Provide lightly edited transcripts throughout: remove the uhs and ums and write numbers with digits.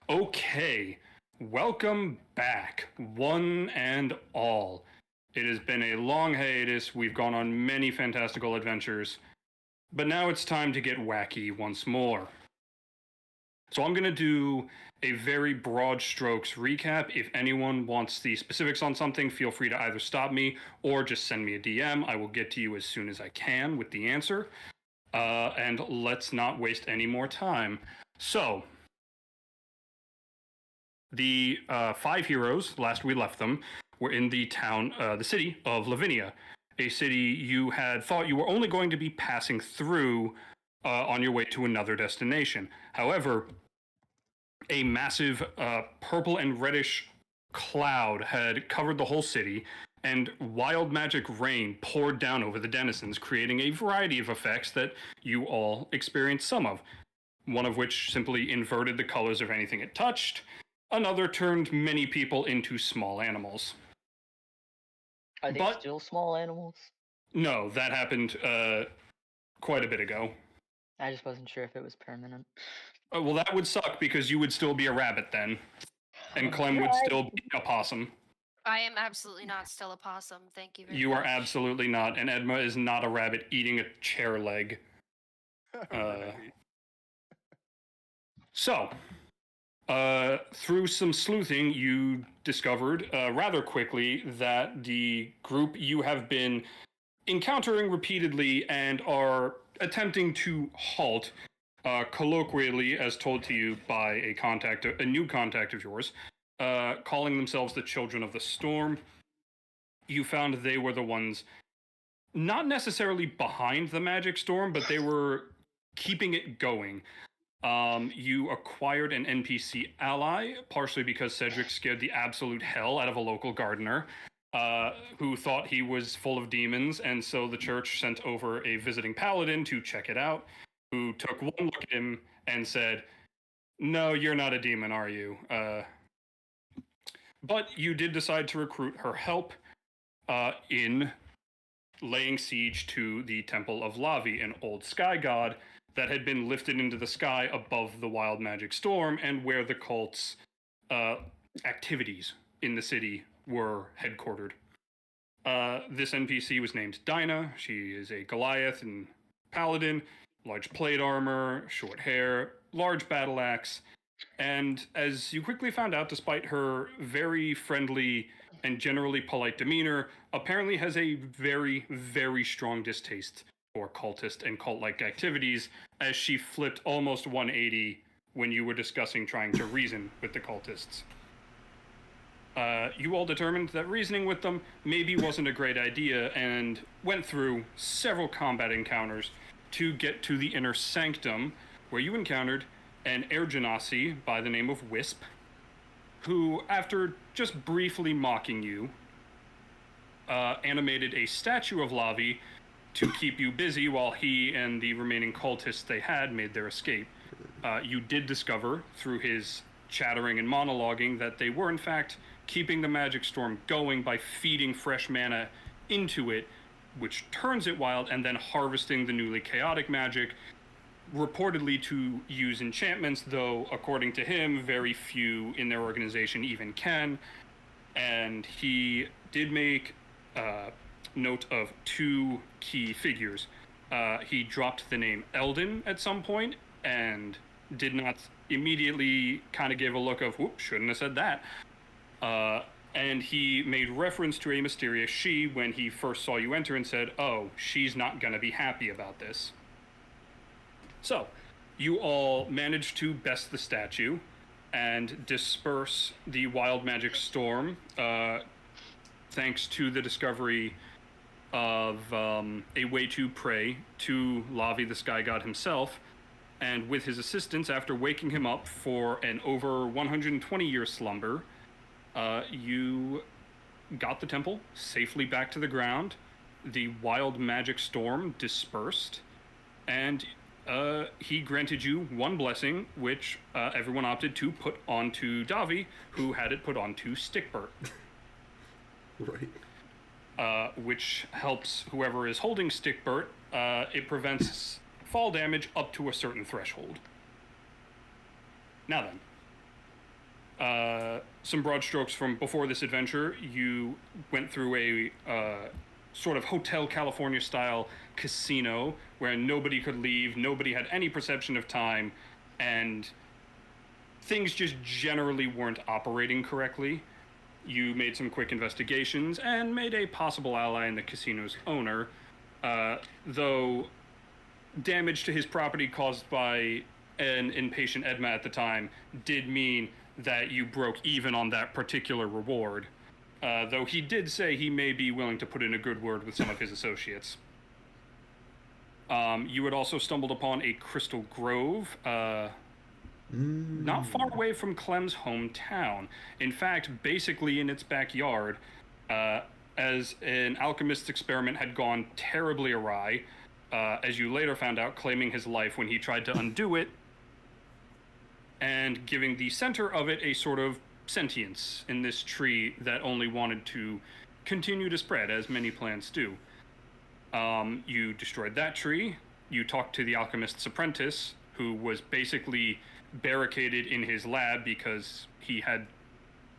Okay, welcome back, one and all. It has been a long hiatus. We've gone on many fantastical adventures, but now it's time to get wacky once more. So I'm going to do a very broad strokes recap. If anyone wants the specifics on something, feel free to either stop me or just send me a DM. I will get to you as soon as I can with the answer. And let's not waste any more time. So, the five heroes, last we left them, were in the city of Lavinia, a city you had thought you were only going to be passing through on your way to another destination. However, a massive purple and reddish cloud had covered the whole city, and wild magic rain poured down over the denizens, creating a variety of effects that you all experienced some of. One of which simply inverted the colors of anything it touched. Another turned many people into small animals. Are they still small animals? No, that happened quite a bit ago. I just wasn't sure if it was permanent. Well, that would suck because you would still be a rabbit then. And Clem would still be a possum. I am absolutely not still a possum. Thank you very much. You are absolutely not. And Edma is not a rabbit eating a chair leg. So, through some sleuthing, you discovered rather quickly that the group you have been encountering repeatedly and are attempting to halt, colloquially, as told to you by a new contact of yours, calling themselves the Children of the Storm. You found they were the ones not necessarily behind the magic storm, but they were keeping it going. You acquired an NPC ally, partially because Cedric scared the absolute hell out of a local gardener, who thought he was full of demons, and so the church sent over a visiting paladin to check it out, who took one look at him and said, "No, you're not a demon, are you?" But you did decide to recruit her help in laying siege to the Temple of Lavi, an old sky god that had been lifted into the sky above the wild magic storm and where the cult's activities in the city were headquartered. This NPC was named Dinah. She is a Goliath and paladin, large plate armor, short hair, large battle axe, and as you quickly found out, despite her very friendly and generally polite demeanor, apparently has a very, very strong distaste for cultist and cult-like activities, as she flipped almost 180 when you were discussing trying to reason with the cultists. You all determined that reasoning with them maybe wasn't a great idea and went through several combat encounters to get to the inner sanctum, where you encountered an air genasi by the name of Wisp, who, after just briefly mocking you, animated a statue of Lavi to keep you busy while he and the remaining cultists they had made their escape. You did discover, through his chattering and monologuing, that they were in fact keeping the magic storm going by feeding fresh mana into it, which turns it wild, and then harvesting the newly chaotic magic, reportedly to use enchantments, though according to him, very few in their organization even can. And he did make note of two key figures. He dropped the name Eldon at some point and did not immediately kind of give a look of, whoop, shouldn't have said that. And he made reference to a mysterious she when he first saw you enter and said, oh, she's not going to be happy about this. So, you all managed to best the statue and disperse the wild magic storm, thanks to the discovery of a way to pray to Lavi, the sky god himself, and with his assistance, after waking him up for an over 120-year slumber, you got the temple safely back to the ground, the wild magic storm dispersed, and he granted you one blessing, which everyone opted to put onto Davi, who had it put onto Stickburt. Right. Which helps whoever is holding Stickburt. It prevents fall damage up to a certain threshold. Now then, some broad strokes from before this adventure. You went through a sort of Hotel California style casino where nobody could leave, nobody had any perception of time, and things just generally weren't operating correctly. You made some quick investigations and made a possible ally in the casino's owner, though damage to his property caused by an impatient Edma at the time did mean that you broke even on that particular reward, though he did say he may be willing to put in a good word with some of his associates. You had also stumbled upon a crystal grove, not far away from Clem's hometown. In fact, basically in its backyard, as an alchemist's experiment had gone terribly awry, as you later found out, claiming his life when he tried to undo it, and giving the center of it a sort of sentience in this tree that only wanted to continue to spread, as many plants do. You destroyed that tree. You talked to the alchemist's apprentice, who was basically barricaded in his lab because he had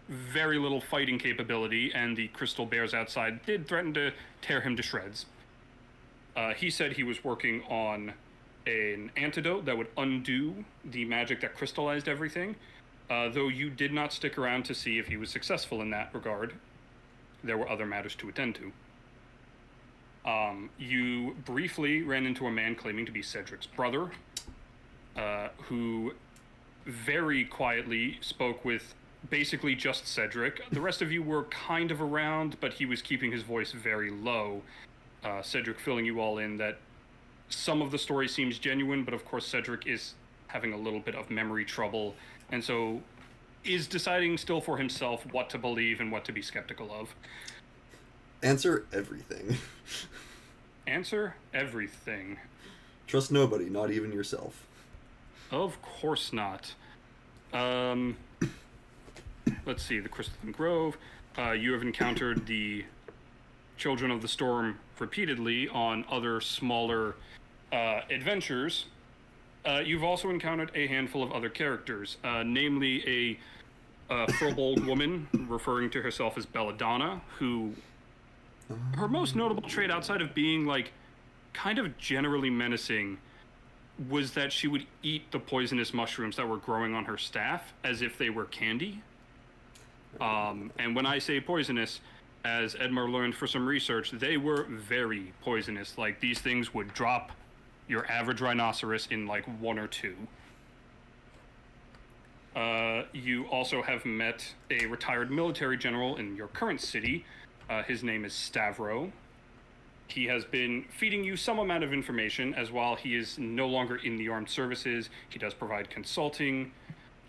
very little fighting capability, and the crystal bears outside did threaten to tear him to shreds. He said he was working on an antidote that would undo the magic that crystallized everything, though you did not stick around to see if he was successful in that regard. There were other matters to attend to. You briefly ran into a man claiming to be Cedric's brother, who very quietly spoke with basically just Cedric. The rest of you were kind of around, but he was keeping his voice very low. Cedric filling you all in that some of the story seems genuine, but of course Cedric is having a little bit of memory trouble, and so is deciding still for himself what to believe and what to be skeptical of. Answer everything. Answer everything. Trust nobody, not even yourself. Of course not. Let's see, the Crystalline Grove. You have encountered the Children of the Storm repeatedly on other smaller adventures. You've also encountered a handful of other characters, namely a Frobold woman referring to herself as Belladonna, who her most notable trait outside of being like kind of generally menacing was that she would eat the poisonous mushrooms that were growing on her staff as if they were candy. And when I say poisonous, as Edmar learned for some research, they were very poisonous. Like, these things would drop your average rhinoceros in like 1 or 2. You also have met a retired military general in your current city. His name is Stavro. He has been feeding you some amount of information, as while he is no longer in the armed services, he does provide consulting,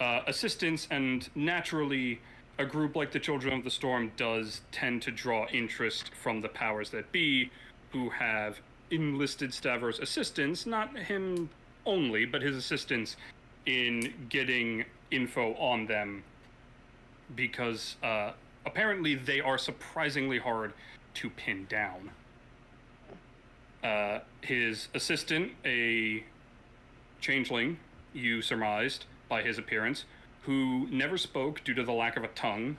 assistance, and naturally, a group like the Children of the Storm does tend to draw interest from the powers that be, who have enlisted Stavro's assistance, not him only, but his assistance in getting info on them, because apparently they are surprisingly hard to pin down. His assistant, a changeling, you surmised by his appearance, who never spoke due to the lack of a tongue,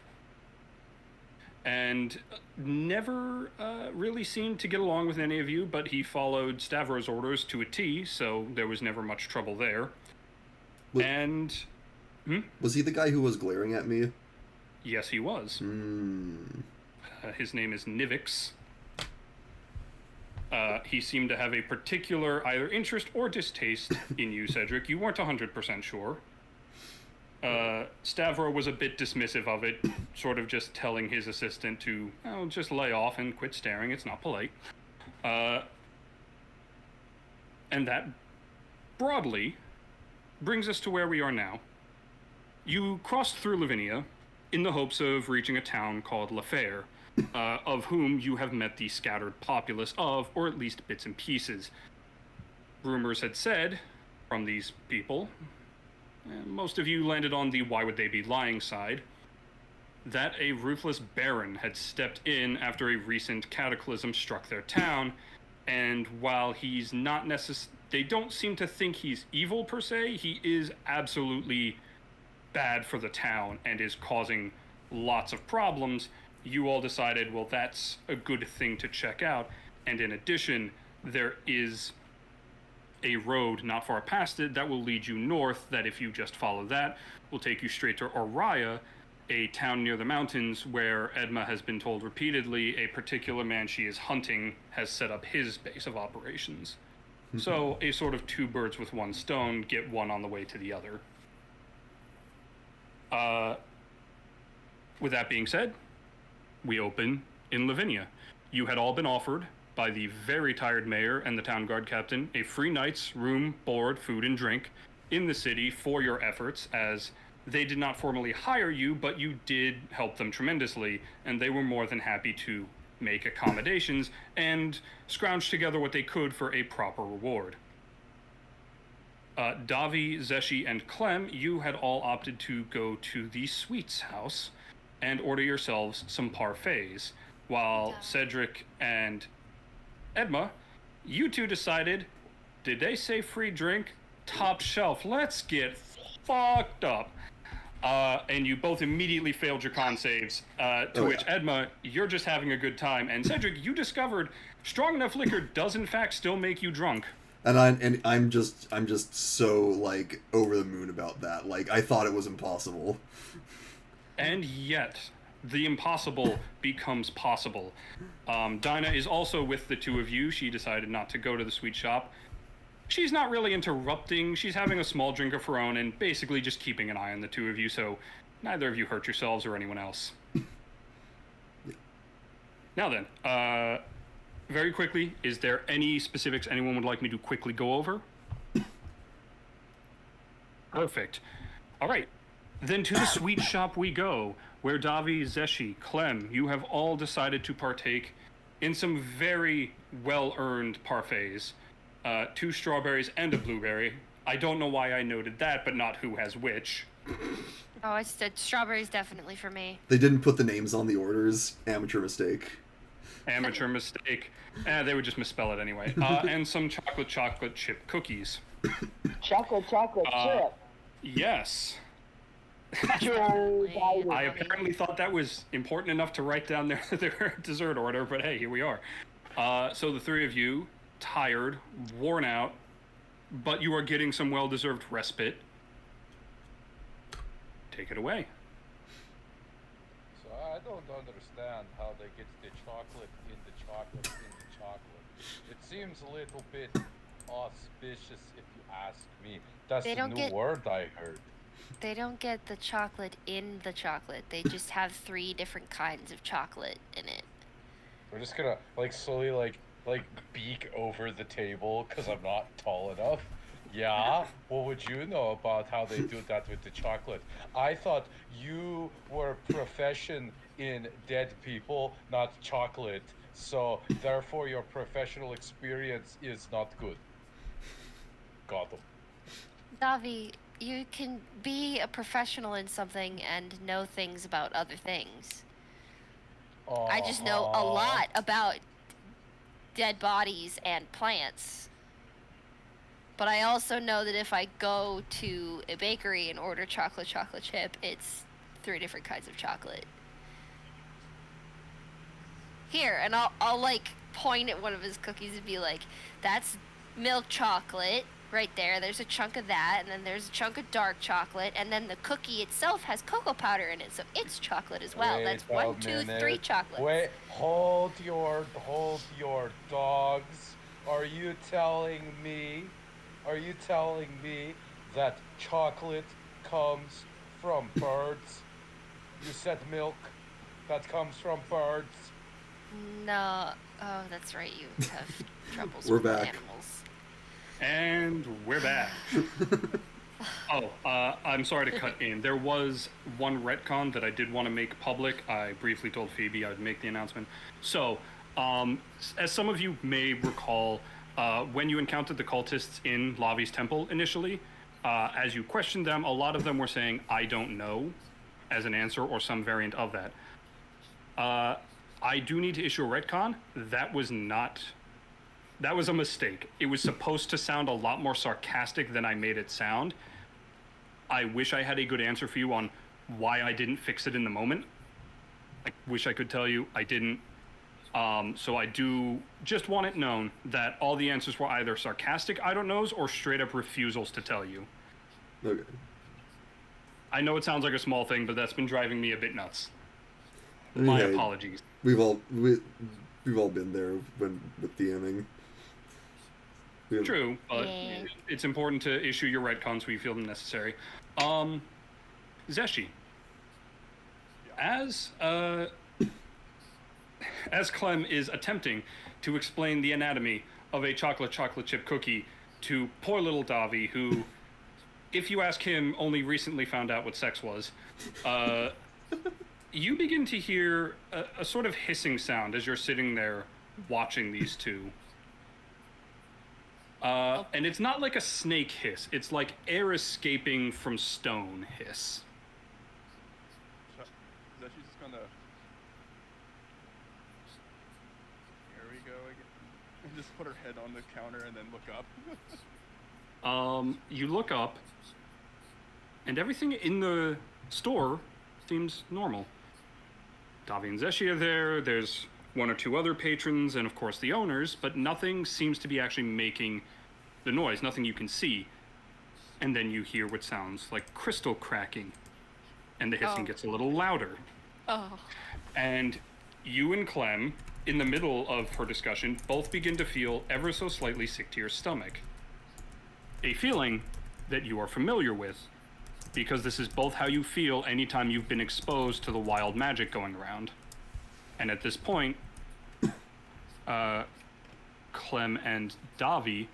and never really seemed to get along with any of you, but he followed Stavro's orders to a T, so there was never much trouble there. Was he the guy who was glaring at me? Yes, he was. His name is Nivix. He seemed to have a particular either interest or distaste in you, Cedric. You weren't 100% sure. Stavro was a bit dismissive of it, sort of just telling his assistant to, just lay off and quit staring, it's not polite. And that, broadly, brings us to where we are now. You crossed through Lavinia in the hopes of reaching a town called La Fere, of whom you have met the scattered populace of, or at least bits and pieces. Rumors had said, from these people, most of you landed on the why would they be lying side, that a ruthless baron had stepped in after a recent cataclysm struck their town, and while he's not they don't seem to think he's evil per se, he is absolutely bad for the town and is causing lots of problems, you all decided, well, that's a good thing to check out. And in addition, there is a road not far past it that will lead you north, that if you just follow that, will take you straight to Oriah, a town near the mountains where Edma has been told repeatedly a particular man she is hunting has set up his base of operations. So a sort of two birds with one stone, get one on the way to the other. With that being said, we open in Lavinia. You had all been offered by the very tired mayor and the town guard captain a free night's room, board, food, and drink in the city for your efforts, as they did not formally hire you, but you did help them tremendously, and they were more than happy to make accommodations and scrounge together what they could for a proper reward. Davi, Zeshi, and Clem, you had all opted to go to the Sweets house and order yourselves some parfaits, while Cedric and Edma, you two decided, did they say free drink? Top shelf, let's get fucked up. And you both immediately failed your con saves, to which Edma, you're just having a good time, and Cedric, you discovered strong enough liquor does in fact still make you drunk. And I'm just so like over the moon about that. Like I thought it was impossible. And yet, the impossible becomes possible. Dinah is also with the two of you. She decided not to go to the sweet shop. She's not really interrupting. She's having a small drink of her own and basically just keeping an eye on the two of you, so neither of you hurt yourselves or anyone else. Now then, very quickly, is there any specifics anyone would like me to quickly go over? Perfect. All right. Then to the sweet shop we go, where Davi, Zeshi, Clem, you have all decided to partake in some very well-earned parfaits. 2 strawberries and a blueberry. I don't know why I noted that, but not who has which. Oh, I said strawberries definitely for me. They didn't put the names on the orders. Amateur mistake. Amateur mistake. They would just misspell it anyway. And some chocolate chip cookies. Chocolate chip. Yes. Definitely. I apparently thought that was important enough to write down their dessert order, but hey, here we are. So the three of you, tired, worn out, but you are getting some well-deserved respite. Take it away. So I don't understand how they get the chocolate in the chocolate in the chocolate. It seems a little bit auspicious if you ask me. That's the new word I heard. They don't get the chocolate in the chocolate. They just have 3 different kinds of chocolate in it. We're just gonna like slowly like beak over the table because I'm not tall enough. Yeah, what would you know about how they do that with the chocolate? I thought you were a profession in dead people, not chocolate. So therefore your professional experience is not good. Got them. Davi, you can be a professional in something and know things about other things. I just know a lot about dead bodies and plants. But I also know that if I go to a bakery and order chocolate chip, it's 3 different kinds of chocolate. Here, and I'll like point at one of his cookies and be like, that's milk chocolate right there. There's a chunk of that, and then there's a chunk of dark chocolate, and then the cookie itself has cocoa powder in it, so it's chocolate as well. Wait that's 1, 2, 3 chocolates. Wait, hold your dogs. Are you telling me that chocolate comes from birds? You said milk. That comes from birds. No. Oh, that's right. You have troubles We're with back. animals. And we're back. I'm sorry to cut in. There was one retcon that I did want to make public. I briefly told Phoebe I would make the announcement. So, as some of you may recall, when you encountered the cultists in Lavi's temple initially, as you questioned them, a lot of them were saying, I don't know, as an answer or some variant of that. I do need to issue a retcon. That was a mistake. It was supposed to sound a lot more sarcastic than I made it sound. I wish I had a good answer for you on why I didn't fix it in the moment. I wish I could tell you. I didn't. So I do just want it known that all the answers were either sarcastic I don't knows or straight up refusals to tell you. Okay. I know it sounds like a small thing, but that's been driving me a bit nuts. I mean, My hey, apologies. We've all been there with DMing. True, but Yeah. it's important to issue your retcons when you feel them necessary. Zeshi, as Clem is attempting to explain the anatomy of a chocolate chip cookie to poor little Davi, who, if you ask him, only recently found out what sex was, you begin to hear a sort of hissing sound as you're sitting there watching these two. And it's not like a snake hiss. It's like air escaping from stone hiss. So, Zeshi's just gonna... Here we go again. And just put her head on the counter and then look up. You look up, and everything in the store seems normal. Davi and Zeshi are there. There's one or two other patrons, and of course the owners, but nothing seems to be actually making the noise, nothing you can see. And then you hear what sounds like crystal cracking, and the hissing gets a little louder. Oh. And you and Clem, in the middle of her discussion, both begin to feel ever so slightly sick to your stomach. A feeling that you are familiar with, because this is both how you feel anytime you've been exposed to the wild magic going around. And at this point, Clem and Davi...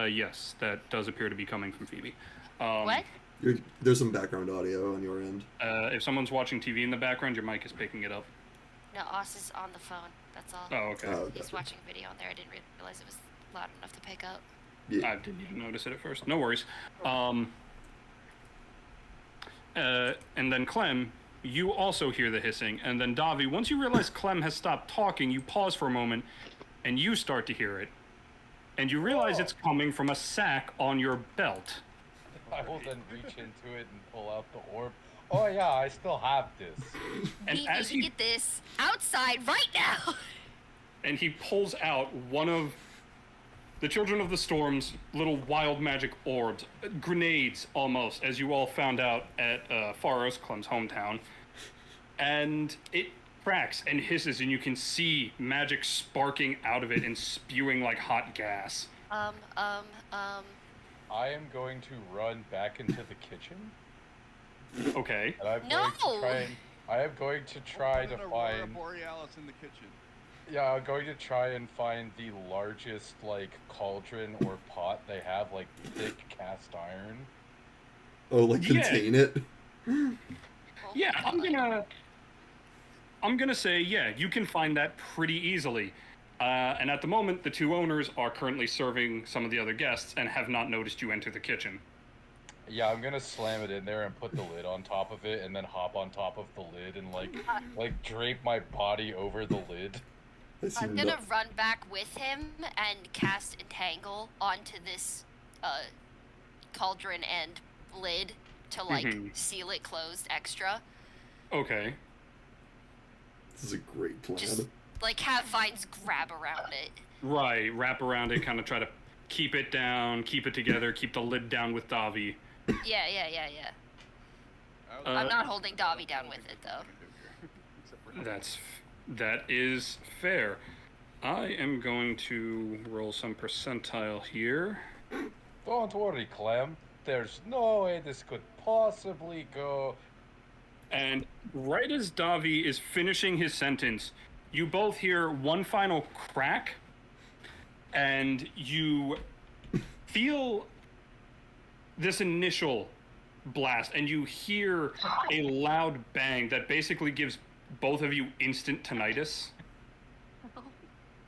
yes, that does appear to be coming from Phoebe. What? There's some background audio on your end. If someone's watching TV in the background, your mic is picking it up. No, Oz is on the phone. That's all. Oh, okay. He's Gotcha. watching a video on there. I didn't realize it was loud enough to pick up. Yeah. I didn't even notice it at first. No worries. And then Clem, you also hear the hissing. And then Davi, once you realize Clem has stopped talking, you pause for a moment, and you start to hear it. And you realize it's coming from a sack on your belt. I will then reach into it and pull out the orb. Oh yeah, I still have this. And We as need to he get this outside right now. and he pulls out one of the Children of the Storm's little wild magic orbs, grenades almost, as you all found out at Faros, Clem's hometown. And it cracks and hisses, and you can see magic sparking out of it and spewing like hot gas. I am going to run back into the kitchen. Okay. And I'm No! going to try to Aurora find... Borealis in the kitchen. Yeah, I'm going to try and find the largest, like, cauldron or pot they have, like, thick cast iron. Oh, like Yeah. contain it? Yeah, I'm gonna say, yeah, you can find that pretty easily. And at the moment, the two owners are currently serving some of the other guests and have not noticed you enter the kitchen. Yeah, I'm gonna slam it in there and put the lid on top of it, and then hop on top of the lid and, like drape my body over the lid. I'm gonna run back with him and cast Entangle onto this cauldron and lid to seal it closed extra. Okay. This is a great plan. Just like have vines grab around it. Right, wrap around it, kind of try to keep it down, keep it together, keep the lid down with Davi. Yeah. I'm not holding Davi down with it though. That is fair. I am going to roll some percentile here. Don't worry, Clem. There's no way this could possibly go. And right as Davi is finishing his sentence, you both hear one final crack, and you feel this initial blast, and you hear a loud bang that basically gives both of you instant tinnitus.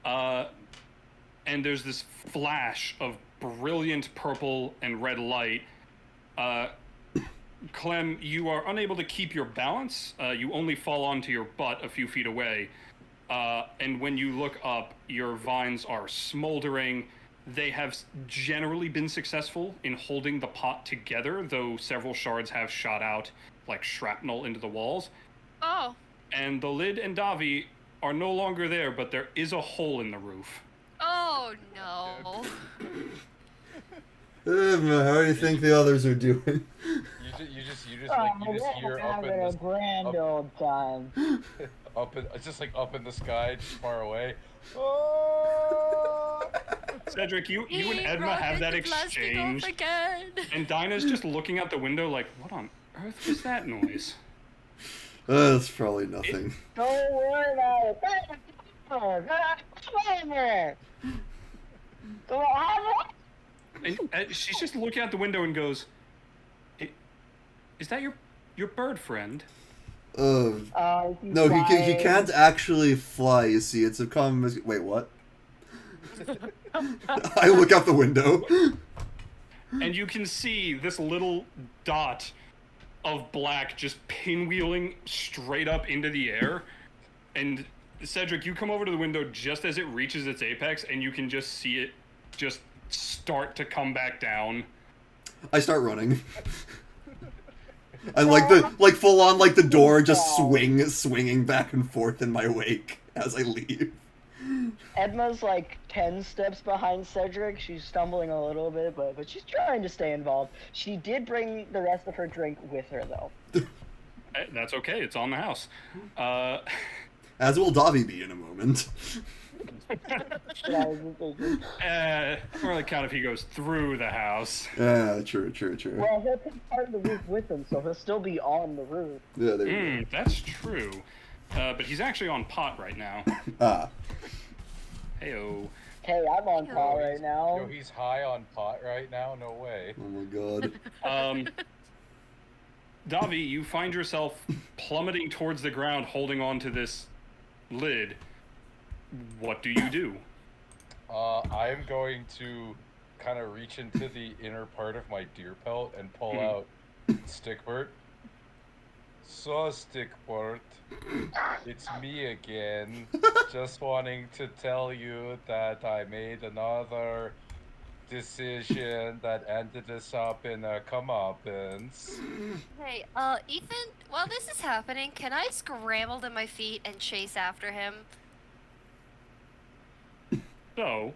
And there's this flash of brilliant purple and red light. Clem, you are unable to keep your balance. You only fall onto your butt a few feet away. And when you look up, your vines are smoldering. They have generally been successful in holding the pot together, though several shards have shot out like shrapnel into the walls. Oh. And the lid and Davi are no longer there, but there is a hole in the roof. Oh no. How do you think the others are doing? You just hear up in having a the grand old time. it's just like up in the sky, just far away. Oh! Cedric, you and He Edma broke have that the plastic off exchange, again. and Dinah's just looking out the window like, what on earth was that noise? That's probably nothing. Don't worry about it. Come over. Come on. And she's just looking out the window and goes, is that your bird friend? He's No, he flying. can't actually fly, you see. It's a common Wait, what? I look out the window. And you can see this little dot of black just pinwheeling straight up into the air. And Cedric, you come over to the window just as it reaches its apex, and you can just see it just start to come back down. I start running. And like full on like the door just swinging back and forth in my wake as I leave. Edma's like 10 steps behind Cedric. She's stumbling a little bit, but she's trying to stay involved. She did bring the rest of her drink with her, though. That's okay. It's on the house. As will Davi be in a moment. More like count if he goes through the house. Yeah, true. Well, he'll take part of the roof with him, so he'll still be on the roof. Yeah, there you go. That's true. But he's actually on pot right now. Ah. Heyo. Hey, I'm on pot right now. Yo, he's high on pot right now? No way. Oh my god. Davi, you find yourself plummeting towards the ground holding on to this lid. What do you do? I'm going to kind of reach into the inner part of my deer pelt and pull out Stickbird. So, Stickbird, it's me again. Just wanting to tell you that I made another decision that ended us up in a comeuppance. Hey, Ethan, while this is happening, can I scramble to my feet and chase after him? So,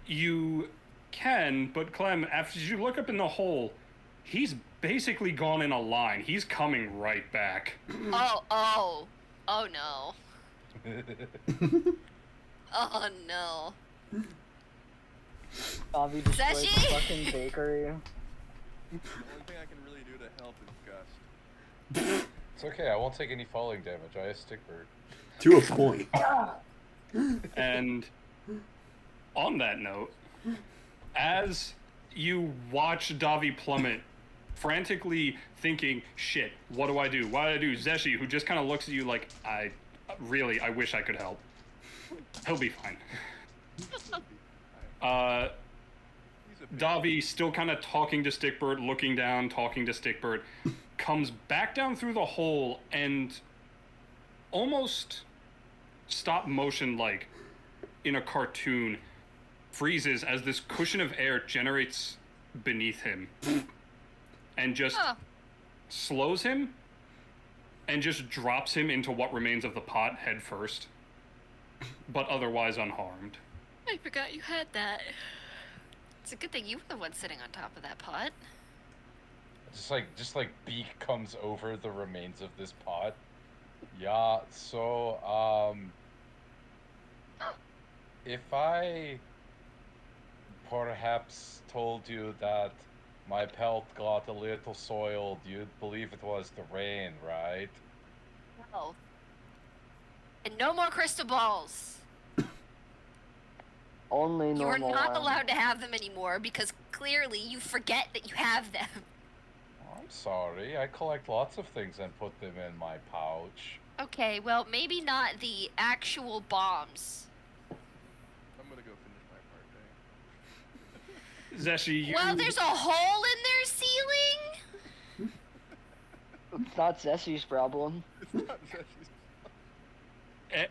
you can, but Clem, after you look up in the hole, he's basically gone in a line. He's coming right back. Oh no. Oh no. Bobby destroyed the Sashi? fucking bakery. The only thing I can really do to help is Gust. It's okay, I won't take any falling damage. I have Stickbird. To a point. And on that note, as you watch Davi plummet, frantically thinking, shit, what do I do? What do I do? Zeshi, who just kind of looks at you like, I wish I could help. He'll be fine. Davi, still kind of talking to Stickbird, looking down, talking to Stickbird, comes back down through the hole and almost stop motion like in a cartoon freezes as this cushion of air generates beneath him and just slows him and just drops him into what remains of the pot head first, but otherwise unharmed. I forgot you had that. It's a good thing you were the one sitting on top of that pot. Just like Beak comes over the remains of this pot. Yeah, so, if I perhaps told you that my pelt got a little soiled, you'd believe it was the rain, right? No. And no more crystal balls. Only You are normal not ones. allowed to have them anymore because clearly you forget that you have them. I'm sorry, I collect lots of things and put them in my pouch. Okay, well, maybe not the actual bombs. I'm gonna go finish my part day. Zeshi, you... Well, there's a hole in their ceiling? It's not Zessie's problem. It's not Zeshi's.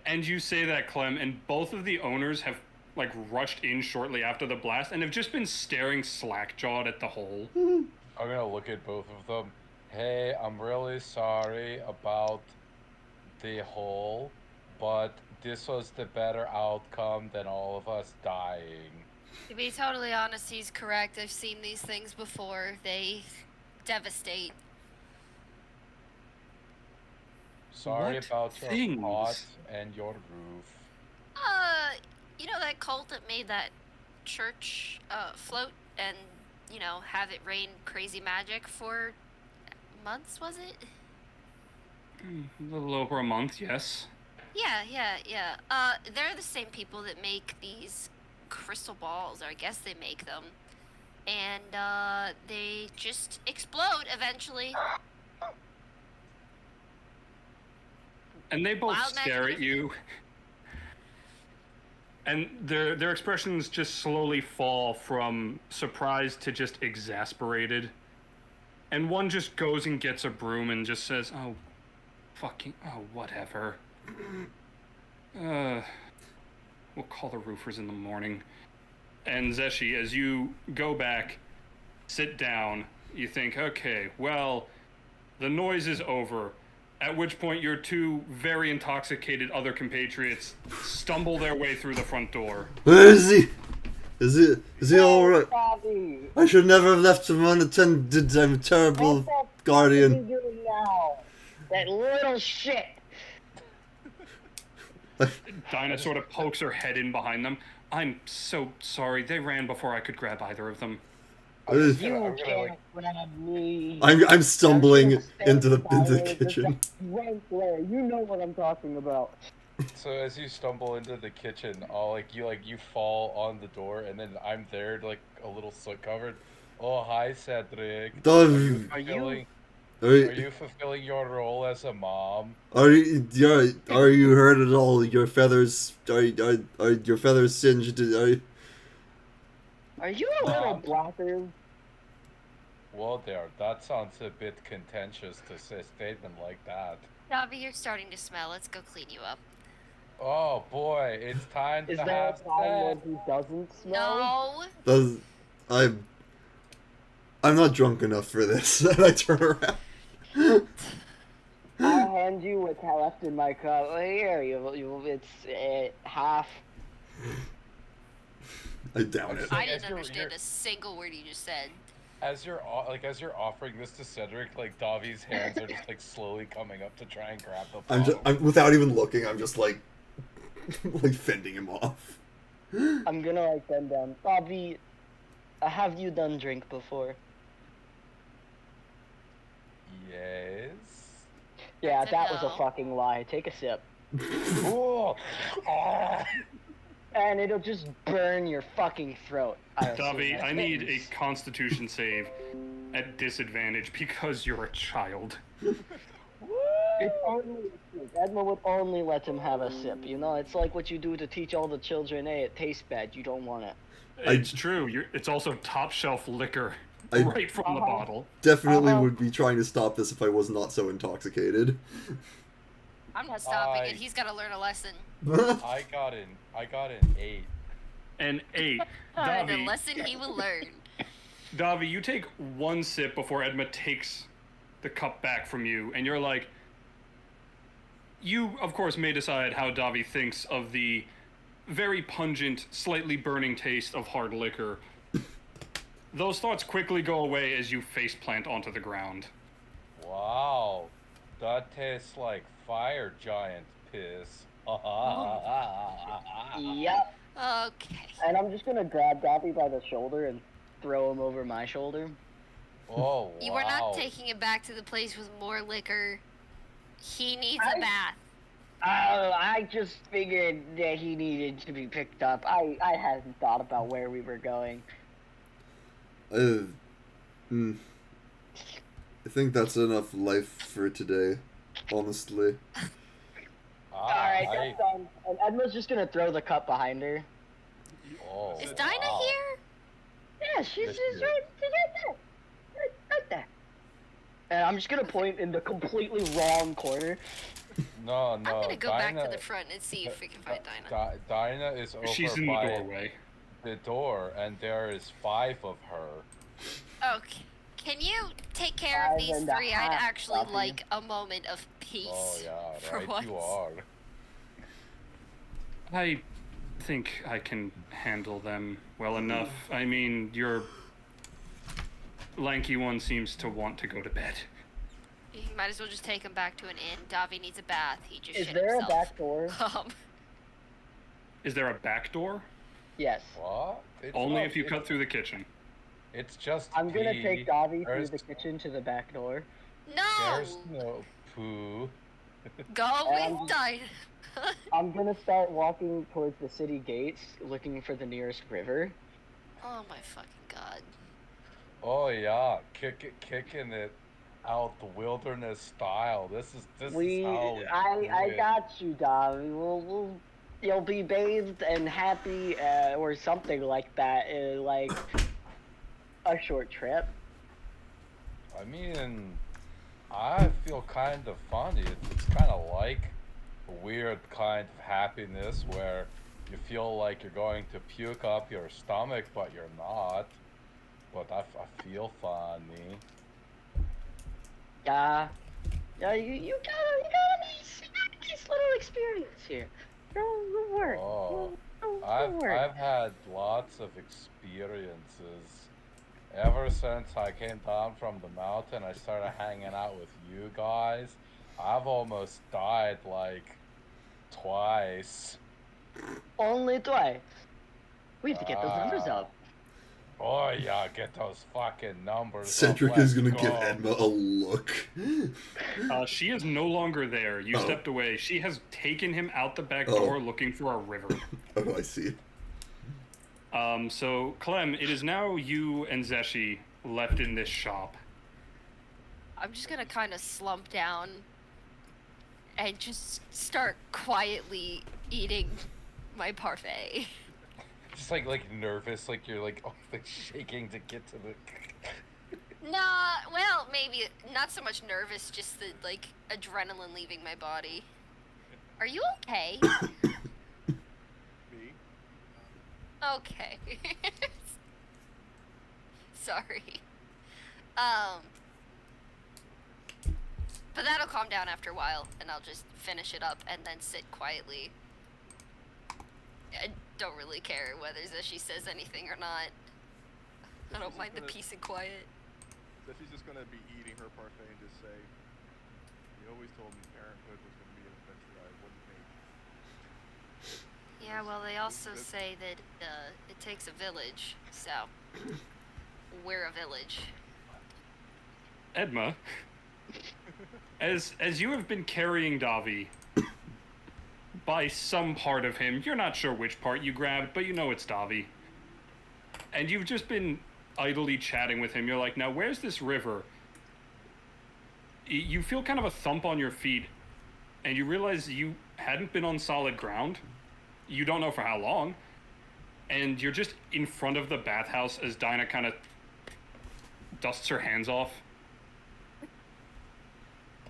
And you say that, Clem, and both of the owners have like rushed in shortly after the blast and have just been staring slack-jawed at the hole. I'm gonna look at both of them. Hey, I'm really sorry about the hole, but this was the better outcome than all of us dying. To be totally honest, he's correct. I've seen these things before. They devastate. Sorry What about your things? pot and your roof. You know that cult that made that church float and, you know, have it rain crazy magic for months, was it? A little over a month, yes. Yeah. They're the same people that make these crystal balls, or I guess they make them. And, they just explode eventually. And they both Wild stare magic at you. And their expressions just slowly fall from surprised to just exasperated. And one just goes and gets a broom and just says, "Oh, whatever. We'll call the roofers in the morning." And Zeshi, as you go back, sit down, you think, okay, well, the noise is over. At which point your two very intoxicated other compatriots stumble their way through the front door. Where is he? Is he alright? Bobby, I should never have left him unattended. I'm a terrible what the fuck guardian. are you doing now? That little shit. Dinah sort of pokes her head in behind them. "I'm so sorry. They ran before I could grab either of them." You I'm gonna, can't grab me. I'm stumbling I'm gonna into the stand kitchen. Right there. You know what I'm talking about. So as you stumble into the kitchen, you fall on the door, and then I'm there, like a little soot covered. Oh, hi, Cedric. Dove, Are you are Are you, you fulfilling your role as a mom? are you hurt at all? Your feathers are your feathers singed? Are you a little blocker? Well, there. That sounds a bit contentious to say a statement like that. Dobby, you're starting to smell. Let's go clean you up. Oh boy, it's time Is to there a have time when sex. he doesn't smell? No. I'm not drunk enough for this. And I turn around. I'll hand you what's left in my cup. Here, it's half. I down it. I As didn't understand a single word you just said. As you're offering this to Cedric, like Davi's hands are just like slowly coming up to try and grab the bottle. I'm without even looking. I'm just like fending him off. I'm gonna like bend down. Bobby, have you done drink before? Yes. Yeah, That's a that was no. a fucking lie. Take a sip. Oh, ah. And it'll just burn your fucking throat. Davi, I need a Constitution save at disadvantage because you're a child. It's only a sip. Edna would only let him have a sip. You know, it's like what you do to teach all the children, hey, it tastes bad. You don't want it. It's true. It's also top shelf liquor, right from the bottle. Definitely would be trying to stop this if I was not so intoxicated. I'm not stopping it. He's got to learn a lesson. I got an 8. An 8. The Davi, lesson he will learn. Davi, you take one sip before Edma takes the cup back from you, and you're like, you, of course, may decide how Davi thinks of the very pungent, slightly burning taste of hard liquor. Those thoughts quickly go away as you faceplant onto the ground. Wow, that tastes like fire giant piss. Yep. Okay. And I'm just gonna grab Dobby by the shoulder and throw him over my shoulder. Oh, wow. You are not taking him back to the place with more liquor. He needs a bath. I just figured that he needed to be picked up. I hadn't thought about where we were going. I think that's enough life for today, honestly. Alright, that's done. And Edma's just gonna throw the cup behind her. Oh, Is Dinah wow. here? Yeah, she's right there. Right there. And I'm just gonna point in the completely wrong corner. No, I'm gonna go back to Dinah, the front and see if we can find Dinah. Dinah is over She's in the by doorway. the door, and there is 5 of her. Okay. Can you take care of 5 these and a 3? I'd half, actually Duffy. like a moment of peace. Oh yeah, for right once. you are. I think I can handle them well enough. I mean, your lanky one seems to want to go to bed. You might as well just take him back to an inn. Davi needs a bath. He just Is shit there himself. a back door? Is there a back door? Yes. What? It's Only not- if you it's- cut through the kitchen. It's just I'm gonna pee. take Davi through There's- the kitchen to the back door. No! There's no poo. Go And- with Dinah. I'm gonna start walking towards the city gates, looking for the nearest river. Oh my fucking god. Oh yeah, kicking it out the wilderness style. This is how we do I it. got you, Davi. You'll be bathed and happy, or something like that, in like a short trip. I mean, I feel kind of funny. It's kind of like a weird kind of happiness where you feel like you're going to puke up your stomach, but you're not. But I feel funny. Yeah, you got a nice little experience here. Don't worry. Oh, Don't I've worry. had lots of experiences. Ever since I came down from the mountain, I started hanging out with you guys. I've almost died like twice. Only twice. We have to get those numbers Ah. up. Oh yeah, get those fucking numbers. Cedric up. is gonna Let's give go. Edma a look. She is no longer there. You Oh. stepped away. She has taken him out the back Oh. door looking for a river. Oh, I see. So, Clem, it is now you and Zeshi left in this shop. I'm just gonna kind of slump down and just start quietly eating my parfait. Just like nervous, like you're like shaking to get to the. Nah, well, maybe not so much nervous, just the like adrenaline leaving my body. Are you okay? Me? Okay. Sorry. But that'll calm down after a while, and I'll just finish it up and then sit quietly. I don't really care whether she says anything or not. I don't mind the peace and quiet. So she's just gonna be eating her parfait and just say, "You always told me parenthood was gonna be an adventure I wouldn't make." Yeah, well, they also say that it takes a village, so we're a village. Edma, as you have been carrying Davi by some part of him, you're not sure which part you grabbed, but you know it's Davi. And you've just been idly chatting with him. You're like, now where's this river? You feel kind of a thump on your feet, and you realize you hadn't been on solid ground. You don't know for how long. And you're just in front of the bathhouse as Dinah kind of dusts her hands off.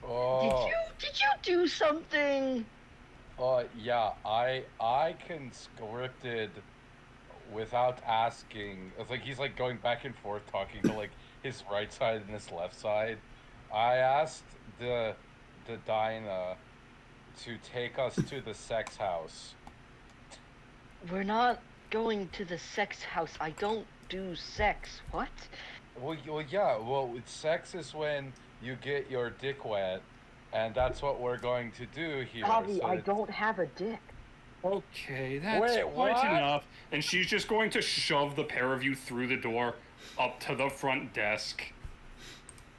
Oh. Did you do something? Yeah, I can script it without asking. It's like he's like going back and forth talking to like his right side and his left side. I asked the Dinah to take us to the sex house. We're not going to the sex house. I don't do sex. What? Well, yeah. Well, sex is when you get your dick wet, and that's what we're going to do here. Bobby, so I it's- don't have a dick. Okay, that's Wait, quite what? enough. And she's just going to shove the pair of you through the door up to the front desk.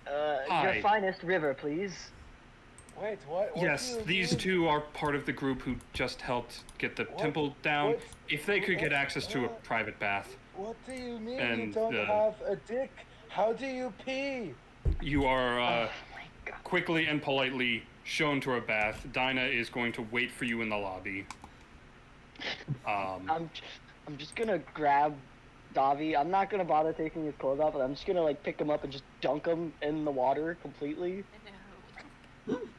Hi. Your finest river, please. Wait, what? What Yes, do you these mean? two are part of the group who just helped get the What? temple down. What? If they could get What? access to a What? private bath, What do you mean you And, don't have a dick? How do you pee? you are Oh my god. quickly and politely shown to a bath. Dinah is going to wait for you in the lobby. I'm just gonna grab Davi. I'm not gonna bother taking his clothes off, but I'm just gonna like pick him up and just dunk him in the water completely.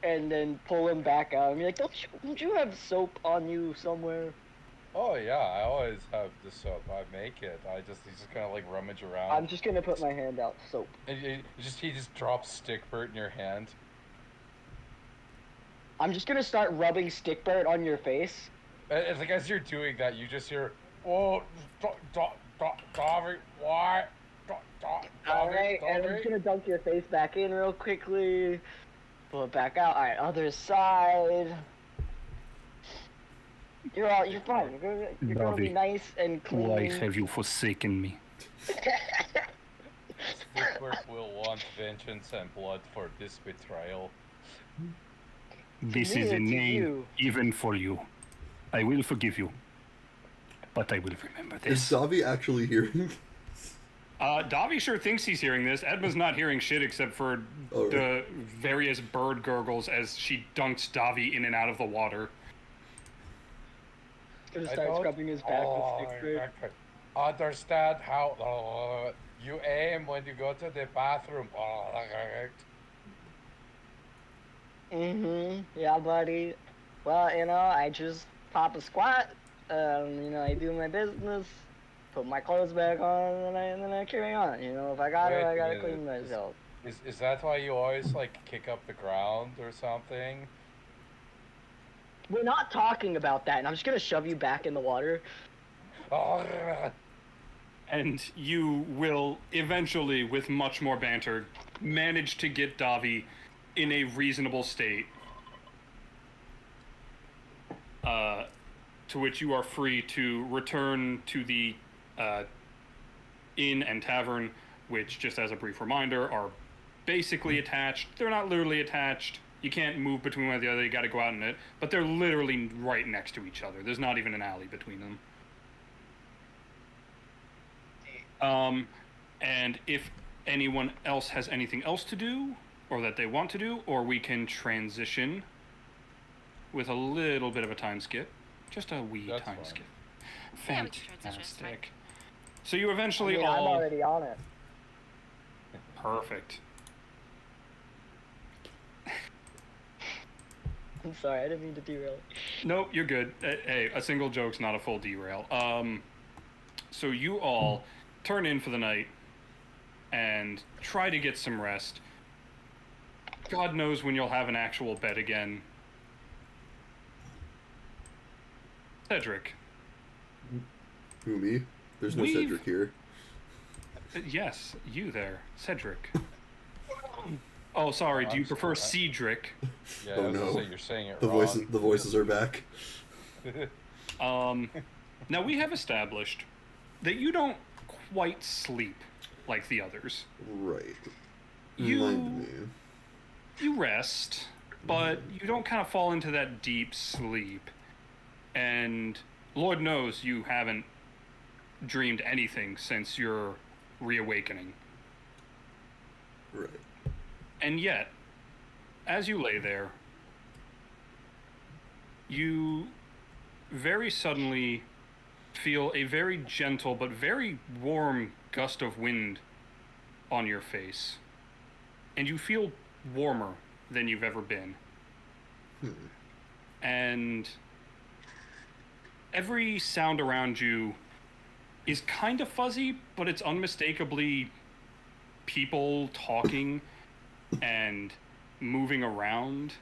and then pull him back out and be like, don't you have soap on you somewhere? Oh yeah, I always have the soap. I make it. He's just kind of like rummage around. I'm just gonna put my hand out. Soap. And he just drops Stickburt in your hand. I'm just gonna start rubbing Stickburt on your face. It's like as you're doing that, you just hear, "Oh, Dobby, why? Alright, and I'm just gonna dunk your face back in real quickly. Pull it back out. Alright, other side. You're fine. You're gonna be nice and clean. Why have you forsaken me? Stickburt will want vengeance and blood for this betrayal. This me is a and to name you. even for you. I will forgive you, but I will remember Is this. Davi actually hearing? Davi sure thinks he's hearing this. Edma's not hearing shit except for Oh, the various bird gurgles as she dunks Davi in and out of the water. Gonna start scrubbing his back with Stickburt. Understand how you aim when you go to the bathroom. Yeah, buddy. Well, I just pop a squat. I do my business, put my clothes back on, and then I carry on. If I got it, I gotta clean myself. Is that why you always like kick up the ground or something? We're not talking about that, and I'm just gonna shove you back in the water. And you will eventually, with much more banter, manage to get Davi in a reasonable state. To which you are free to return to the inn and tavern, which, just as a brief reminder, are basically attached. They're not literally attached. You can't move between one or the other. You got to go out in it. But they're literally right next to each other. There's not even an alley between them. And if anyone else has anything else to do, or that they want to do, or we can transition with a little bit of a time skip. Just a wee That's time fine. skip. Yeah, we can transition, it's fine. Fantastic. So you eventually I'm all... already on it. Perfect. I'm sorry, I didn't mean to derail. Nope, you're good. Hey, a single joke's not a full derail. So you all turn in for the night and try to get some rest. God knows when you'll have an actual bed again. Cedric. Who, me? There's no We've- Cedric here. Yes, you there, Cedric. Oh, sorry. Do you prefer Cedric? Yeah, Oh, I was gonna no. say you're saying it The wrong. voices are back. Now we have established that you don't quite sleep like the others. Right. You Remind me. you rest, but you don't kind of fall into that deep sleep. And Lord knows you haven't dreamed anything since your reawakening. Right. And yet, as you lay there, you very suddenly feel a very gentle but very warm gust of wind on your face. And you feel warmer than you've ever been. And every sound around you is kind of fuzzy, but it's unmistakably people talking and moving around.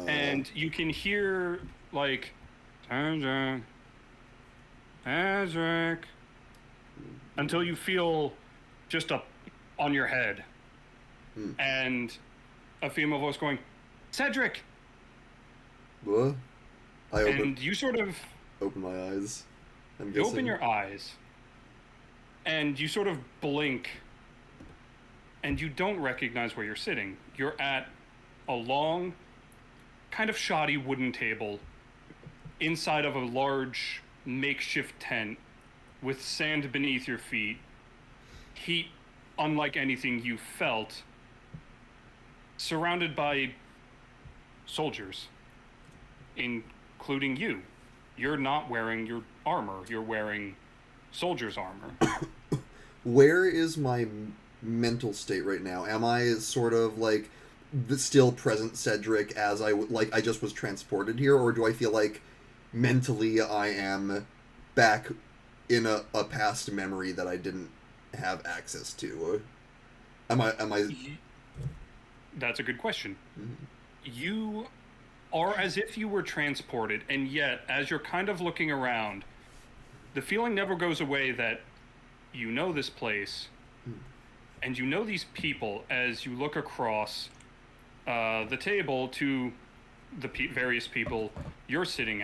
And you can hear, like, Cedric, until you feel just up on your head. And a female voice going, Cedric! What? I And you sort of open my eyes. I'm You guessing. open your eyes, and you sort of blink, and you don't recognize where you're sitting. You're at a long, kind of shoddy wooden table inside of a large makeshift tent with sand beneath your feet, heat unlike anything you felt, surrounded by soldiers, including you. You're not wearing your armor. You're wearing soldier's armor. Where is my mental state right now? Am I sort of like the still present Cedric as I just was transported here, or do I feel like mentally I am back in a past memory that I didn't have access to? Am I? That's a good question. Mhm. You are as if you were transported, and yet, as you're kind of looking around, the feeling never goes away that you know this place, and you know these people as you look across the table to the various people you're sitting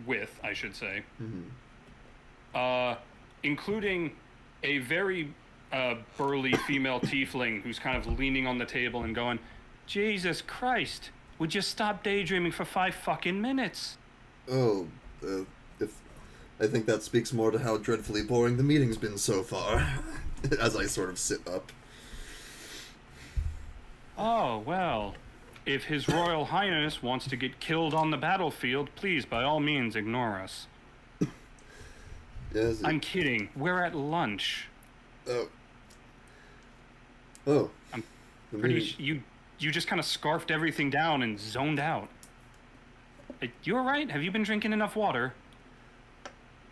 with, I should say, including a very burly female tiefling who's kind of leaning on the table and going, Jesus Christ, would you stop daydreaming for 5 fucking minutes? Oh, if I think that speaks more to how dreadfully boring the meeting's been so far. As I sort of sit up. Oh, well, if His Royal Highness wants to get killed on the battlefield, please, by all means, ignore us. Yes. I'm kidding. We're at lunch. Oh. I'm pretty you just kind of scarfed everything down and zoned out. You alright? Have you been drinking enough water?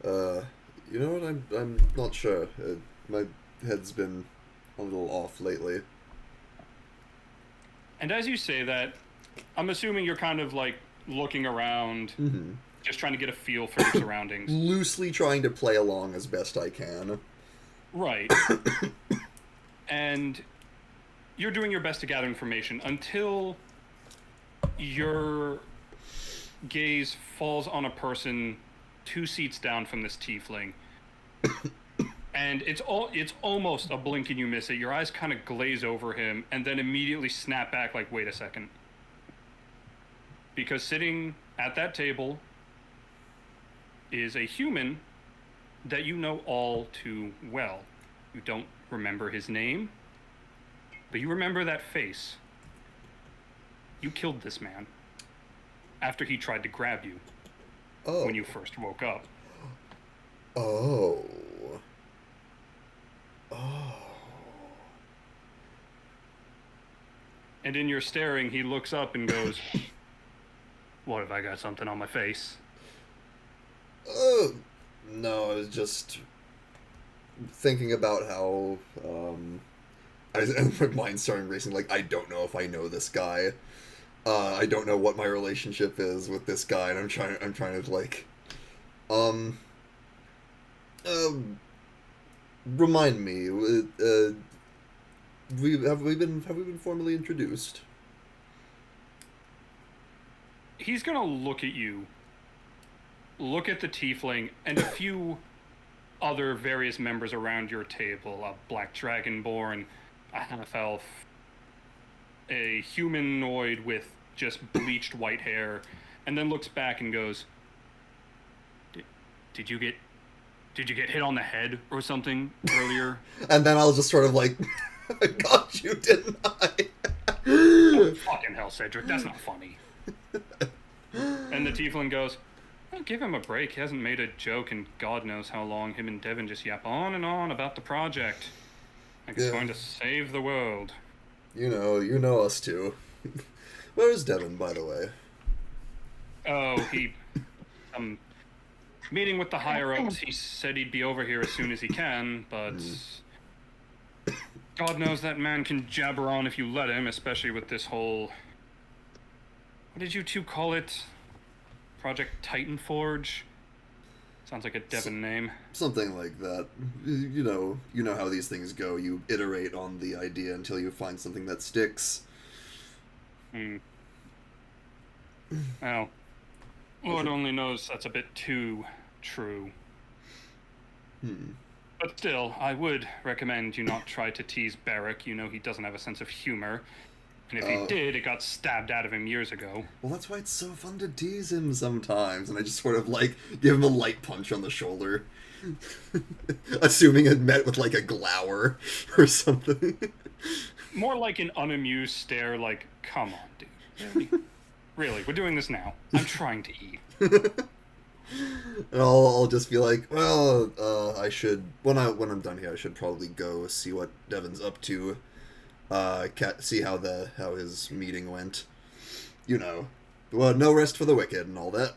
You know what? I'm not sure. My head's been a little off lately. And as you say that, I'm assuming you're kind of like looking around, just trying to get a feel for your surroundings. Loosely trying to play along as best I can. Right. And you're doing your best to gather information until your gaze falls on a person 2 seats down from this tiefling. And it's almost a blink and you miss it. Your eyes kind of glaze over him and then immediately snap back like, wait a second. Because sitting at that table is a human that you know all too well. You don't remember his name, but you remember that face. You killed this man after he tried to grab you when you first woke up. Oh. And in your staring, he looks up and goes, what, have I got something on my face? No, I was just thinking about how, my mind's starting racing, like, I don't know if I know this guy. I don't know what my relationship is with this guy, and I'm trying to, like, remind me, have we been formally introduced? He's gonna look at you, look at the tiefling, and a few other various members around your table. A black dragonborn, a half-elf, a humanoid with just bleached white hair, and then looks back and goes, Did you get hit on the head or something earlier? And then I'll just sort of like, I got you, didn't I? Oh, fucking hell, Cedric, that's not funny. And the tiefling goes, well, give him a break. He hasn't made a joke in God knows how long. Him and Devin just yap on and on about the project. Like it's going to save the world. You know us too. Where's Devin, by the way? Oh, meeting with the higher-ups. He said he'd be over here as soon as he can, but God knows that man can jabber on if you let him, especially with this whole... What did you two call it? Project Titan Forge? Sounds like a Devon name. Something like that. You know how these things go. You iterate on the idea until you find something that sticks. Well, Lord only knows that's a bit too true. But still, I would recommend you not try to tease Barrick. You know he doesn't have a sense of humor. And if he did, it got stabbed out of him years ago. Well, that's why it's so fun to tease him sometimes. And I just sort of, like, give him a light punch on the shoulder. Assuming it met with, like, a glower or something. More like an unamused stare, like, come on, dude. Really? Really, we're doing this now. I'm trying to eat. And I'll just be like, well, I should when I'm done here, I should probably go see what Devin's up to. See how his meeting went. You know, well, no rest for the wicked and all that.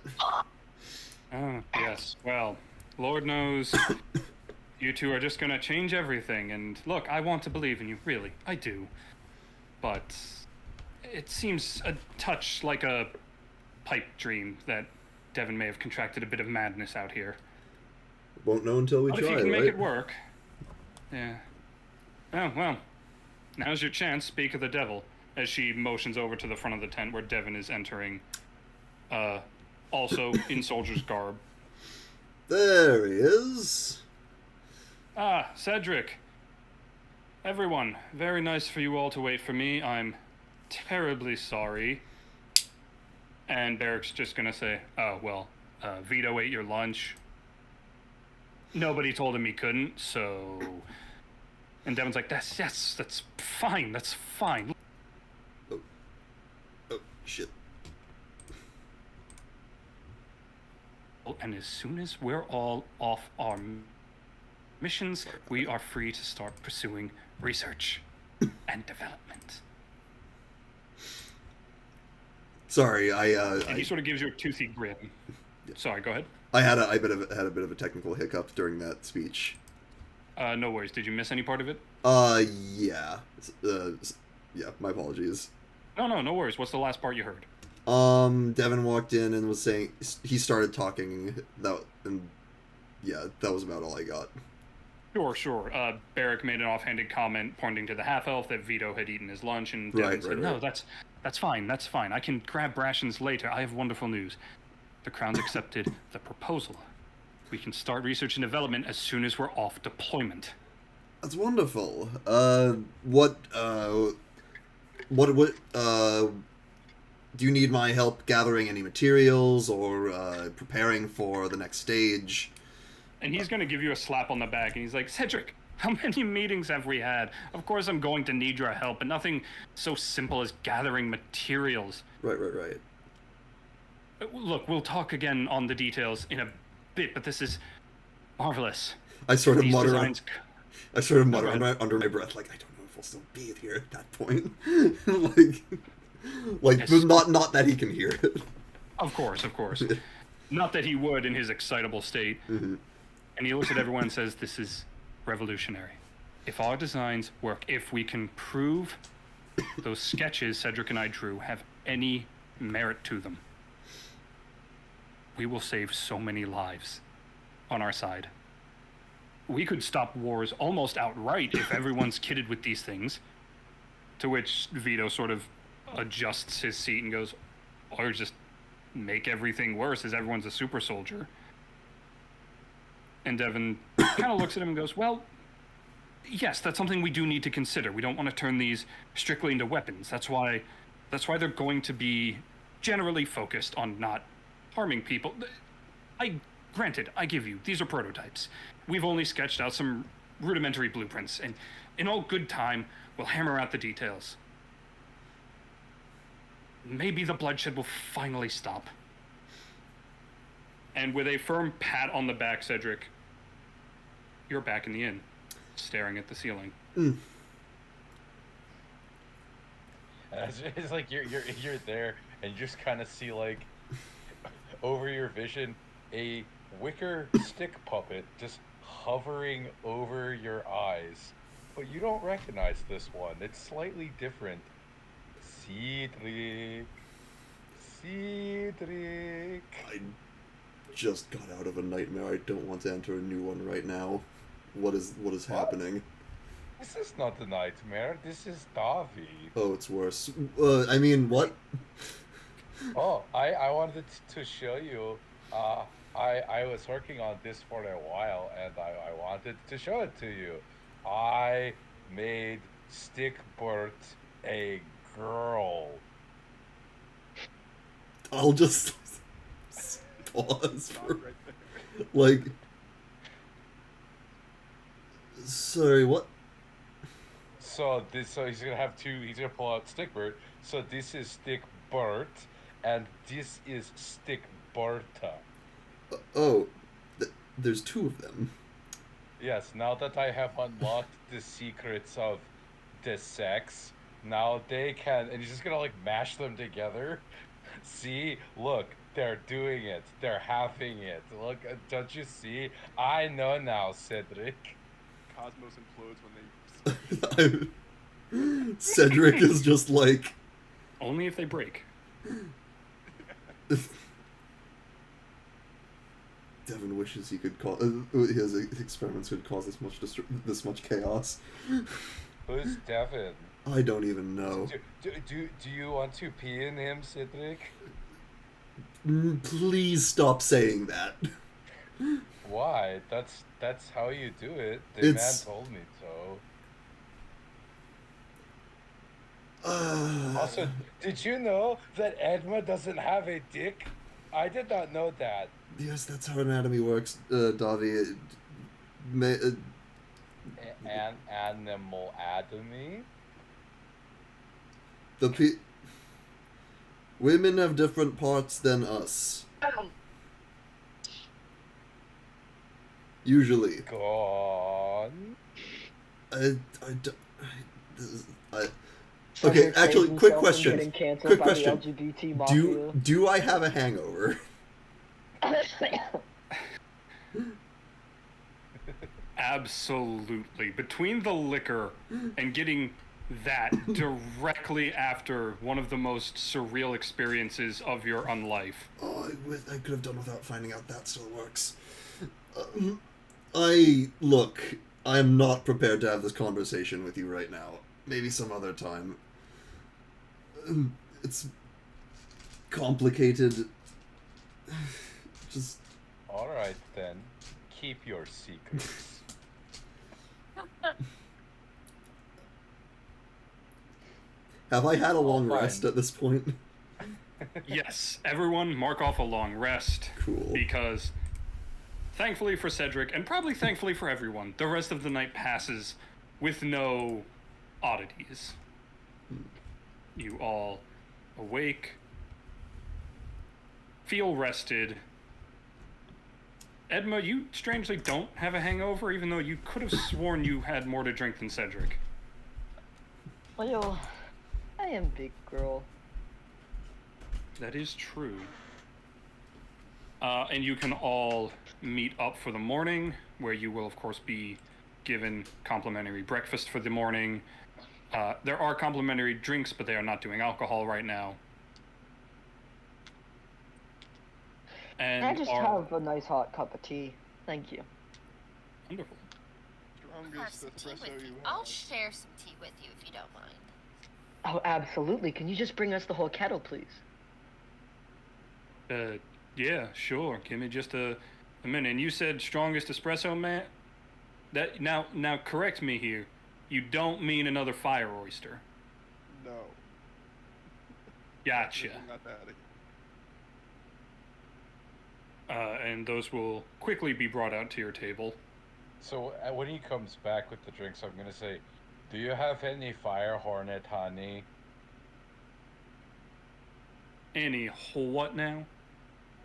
Oh, yes. Well, Lord knows you two are just gonna change everything. And look, I want to believe in you, really, I do. But it seems a touch like a pipe dream that Devin may have contracted a bit of madness out here. Won't know until we But try, if you can right? make it work, yeah. Oh well, now's your chance. Speak of the devil. As she motions over to the front of the tent where Devin is entering, also in soldier's garb. There he is. Ah, Cedric. Everyone, very nice for you all to wait for me. I'm terribly sorry. And Barrick's just gonna say, oh, well, Vito ate your lunch. Nobody told him he couldn't, so... And Devin's like, that's fine, that's fine. Oh, shit. And as soon as we're all off our missions, we are free to start pursuing research and development. Sorry, And he sort of gives you a toothy grin. Sorry, go ahead. I had a bit of a technical hiccup during that speech. No worries. Did you miss any part of it? Yeah. Yeah, my apologies. No worries. What's the last part you heard? Devin walked in and was saying he started talking that was about all I got. Sure. Barrick made an offhanded comment pointing to the half-elf that Vito had eaten his lunch, and Devin Right, said, "No, that's fine. I can grab rations later. I have wonderful news. The Crown's accepted the proposal. We can start research and development as soon as we're off deployment." That's wonderful. What do you need my help gathering any materials or preparing for the next stage? And he's going to give you a slap on the back, and he's like, "Cedric, how many meetings have we had? Of course I'm going to need your help, but nothing so simple as gathering materials." Right. Look, we'll talk again on the details in a bit, but this is marvelous. I sort of These mutter designs... under my breath, like, I don't know if we'll still be here at that point. like Yes. not that he can hear it. Of course. Not that he would in his excitable state. Mm-hmm. And he looks at everyone and says, "This is revolutionary. If our designs work, if we can prove those sketches Cedric and I drew have any merit to them, we will save so many lives on our side. We could stop wars almost outright if everyone's kitted with these things." To which Vito sort of adjusts his seat and goes, "Or just make everything worse as everyone's a super soldier." And Devin kind of looks at him and goes, "Well, yes, that's something we do need to consider. We don't want to turn these strictly into weapons. That's why they're going to be generally focused on not harming people. Granted, I give you, these are prototypes. We've only sketched out some rudimentary blueprints, and in all good time, we'll hammer out the details. Maybe the bloodshed will finally stop." And with a firm pat on the back, Cedric, you're back in the inn, staring at the ceiling. It's like you're there, and you just kind of see, like, over your vision, a wicker stick puppet just hovering over your eyes. But you don't recognize this one. It's slightly different. Cedric. I just got out of a nightmare. I don't want to enter a new one right now. What is happening? This is not a nightmare. This is Davi. Oh, it's worse. I mean, what? Oh, I wanted to show you. I was working on this for a while, and I wanted to show it to you. I made Stickbert a girl. I'll just pause Stop for, right there. like... Sorry, what? So he's gonna have two. He's gonna pull out Stickbert. So this is Stickbert, and this is Stickberta. Oh, there's two of them. Yes, now that I have unlocked the secrets of the sex, now they can, and he's just gonna like mash them together. See, look, they're doing it. They're having it. Look, don't you see? I know now, Cedric. Cosmos implodes when they. Cedric is just like. Only if they break. Devin wishes he could cause his experiments could cause this much chaos. Who's Devin? I don't even know. Do you want to pee in him, Cedric? Please stop saying that. Why? That's how you do it. The man told me so. Also, did you know that Edma doesn't have a dick? I did not know that. Yes, that's how anatomy works, Davi. An animal atomy? Women have different parts than us. Usually. Gone. Okay, actually, quick question. Quick question. LGBT do I have a hangover? Absolutely. Between the liquor and getting that directly after one of the most surreal experiences of your unlife. Oh, I could have done without finding out that still works. Look, I am not prepared to have this conversation with you right now. Maybe some other time. It's complicated. Just... Alright then. Keep your secrets. Have I had a long rest at this point? Yes, everyone mark off a long rest. Cool. Because thankfully for Cedric, and probably thankfully for everyone, the rest of the night passes with no oddities. You all awake, feel rested. Edma, you strangely don't have a hangover, even though you could have sworn you had more to drink than Cedric. Well, I am big girl. That is true. And you can all meet up for the morning, where you will, of course, be given complimentary breakfast for the morning. There are complimentary drinks, but they are not doing alcohol right now. And I just have a nice hot cup of tea. Thank you. Wonderful. Strongest Have some tea espresso with you. you I'll have. share some tea with you if you don't mind. Oh, absolutely. Can you just bring us the whole kettle, please? Yeah, sure. Give me just a minute. And you said strongest espresso, man? That now correct me here. You don't mean another fire oyster. No. Gotcha. Not that. And those will quickly be brought out to your table. So when he comes back with the drinks, I'm gonna say, do you have any fire hornet honey? Any what now?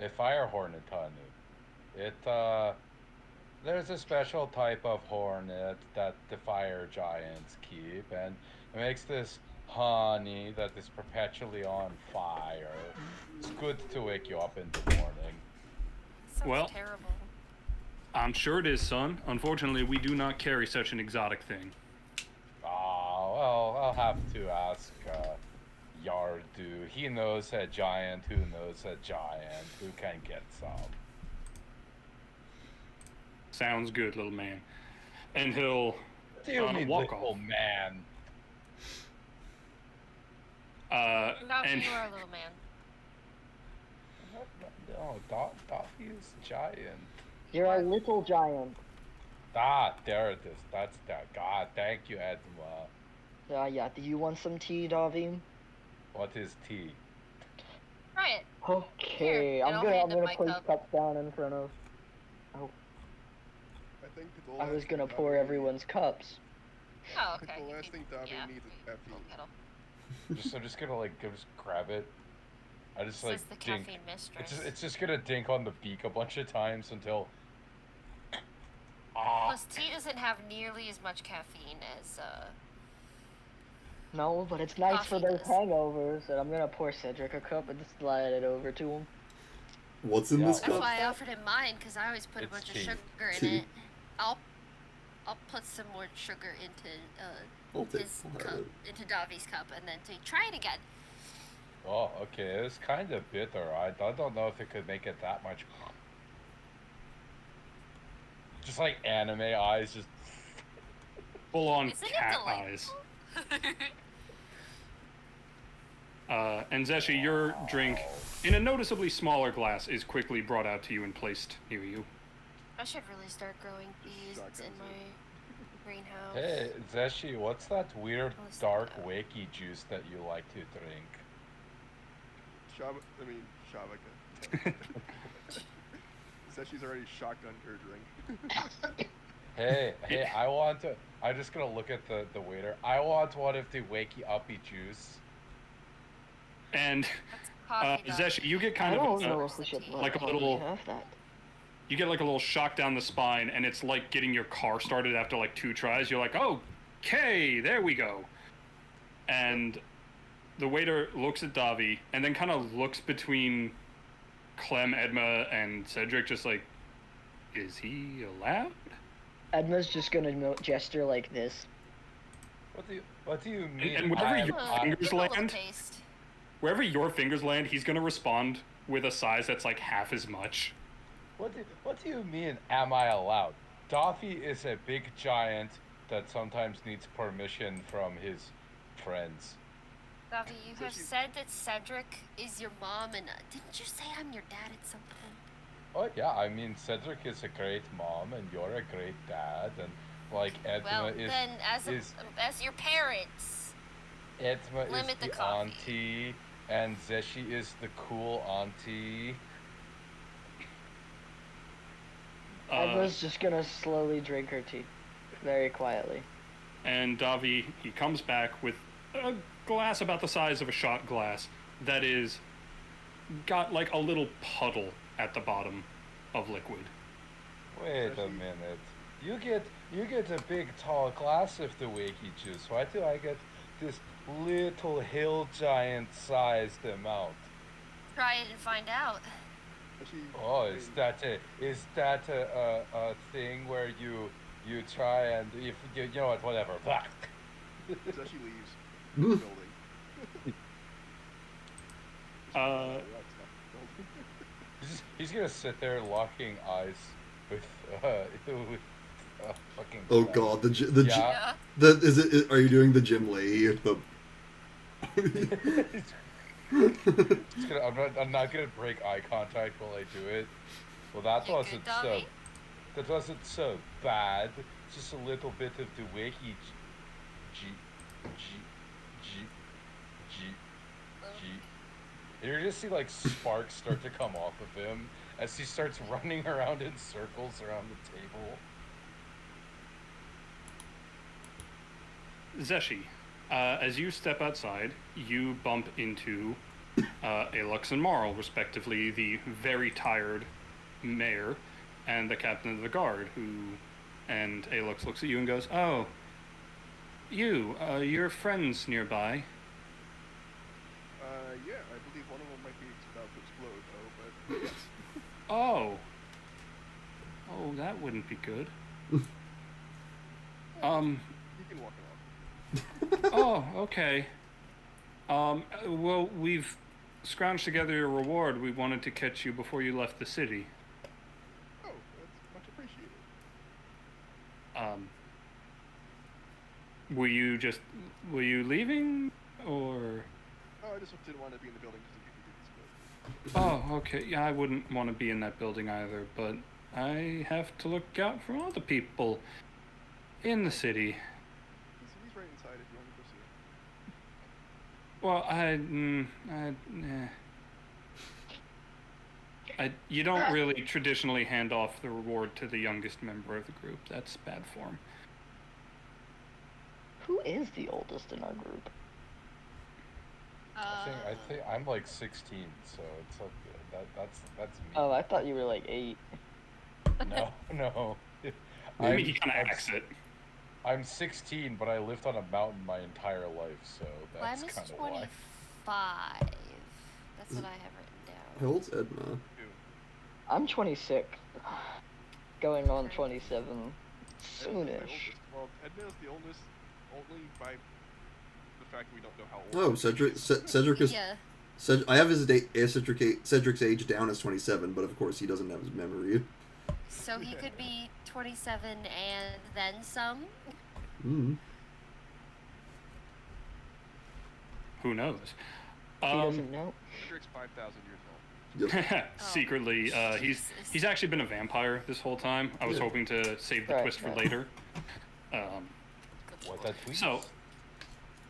A fire hornet honey. There's a special type of hornet that the fire giants keep, and it makes this honey that is perpetually on fire. It's good to wake you up in the morning. Sounds Well- terrible. I'm sure it is, son. Unfortunately, we do not carry such an exotic thing. Oh, well, I'll have to ask Yardu. He knows a giant who knows a giant who can get some. Sounds good, little man. And he'll What do you mean, walk little off. man? Not And you are a little man. No, Doffy is giant. You're a little giant. There it is. That's that. God, thank you, Edma. Yeah. Do you want some tea, Davim? What is tea? Try it. Okay, Here, and I'll hand him I'm my gonna place cup. cups down in front of. I think the I was last gonna thing pour Davi everyone's cups. Oh, I think okay. the last thing Davi yeah, needs is full caffeine. kettle. I'm just gonna just grab it. I just Says like the dink. caffeine mistress. It's just gonna dink on the beak a bunch of times until. Ah. Plus, tea doesn't have nearly as much caffeine as No, but it's nice for Coffee those does. hangovers, and I'm gonna pour Cedric a cup and just slide it over to him. What's in Yeah, this That's cup? why I offered him mine, because I always put a It's bunch tea. of sugar in Tea. it. I'll put some more sugar into I'll take his I'll have cup, it. into Davi's cup, and then to try it again. Oh, okay. It's kind of bitter. I don't know if it could make it that much. Just like anime eyes, just. Full on Isn't it cat eyes. delightful? And Zeshi, your drink, in a noticeably smaller glass, is quickly brought out to you and placed near you. I should really start growing bees in my greenhouse. Hey, Zeshi, what's that weird What's dark that? wakey juice that you like to drink? Shavaka. Says she's already shotgunned her drink. Hey, I'm just gonna look at the waiter. I want one of the wakey uppy juice. And Coffee dog. Zeshi, you get I kind don't of know if we should like a let little- Coffee have that. you get like a little shock down the spine, and it's like getting your car started after like 2 tries. You're like, okay, there we go. And the waiter looks at Davi and then kind of looks between Clem, Edma, and Cedric, just like, is he allowed? Edna's just gonna gesture like this. What do you mean? And wherever I'm- your Give fingers it a little land, taste. wherever your fingers land, he's gonna respond with a size that's like half as much. What do you mean, am I allowed? Daffy is a big giant that sometimes needs permission from his friends. Davi, you So have she- said that Cedric is your mom, and didn't you say I'm your dad at some point? Oh yeah, I mean Cedric is a great mom and you're a great dad, and like Edma Well, is then, is as your parents, Edma is limit the the coffee. auntie and Zeshi is the cool auntie. Edna's just gonna slowly drink her tea, very quietly. And Davi, he comes back with a glass about the size of a shot glass that is got like a little puddle at the bottom of liquid. Wait a Especially- minute. You get a big tall glass of the wakey juice. Why do I get this little hill giant sized amount? try it and find out. Oh, is that a thing where you try and if you know what, whatever. So she leaves the building. He's gonna sit there locking eyes with fucking. Oh god, the Yeah. the are you doing the Jim Leahy? The I'm not gonna break eye contact while I do it. Well, that You wasn't good, so. Dobby? That wasn't so bad. Just a little bit of the wakey G. You're just see like sparks start to come off of him as he starts running around in circles around the table. Zeshi, as you step outside, you bump into Alux and Marl, respectively, the very tired mayor and the captain of the guard, and Alux looks at you and goes, "Oh, your friends nearby." Yeah, I believe one of them might be about to explode, though, but yes. Oh, that wouldn't be good. You can walk it off. Oh, okay. Well, we've scrounged together your reward. We wanted to catch you before you left the city. Oh, that's much appreciated. Were you leaving, or? Oh, I just didn't want to be in the building just in case you did this. Oh, okay. Yeah, I wouldn't want to be in that building either, but I have to look out for all the people in the city. He's right inside if you want to go see him. Well, you don't really traditionally hand off the reward to the youngest member of the group. That's bad form. Who is the oldest in our group? I think I'm like 16, so it's okay. That's me. Oh, I thought you were like 8. No, no. Maybe he kind of acts it. I'm 16, but I lived on a mountain my entire life, so Well, that's I'm kind of why. 25. That's what I have written down. How old's Edna? I'm 26. Going on Okay. 27 Edna's the soonish. oldest. Well, Edna's the oldest only by the fact that we don't know how old. Oh, Cedric is. Yeah. I have his Cedric's age down as 27, but of course he doesn't have his memory. So he could be 27 and then some. Mm. Who knows? He doesn't know. Cedric's 5,000 years old. Yep. Secretly, he's Jesus. actually been a vampire this whole time. I was Yeah. hoping to save the Right, twist for right. later. What that tweet? So,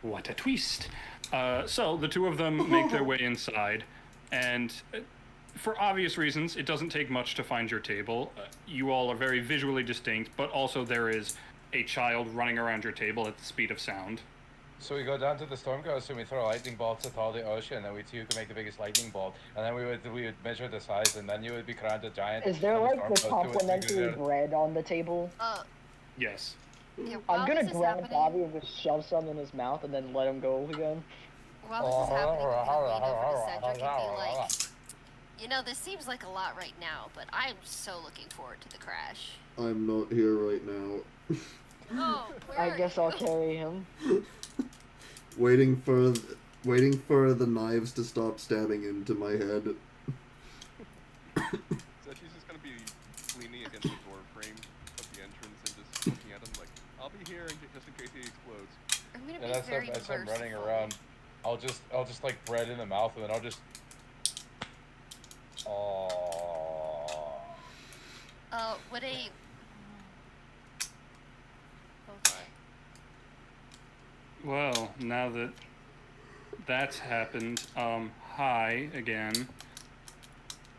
what a twist! So the two of them make their way inside, and for obvious reasons, it doesn't take much to find your table. You all are very visually distinct, but also there is a child running around your table at the speed of sound. So we go down to the storm coast and we throw lightning bolts at all the ocean, and we see who can make the biggest lightning bolt, and then we would measure the size, and then you would be crowned a giant. Is there and like storm the coast would complimentary figure it out. bread on the table? Yes. Yeah, I'm while gonna this is grab happening- Bobby and just shove some in his mouth and then let him go again. While this is happening, I'm gonna lean over to Cedric and be like, you know, this seems like a lot right now, but I'm so looking forward to the crash. I'm not here right now. Oh, where I are guess you? I'll carry him. waiting for the knives to stop stabbing into my head. So she's just gonna be leaning against the door frame of the entrance and just looking at him like, I'll be here just in case he explodes. I'm gonna And be as very I'm running merciful. around, I'll just like bread in the mouth, and then I'll just. Oh. Would a... Hold on. Well, now that that's happened, hi again.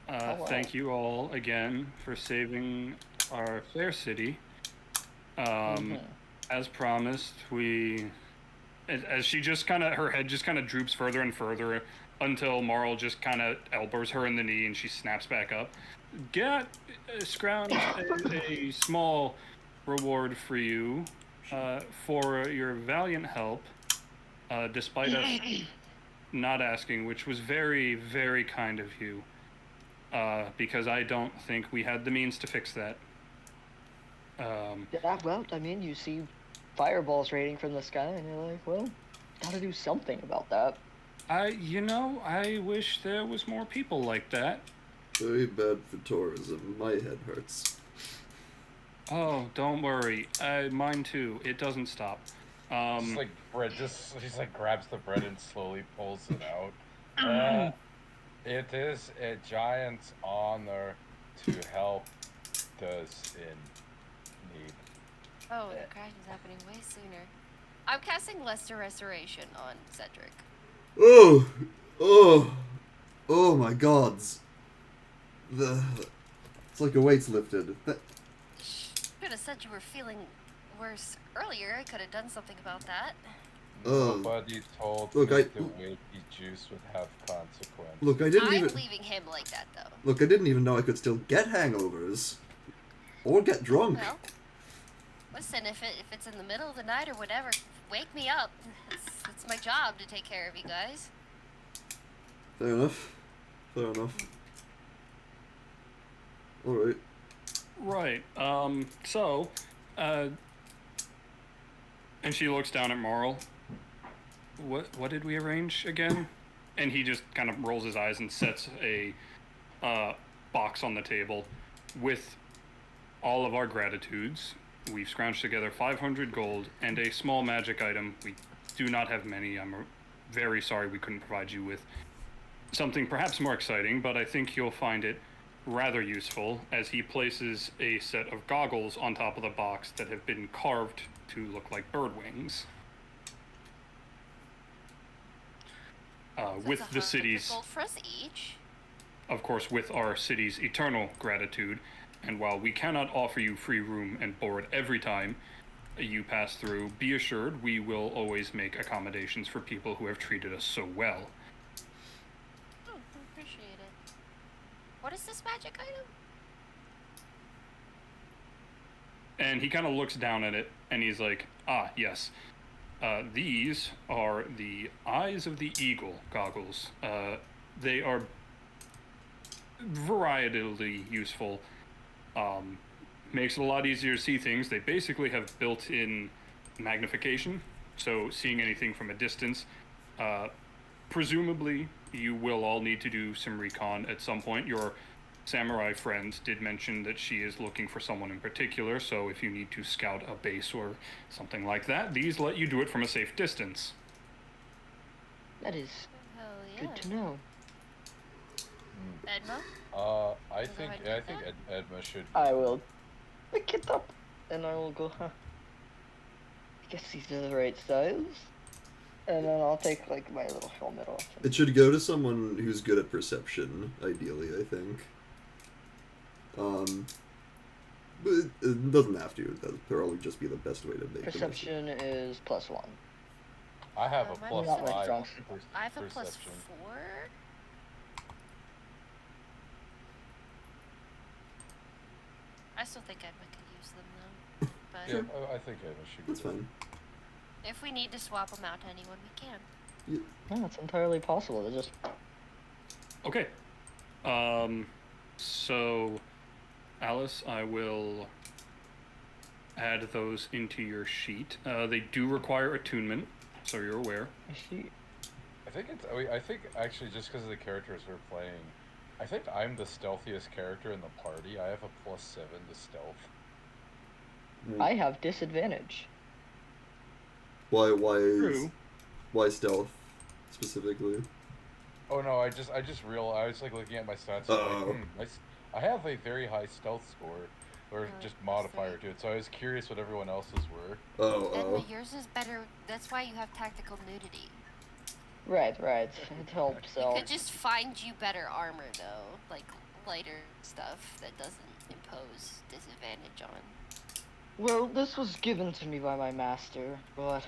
Hello. Thank you all again for saving our fair city. As promised, as she just her head just kind of droops further and further until Marl just kind of elbows her in the knee and she snaps back up. Scrounge a small reward for you for your valiant help, despite us not asking, which was very, very kind of you, because I don't think we had the means to fix that. Yeah, well, I mean, you see fireballs raining from the sky, and you're like, well, gotta do something about that. I wish there was more people like that. Very bad for tourism. My head hurts. Oh, don't worry. Mine too. It doesn't stop. Just like bread, she like grabs the bread and slowly pulls it out. It is a giant honor to help those in need. Oh, the crash is happening way sooner. I'm casting Lesser Restoration on Cedric. Oh my gods. It's like a weight's lifted. Could have said you were feeling worse earlier. I could have done something about that. Nobody told Look, me the weighty juice would have consequences. Look, I'm even leaving him like that, though. look, I didn't even know I could still get hangovers or get drunk. Well, listen, if it's in the middle of the night or whatever, wake me up. It's my job to take care of you guys. Fair enough. Fair enough. All right. Right. And she looks down at Marl. What did we arrange again? And he just kind of rolls his eyes and sets a box on the table with all of our gratitudes. We've scrounged together 500 gold and a small magic item. We do not have many. I'm very sorry we couldn't provide you with something perhaps more exciting, but I think you'll find it rather useful, as he places a set of goggles on top of the box that have been carved to look like bird wings. With the city's, gold for us each. of course, with our city's eternal gratitude. And while we cannot offer you free room and board every time, you pass through, be assured we will always make accommodations for people who have treated us so well. Oh, I appreciate it. What is this magic item? And he kind of looks down at it, and he's like, ah, yes. These are the Eyes of the Eagle goggles. They are varietarily useful. Makes it a lot easier to see things. They basically have built-in magnification, so seeing anything from a distance. Presumably, you will all need to do some recon at some point. Your samurai friend did mention that she is looking for someone in particular, so if you need to scout a base or something like that, these let you do it from a safe distance. That is Hell yeah. good to know. Edmo? I Go think ahead and do Edma should. I will pick it up, and I will go, I guess these are the right size. And then I'll take, like, my little helmet off. It should go to someone who's good at perception, ideally, I think. But it doesn't have to. That'd probably just be the best way to make Perception is +1. I have a Mine plus is not like 5 drunk. I have a perception. +4. I still think Edma can use them though. But Yeah, I think Edma should. That's go. fine. if we need to swap them out to anyone, we can. Yeah, it's entirely possible to just... Okay. So, Alice, I will add those into your sheet. They do require attunement, so you're aware. I see. I think actually just because of the characters we're playing, I think I'm the stealthiest character in the party. I have a +7 to stealth. I have disadvantage. True. Why stealth specifically? Oh no, I just realized, I was like looking at my stats. Uh-oh. Like, I have a very high stealth score, or just modifier +3. to it. So I was curious what everyone else's were. Edma, yours is better. That's why you have tactical nudity. Right. It helps You out. could just find you better armor though, like lighter stuff that doesn't impose disadvantage on. Well, this was given to me by my master, but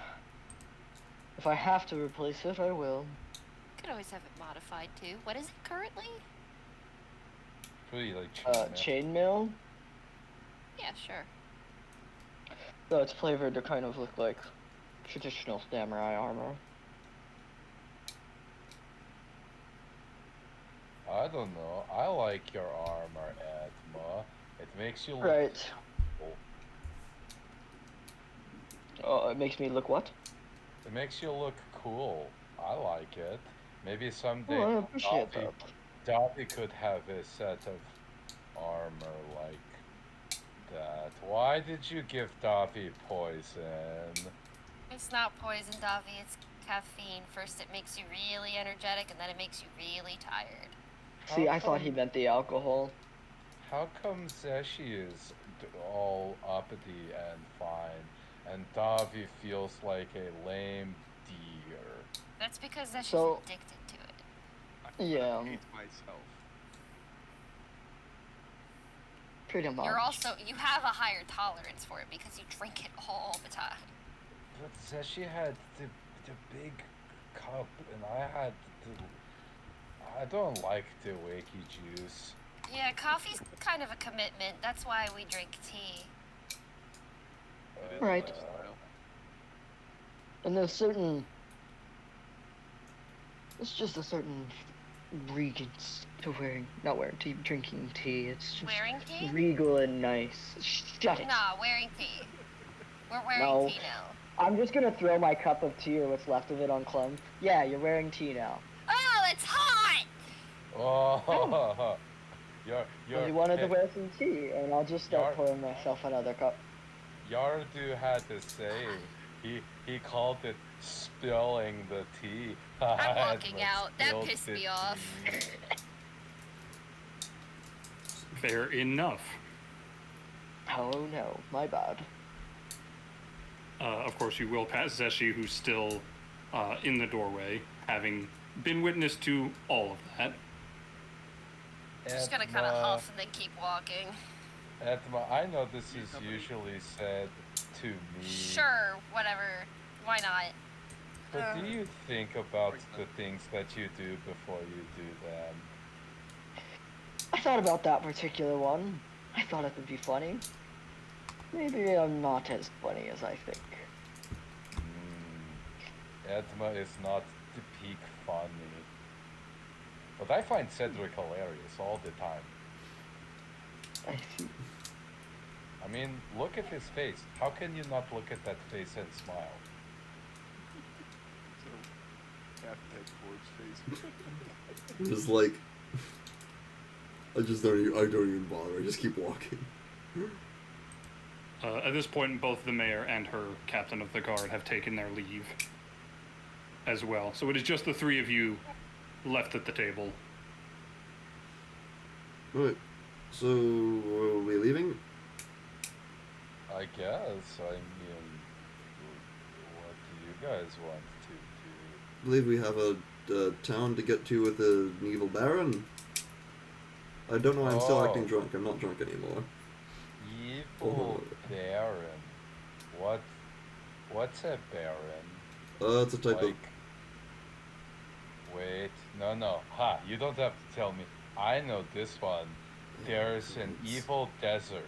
if I have to replace it, I will. You could always have it modified too. What is it currently? Pretty like Chainmail. Yeah, sure. So it's flavored to kind of look like traditional samurai armor. I don't know. I like your armor, Edma. It makes you look Right. cool. Oh, it makes me look what? It makes you look cool. I like it. Maybe someday Oh, I appreciate Dobby, that. Dobby could have a set of armor like that. Why did you give Dobby poison? It's not poison, Davi. It's caffeine. First, it makes you really energetic, and then it makes you really tired. See, How I thought he come- meant the alcohol. How come Zeshi is all uppity and fine, and Davi feels like a lame deer? That's because she's So- addicted to it. I Yeah. hate myself. Pretty much. You have a higher tolerance for it because you drink it all the time. But Zeshi had the big cup, and I had the... I don't like the wakey juice. Yeah, coffee's kind of a commitment. That's why we drink tea. It is Right. a lifestyle. And there's certain... It's just a certain regence to not wearing tea, drinking tea. It's just Wearing tea? regal and nice. Shut it. Nah, wearing tea. We're wearing No. tea now. I'm just gonna throw my cup of tea or what's left of it on Clem. Yeah, you're wearing tea now. Oh, it's hot! Oh, He wanted to wear some tea, and I'll just start Yar- pouring myself another cup. Yardu had to say, he called it spilling the tea. I'm walking Edmund out. That spilled pissed the me off. tea. Fair enough. Oh no, my bad. Of course, you will pass Zeshi, who's still in the doorway, having been witness to all of that. Just gonna kind of huff and then keep walking. Edma, I know this is usually said to me. Sure, whatever. Why not? But do you think about the things that you do before you do them? I thought about that particular one. I thought it would be funny. Maybe I'm not as funny as I think. Edma is not the peak funny. But I find Cedric hilarious all the time. I see. I mean, look at his face. How can you not look at that face and smile? So, half-dead corpse face. I'm just like, I don't even bother. I just keep walking. At this point, both the mayor and her captain of the guard have taken their leave as well. So it is just the three of you left at the table. Right. So, are we leaving? I guess. I mean, what do you guys want to do? I believe we have a town to get to with an evil baron. I don't know why I'm still acting drunk. I'm not drunk anymore. Evil baron. What's a baron? It's a type of... Wait, no. Ha, you don't have to tell me. I know this one. There's an evil desert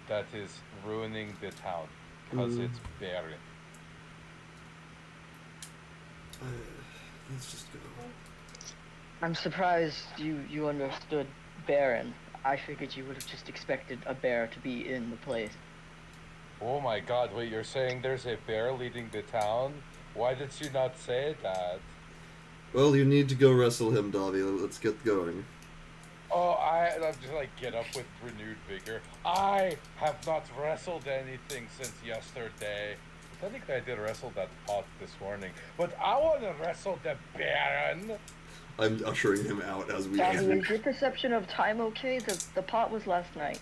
that is ruining the town because it's barren. Let's just go. I'm surprised you understood Baron. I figured you would have just expected a bear to be in the place. Oh my god, wait, you're saying there's a bear leading the town? Why did you not say that? Well, you need to go wrestle him, Davi. Let's get going. Oh, I'm just like get up with renewed vigor. I have not wrestled anything since yesterday. Technically, I did wrestle that pot this morning, but I want to wrestle the Baron. I'm ushering him out as we Davi, enter. is your perception of time okay? The pot was last night.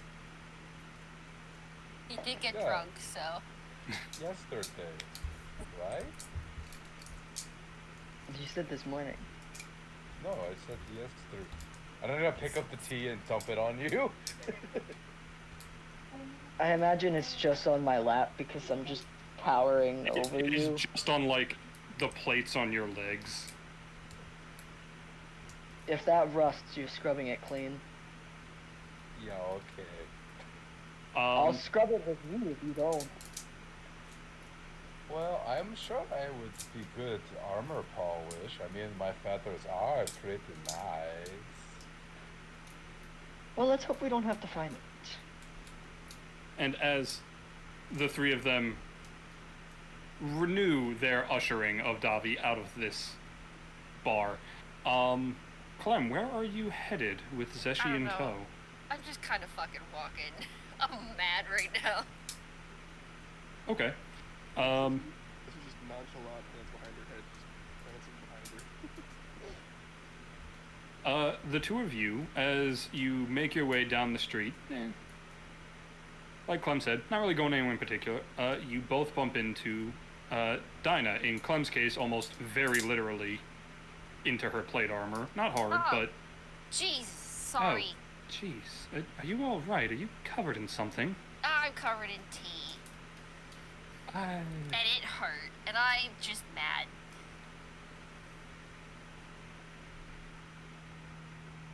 He did get drunk, so. Yesterday, right? You said this morning. No, I said yesterday. I'm gonna pick up the tea and dump it on you. I imagine it's just on my lap because I'm just towering over It you. is just on, like, the plates on your legs. If that rusts, you're scrubbing it clean. Yeah, okay. I'll scrub it with you if you don't. Well, I'm sure I would be good at armor polish. I mean, my feathers are pretty nice. Well, let's hope we don't have to find it. And as the three of them renew their ushering of Davi out of this bar, Clem, where are you headed with I Zeshi don't and know. Co? I'm just kind of fucking walking. I'm mad right now. Okay. This is just nonchalant, hands behind her head, just glancing behind her. The two of you, as you make your way down the street, like Clem said, not really going anywhere in particular, you both bump into Dinah. In Clem's case, almost very literally into her plate armor. Not hard, but... Jeez, sorry. Oh, jeez. Are you all right? Are you covered in something? I'm covered in tea. And it hurt. And I'm just mad.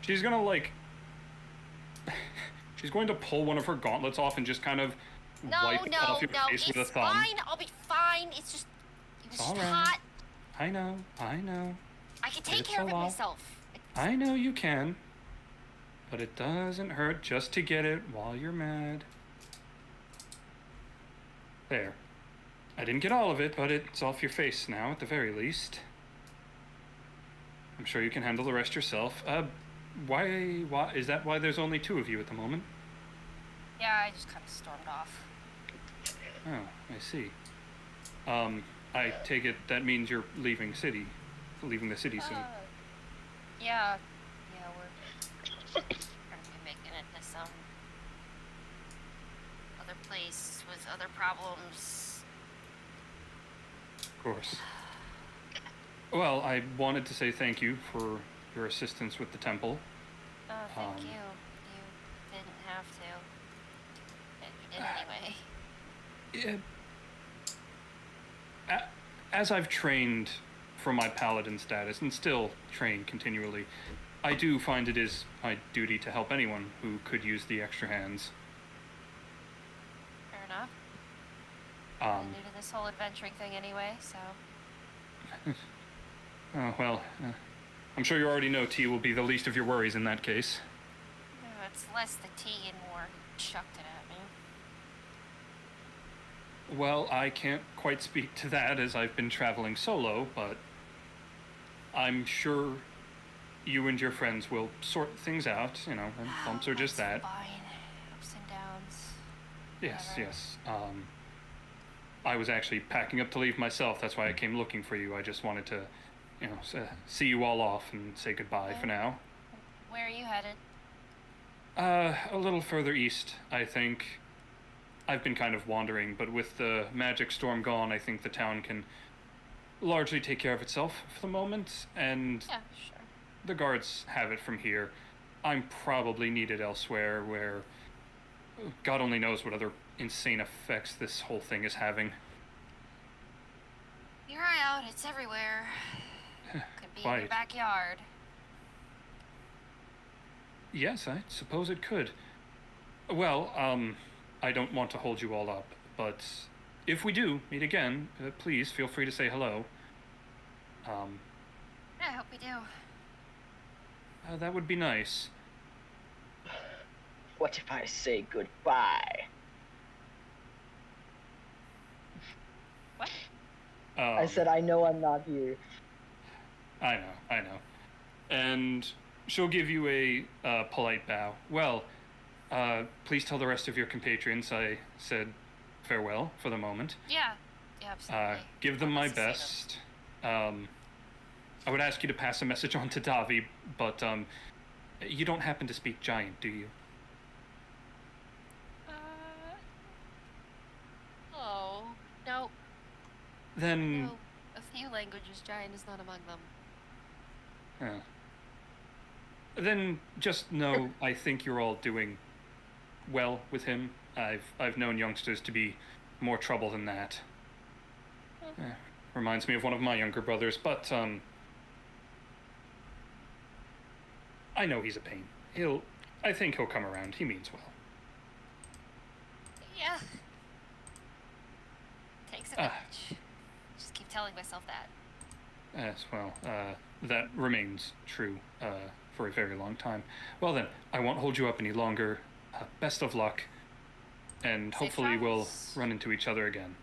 She's gonna, like... she's going to pull one of her gauntlets off and just kind of wipe it off your face with a thumb. It's fine. I'll be fine. It's just... It was All just right. hot. I know. I can take It's care of a it lot. myself. I know you can. But it doesn't hurt just to get it while you're mad. There. I didn't get all of it, but it's off your face now, at the very least. I'm sure you can handle the rest yourself. Why, is that why there's only two of you at the moment? Yeah, I just kind of stormed off. Oh, I see. I take it that means you're leaving the city soon. Yeah, we're gonna be making it to some other place with other problems. Of course. Well, I wanted to say thank you for your assistance with the temple. Oh, thank you. You didn't have to. But you did anyway. as I've trained for my paladin status, and still train continually, I do find it is my duty to help anyone who could use the extra hands. Fair enough. I'm new to this whole adventuring thing anyway, so... Oh, well, I'm sure you already know tea will be the least of your worries in that case. No, it's less the tea and more chucked it at me. Well, I can't quite speak to that as I've been traveling solo, but I'm sure you and your friends will sort things out, and bumps are just that. Fine. Ups and downs. Yes, Whatever. yes. I was actually packing up to leave myself. That's why I came looking for you. I just wanted to, see you all off and say goodbye for now. Where are you headed? A little further east, I think. I've been kind of wandering, but with the magic storm gone, I think the town can largely take care of itself for the moment, and Yeah, sure. the guards have it from here. I'm probably needed elsewhere where God only knows what other insane effects this whole thing is having. Your eye out, it's everywhere. Could be in Quite. your backyard. Yes, I suppose it could. Well, I don't want to hold you all up, but if we do meet again, please feel free to say hello. I hope we do. That would be nice. What if I say goodbye? What? I said I know I'm not here. I know. And she'll give you a polite bow. Well, please tell the rest of your compatriots I said farewell for the moment. Yeah, absolutely. Give them my Nice to see them. best. I would ask you to pass a message on to Davi, but you don't happen to speak giant, do you? Oh, no. Then, No, a few languages, giant is not among them. then just know I think you're all doing well with him. I've known youngsters to be more trouble than that. Reminds me of one of my younger brothers, but I know he's a pain. I think he'll come around. He means well. Yeah. Takes a village. Just keep telling myself that. Yes, well, that remains true for a very long time. Well then, I won't hold you up any longer. Best of luck, and Safe hopefully we'll travels. run into each other again.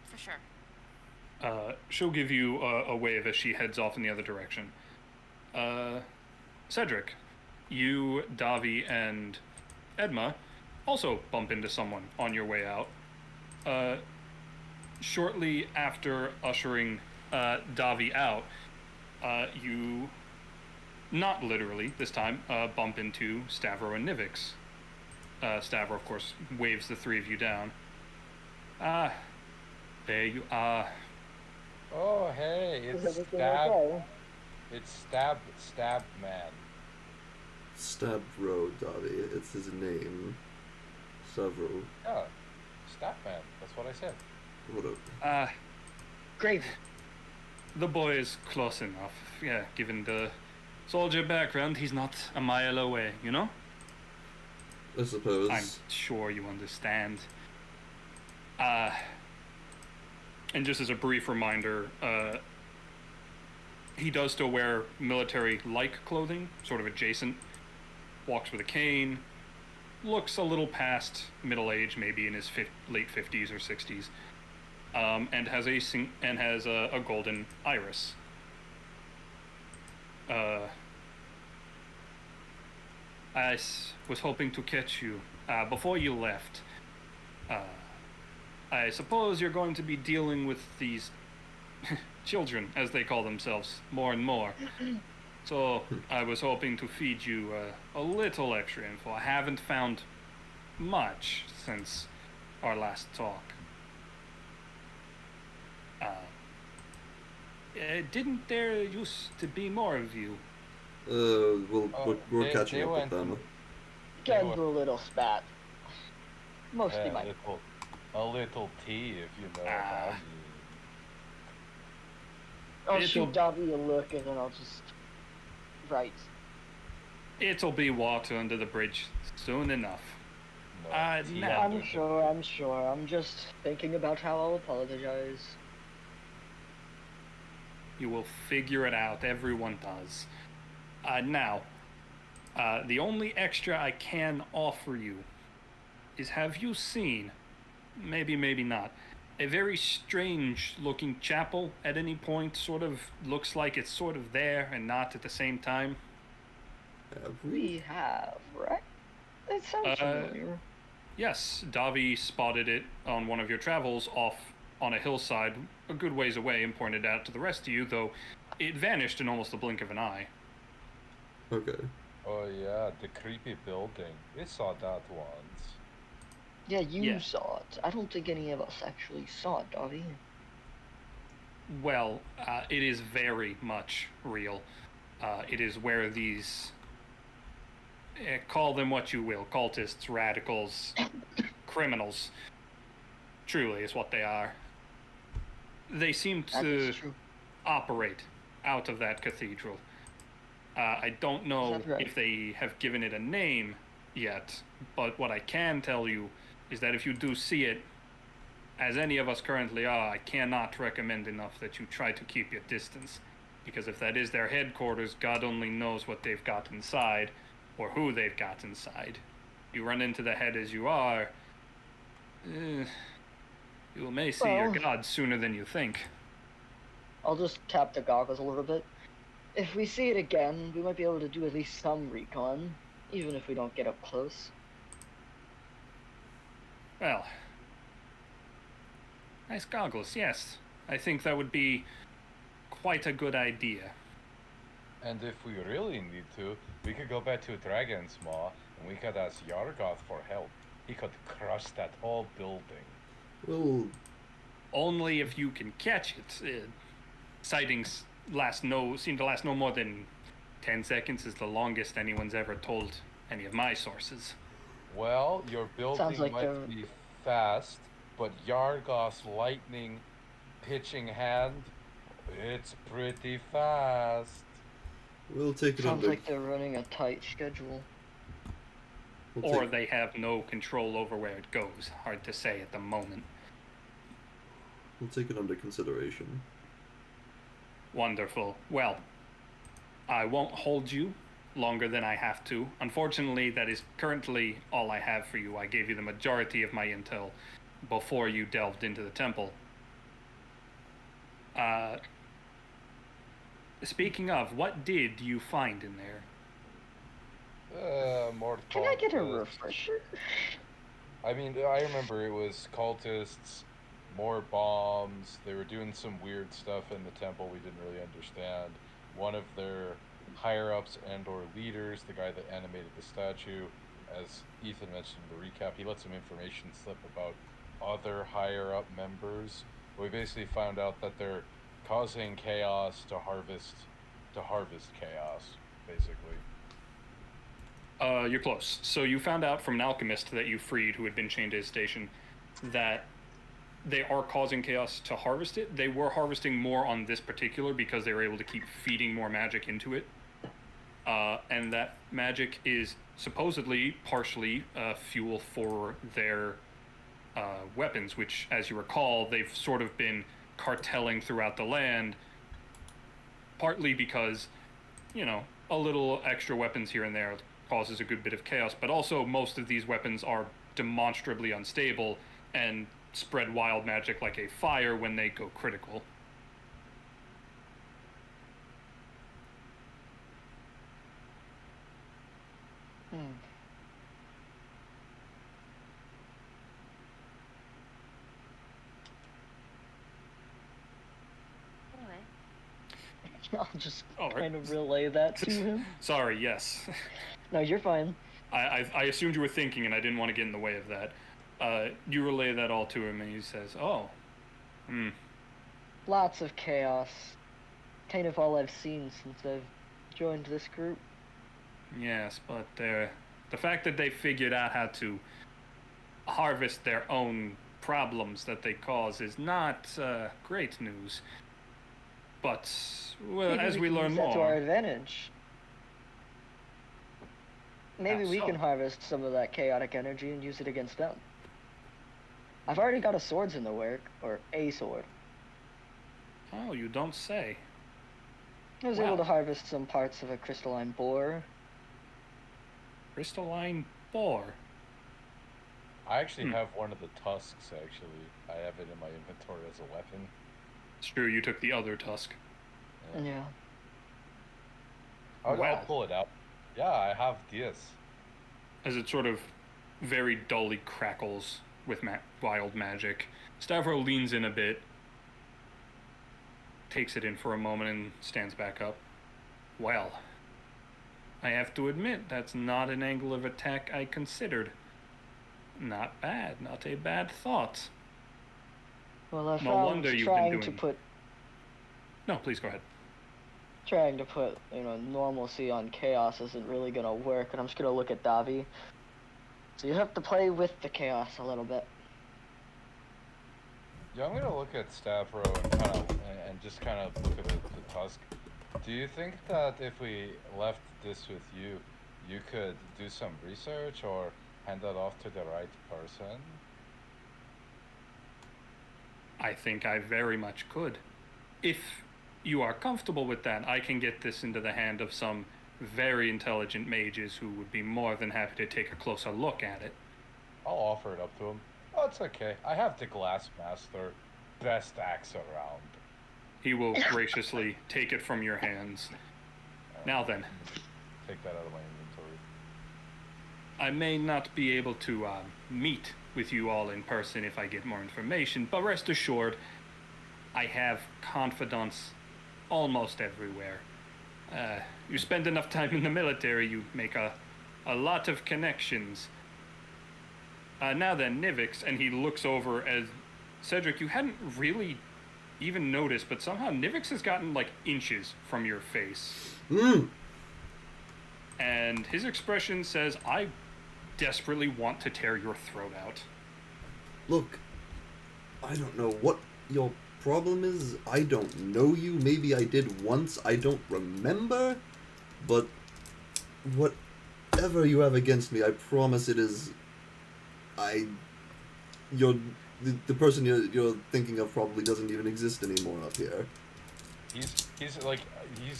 For sure. She'll give you a wave as she heads off in the other direction. Cedric, you, Davi, and Edma also bump into someone on your way out. Shortly after ushering Davi out, you, not literally this time, bump into Stavro and Nivix. Stavro, of course, waves the three of you down. There you are. Oh, hey, Is it's everything Stab. okay? It's Stab Man. Stavro, Davi. It's his name. Stavro. Yeah, Stab Man. That's what I said. What up? Great. The boy is close enough. Yeah, given the soldier background, he's not a mile away, you know? I suppose. I'm sure you understand. And just as a brief reminder, he does still wear military-like clothing, sort of adjacent. Walks with a cane. Looks a little past middle age, maybe in his late 50s or 60s. And has a golden iris. Was hoping to catch you before you left. I suppose you're going to be dealing with these children, as they call themselves, more and more. So I was hoping to feed you a little extra info. I haven't found much since our last talk. Didn't there used to be more of you? We're catching up with them. Get into a little spat. Mostly Yeah, my. a little tea, if you know what I mean. I'll It'll- shoot Davi a look and then I'll just write. It'll be water under the bridge soon enough. No, tea now- under I'm the sure, I'm sure. I'm just thinking about how I'll apologize. You will figure it out. Everyone does. Now, the only extra I can offer you is, have you seen, maybe not, a very strange looking chapel at any point? Sort of looks like it's sort of there and not at the same time. Have We have, right? It sounds familiar. Yes, Davi spotted it on one of your travels off on a hillside a good ways away and pointed out to the rest of you, though it vanished in almost the blink of an eye. Okay. Oh yeah, the creepy building. We saw that once. Yeah, you Yeah. saw it. I don't think any of us actually saw it, Davi. Well, it is very much real. It is where these, call them what you will, cultists, radicals, criminals, truly is what they are. They seem That to is true. operate out of that cathedral. I don't know Is that right? if they have given it a name yet, but what I can tell you is that if you do see it, as any of us currently are, I cannot recommend enough that you try to keep your distance. Because if that is their headquarters, God only knows what they've got inside, or who they've got inside. You run into the head as you are, you may see your Well- God sooner than you think. I'll just tap the goggles a little bit. If we see it again, we might be able to do at least some recon, even if we don't get up close. Well, nice goggles, yes. I think that would be quite a good idea. And if we really need to, we could go back to Dragon's Maw and we could ask Yargoth for help. He could crush that whole building. Well, Only if you can catch it. Sightings seem to last no more than 10 seconds is the longest anyone's ever told any of my sources. Well, your building like might they're- be fast, but Yargoth's lightning pitching hand, it's pretty fast. we'll take it Sounds under. like they're running a tight schedule. We'll Or take, they have no control over where it goes. Hard to say at the moment. we'll take it under consideration. Wonderful. Well, I won't hold you longer than I have to. Unfortunately, that is currently all I have for you. I gave you the majority of my intel before you delved into the temple. Speaking of, what did you find in there? More Can I get a cultists. refresher? I mean, I remember it was cultists, more bombs. They were doing some weird stuff in the temple we didn't really understand. One of their higher-ups and/or leaders, the guy that animated the statue, as Ethan mentioned in the recap, he let some information slip about other higher-up members. We basically found out that they're causing chaos to harvest chaos, basically. You're close. So you found out from an alchemist that you freed, who had been chained to his station, that they are causing chaos to harvest it. They were harvesting more on this particular because they were able to keep feeding more magic into it. And that magic is supposedly partially fuel for their weapons, which, as you recall, they've sort of been cartelling throughout the land, partly because, a little extra weapons here and there causes a good bit of chaos, but also most of these weapons are demonstrably unstable and spread wild magic like a fire when they go critical. Anyway, I'll just All right. kind of relay that to him. Sorry, yes. No, you're fine. I assumed you were thinking, and I didn't want to get in the way of that. You relay that all to him, and he says, "Oh, Lots of chaos. Kind of all I've seen since I've joined this group. yes, but the fact that they figured out how to harvest their own problems that they cause is not great news. But, well, Maybe as we can learn use that to our more, advantage. Maybe How we so? can harvest some of that chaotic energy and use it against them. I've already got a sword's in the work, or a sword. oh, you don't say. I was able to harvest some parts of a crystalline boar. Crystalline boar. I actually have one of the tusks, actually. I have it in my inventory as a weapon. It's true, you took the other tusk. Yeah. I'll pull it out. Yeah, I have this. As it sort of very dully crackles with wild magic, Stavro leans in a bit, takes it in for a moment, and stands back up. Well, I have to admit, that's not an angle of attack I considered. Not bad, not a bad thought. Well, I No found wonder you've trying been to doing... put No, please go ahead. normalcy on chaos isn't really gonna work, and I'm just gonna look at Davi. So you have to play with the chaos a little bit. Yeah, I'm gonna look at Stavro and just kind of look at the tusk. Do you think that if we left this with you, you could do some research or hand that off to the right person? I think I very much could. If you are comfortable with that, I can get this into the hand of some very intelligent mages who would be more than happy to take a closer look at it. I'll offer it up to him. Oh, it's okay. I have the Glass Master. Best axe around. He will graciously take it from your hands. Now then. Take that out of my inventory. I may not be able to meet with you all in person if I get more information, but rest assured, I have confidants almost everywhere. You spend enough time in the military, you make a lot of connections. Now then, Nivix, and he looks over as Cedric, you hadn't really even noticed, but somehow Nivix has gotten like inches from your face. And his expression says, I desperately want to tear your throat out. Look, I don't know what your problem is. I don't know you. Maybe I did once. I don't remember. But whatever you have against me, I promise it is... The person you're thinking of probably doesn't even exist anymore up here. He's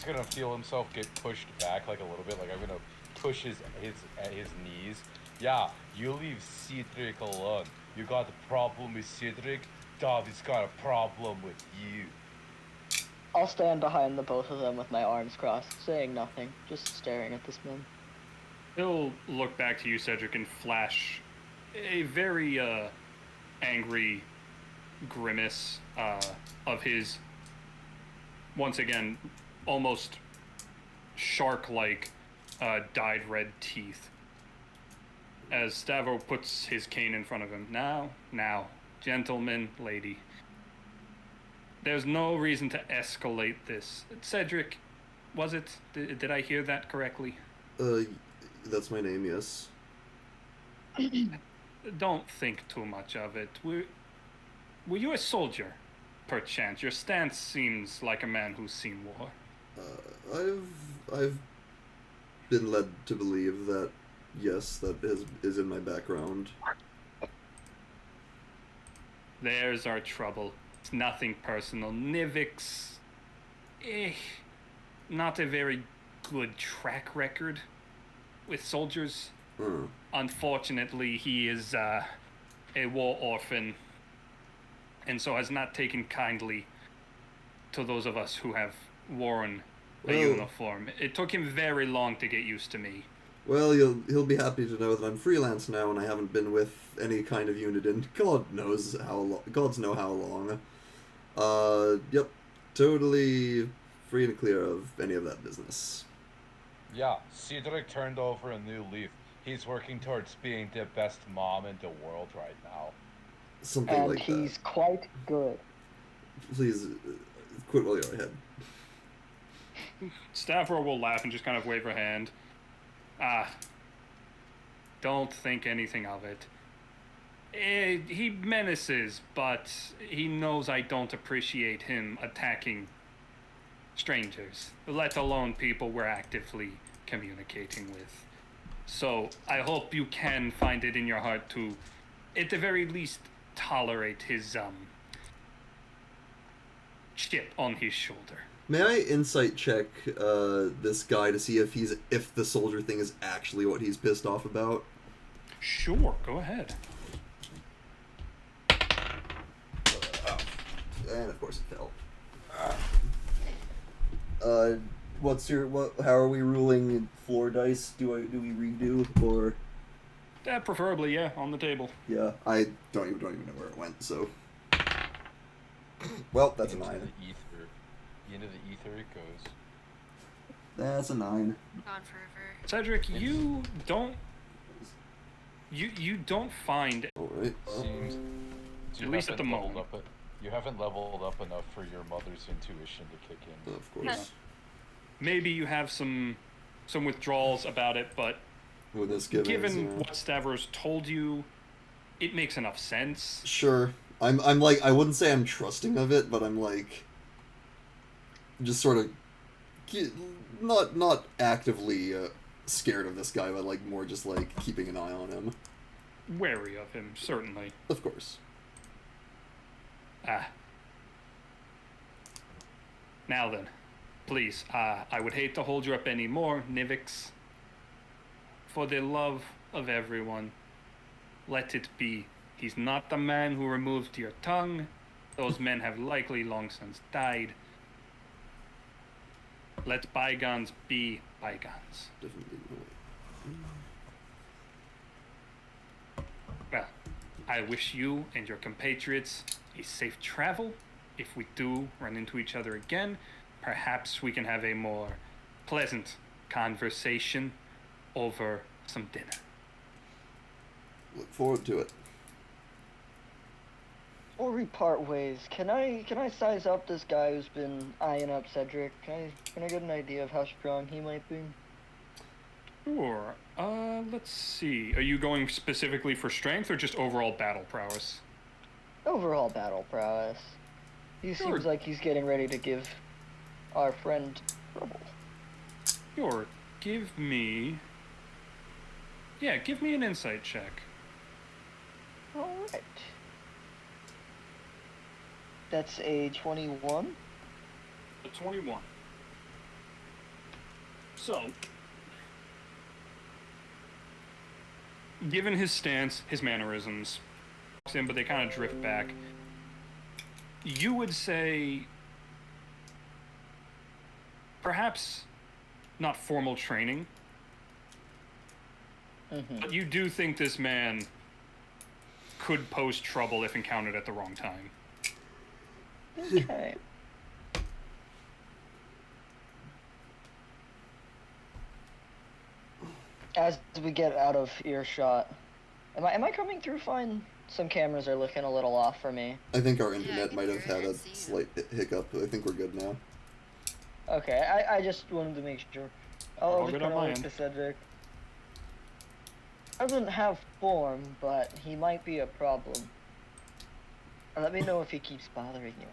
gonna feel himself get pushed back like a little bit. Like I'm gonna push his knees. Yeah, you leave Cedric alone. You got a problem with Cedric. David's got a problem with you. I'll stand behind the both of them with my arms crossed, saying nothing, just staring at this man. He'll look back to you, Cedric, and flash a very angry grimace of his, once again, almost shark-like dyed red teeth. As Stavro puts his cane in front of him. Now, gentlemen, lady. There's no reason to escalate this. Cedric, was it? Did I hear that correctly? That's my name, yes. Don't think too much of it. Were you a soldier, perchance? Your stance seems like a man who's seen war. I've been led to believe that, yes, that is in my background. There's our trouble. It's nothing personal. Nivix, not a very good track record with soldiers. Unfortunately, he is a war orphan, and so has not taken kindly to those of us who have worn a uniform. It took him very long to get used to me. Well, he'll be happy to know that I'm freelance now and I haven't been with any kind of unit in God knows how long. Gods know how long. Yep, totally free and clear of any of that business. Yeah, Cedric turned over a new leaf. He's working towards being the best mom in the world right now. Something and like that. And he's quite good. Please, quit while you're ahead. Stavro will laugh and just kind of wave her hand. Don't think anything of it. He menaces, but he knows I don't appreciate him attacking strangers, let alone people we're actively communicating with. So I hope you can find it in your heart to, at the very least, tolerate his chip on his shoulder. May I insight check this guy to see if the soldier thing is actually what he's pissed off about? Sure, go ahead. And of course it fell. How are we ruling floor dice? Do we redo or? Preferably, yeah, on the table. Yeah, I don't even know where it went. So, well, that's a 9. Into the ether it goes. That's a 9. Gone forever. Cedric, you don't find, All right. Seems at least at the moment. You haven't leveled up enough for your mother's intuition to kick in. Of course. Maybe you have some withdrawals about it, but With this given what Stavros told you, it makes enough sense. Sure. I'm like, I wouldn't say I'm trusting of it, but I'm like, just sort of not actively scared of this guy, but like more just like keeping an eye on him. Wary of him, certainly. Of course. Now then, please, I would hate to hold you up any more, Nivix. For the love of everyone, let it be. He's not the man who removed your tongue. Those men have likely long since died. Let bygones be bygones. Definitely Well, I wish you and your compatriots a safe travel. If we do run into each other again, perhaps we can have a more pleasant conversation over some dinner. look forward to it. Before we part ways, can I size up this guy who's been eyeing up Cedric? Can I get an idea of how strong he might be? Sure. Let's see. Are you going specifically for strength or just overall battle prowess? Overall battle prowess. He Sure. seems like he's getting ready to give our friend trouble. Sure. Give me an insight check. Alright. That's a 21. A 21. So, given his stance, his mannerisms, but they kind of drift back, you would say perhaps not formal training, but you do think this man could pose trouble if encountered at the wrong time. Okay. As we get out of earshot, am I coming through fine? Some cameras are looking a little off for me. I think our I internet can might have hear had it, a see you. slight hiccup. I think we're good now. Okay, I just wanted to make sure. I'll All just good kind on of my look end. to Cedric. Doesn't have form, but he might be a problem. Let me know if he keeps bothering you.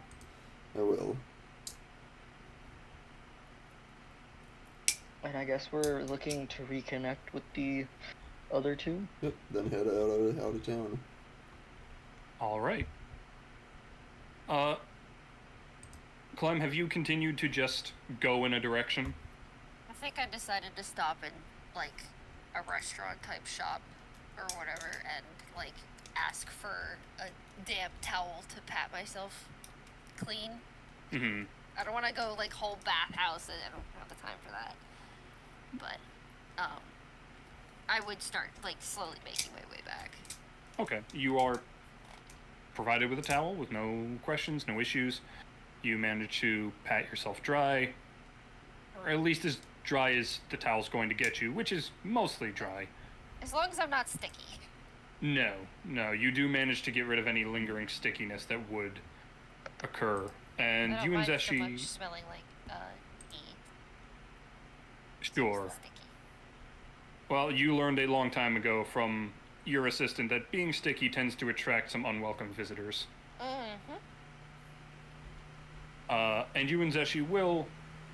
I will. And I guess we're looking to reconnect with the other two. Yep. Then head out of town. All right. Clem, have you continued to just go in a direction? I think I decided to stop in, like, a restaurant type shop or whatever and, like, ask for a damp towel to pat myself clean. Mm-hmm. I don't want to go, like, whole bathhouse. I don't have the time for that. But, I would start, like, slowly making my way back. Okay. You are provided with a towel with no questions, no issues. You manage to pat yourself dry, or at least as dry as the towel's going to get you, which is mostly dry. As long as I'm not sticky. No, you do manage to get rid of any lingering stickiness that would occur. And I don't you and mind so Zeshi, much smelling like, meat. sure. Sticky. Well, you learned a long time ago from your assistant that being sticky tends to attract some unwelcome visitors. Mm-hmm. And you and Zeshi will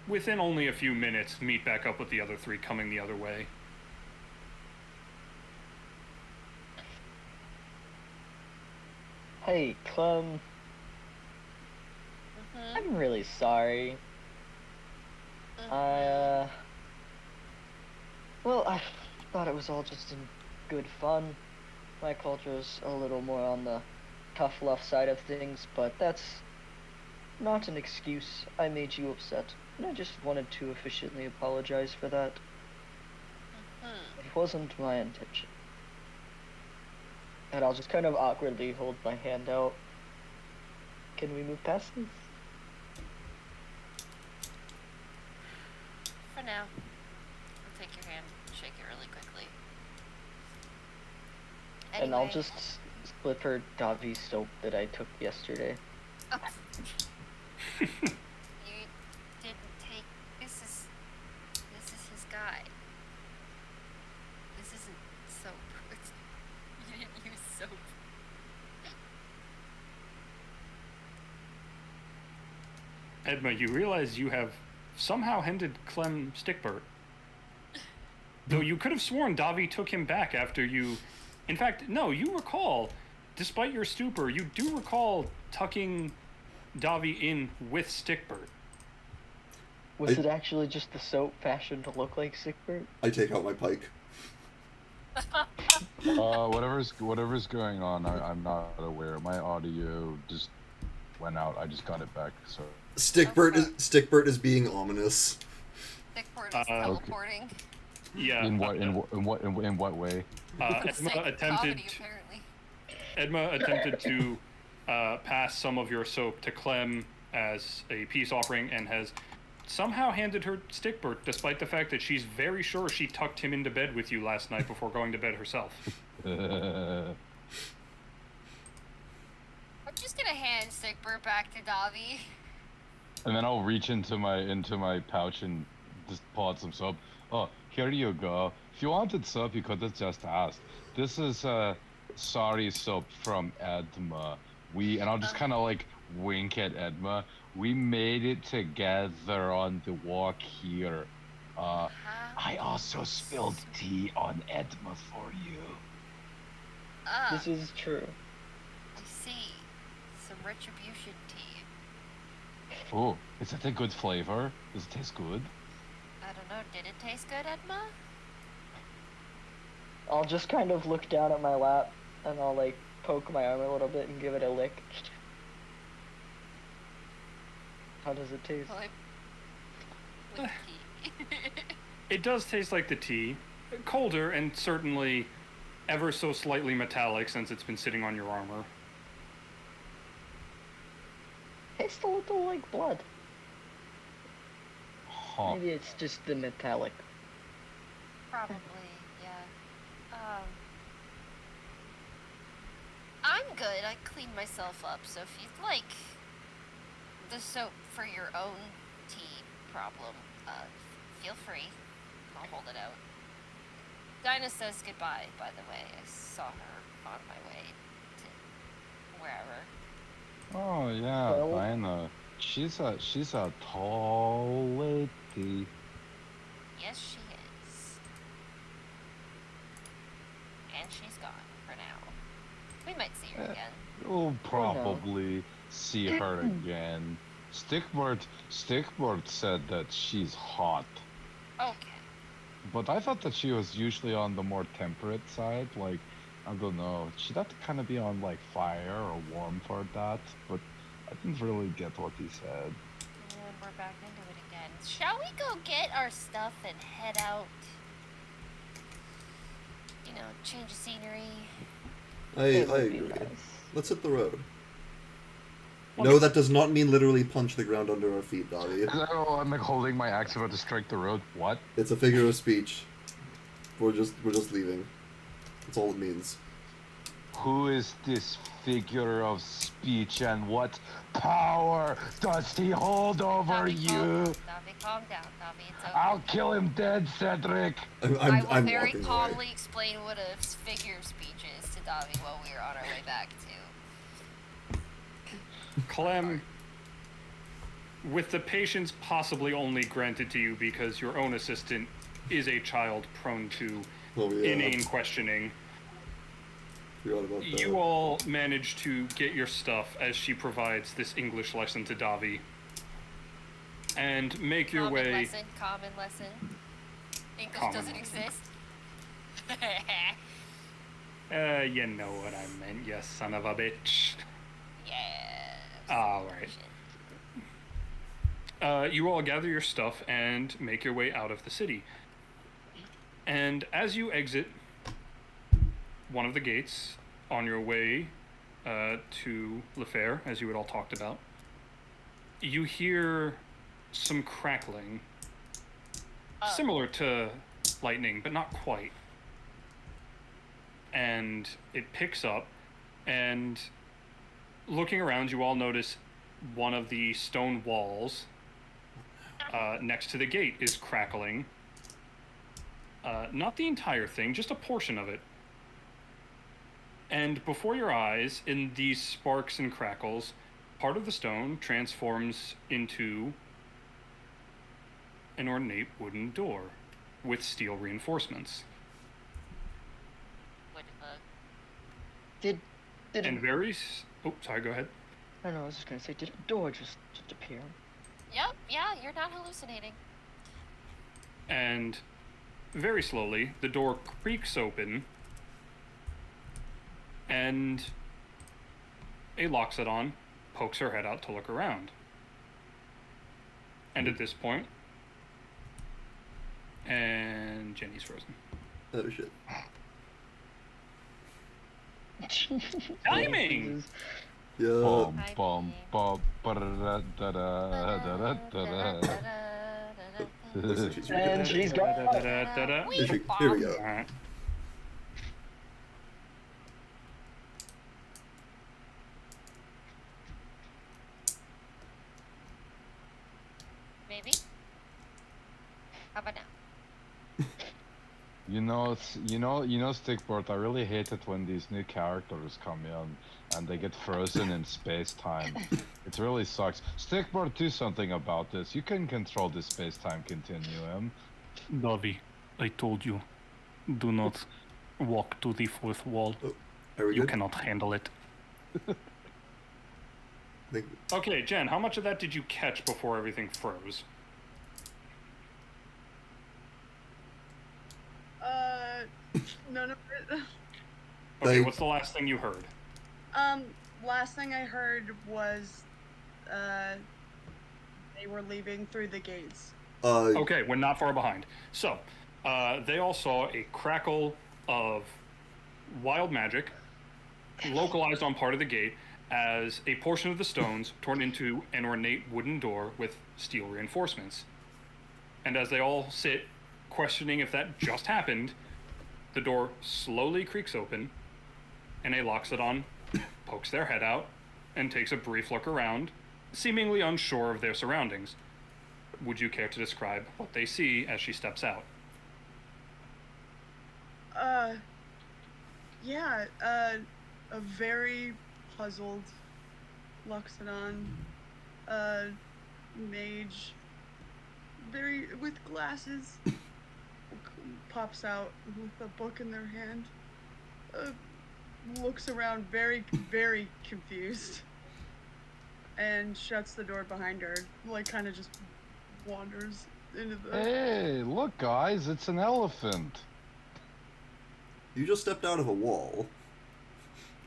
within only a few minutes, meet back up with the other three coming the other way. Hey, Clem. I'm really sorry. Well, I thought it was all just in good fun. My culture's a little more on the tough love side of things, but that's not an excuse. I made you upset, and I just wanted to efficiently apologize for that. It wasn't my intention. And I'll just kind of awkwardly hold my hand out. Can we move past this? For now. I'll take your hand, shake it really quickly. Anyway. And I'll just slip her Davi soap that I took yesterday. Oh. You didn't take... This is his guy. This isn't soap. You didn't use soap. Edma, you realize you have somehow handed Clem Stickburt. Though you could have sworn Davi took him back after you... In fact, no, you recall, despite your stupor, you do recall tucking Davi in with Stickburt. Was it actually just the soap fashioned to look like Sigbert? I take out my pike. Whatever's going on, I'm not aware. My audio just went out. I just got it back. So Stickburt is being ominous. Stickburt is teleporting. Yeah. In what way? Edma attempted to pass some of your soap to Clem as a peace offering and has somehow handed her Stickburt, despite the fact that she's very sure she tucked him into bed with you last night before going to bed herself. I'm just gonna hand Stickburt back to Davi. And then I'll reach into my pouch and just pull out some soap. Oh, here you go. If you wanted soap, you could have just asked. This is sorry soap from Edma. And I'll just kind of like wink at Edma. We made it together on the walk here. I also spilled tea on Edma for you. This is true. I see. Some retribution tea. Oh, is that a good flavor? Does it taste good? I don't know. Did it taste good, Edma? I'll just kind of look down at my lap and I'll like poke my arm a little bit and give it a lick. How does it taste? Like tea. It does taste like the tea. Colder and certainly ever so slightly metallic since it's been sitting on your armor. Tastes a little like blood. Huh. Maybe it's just the metallic. Probably, yeah. I'm good. I cleaned myself up, so if you'd like the soap for your own tea problem, feel free. I'll hold it out. Dinah says goodbye, by the way. I saw her on my way to wherever. Oh yeah, Well- Dinah. She's a tall lady. Yes, she is. And she's gone for now. We might see her again. We'll probably see her again. Stickbird said that she's hot. Okay. But I thought that she was usually on the more temperate side. Like, I don't know. She'd have to kind of be on, like, fire or warm for that. But I didn't really get what he said. And we're back into it again. Shall we go get our stuff and head out? You know, change of scenery. I It would be agree. nice. Let's hit the road. No, that does not mean literally punch the ground under our feet, Davi. Oh, I'm like holding my axe about to strike the road. What? It's a figure of speech. We're just leaving. That's all it means. Who is this figure of speech and what power does he hold over Davi, you? calm down, Davi. It's okay. I'll kill him dead, Cedric. I will I'm very walking calmly away. explain what a figure of speech is to Davi while we are on our way back to. Clem, with the patience possibly only granted to you because your own assistant is a child prone to inane questioning, Forgot about that. you all manage to get your stuff as she provides this English lesson to Davi, and make your way. Common lesson. English Common doesn't lesson. exist. You know what I meant, you son of a bitch. Yeah. Alright. You all gather your stuff and make your way out of the city. And as you exit one of the gates on your way to Le Fair, as you had all talked about, you hear some crackling. Similar to lightning, but not quite. And it picks up, and looking around, you all notice one of the stone walls next to the gate is crackling. Not the entire thing, just a portion of it. And before your eyes, in these sparks and crackles, part of the stone transforms into an ornate wooden door with steel reinforcements. What the fuck? Did And very... Oh, sorry, go ahead. I don't know, I was just gonna say, did a door just appear? Yep, yeah, you're not hallucinating. And very slowly, the door creaks open, and a Loxodon pokes her head out to look around. And at this point, and Jenny's frozen. Oh shit. Timing! Yeah. Bum, bum, ba-da-da-da-da-da-da-da-da. Looks like she's And she's gone. Da-da-da-da-da. Here we go. Alright. Maybe? How about now? You know, Stickboard, I really hate it when these new characters come in and they get frozen in space-time. It really sucks. Stickboard, do something about this. You can control the space-time continuum. Davi, I told you, do not walk to the fourth wall. Are we You good? cannot handle it. I think Okay, Jen, how much of that did you catch before everything froze? None of it. Okay, They- what's the last thing you heard? Last thing I heard was, they were leaving through the gates. Okay, we're not far behind. So, they all saw a crackle of wild magic localized on part of the gate as a portion of the stones turned into an ornate wooden door with steel reinforcements. And as they all sit, questioning if that just happened, the door slowly creaks open, and a Loxodon pokes their head out and takes a brief look around, seemingly unsure of their surroundings. Would you care to describe what they see as she steps out? Yeah, a very puzzled Loxodon, mage, with glasses, pops out with a book in their hand, looks around very, very confused, and shuts the door behind her, like kind of just wanders into the... Hey, look guys, it's an elephant. you just stepped out of a wall.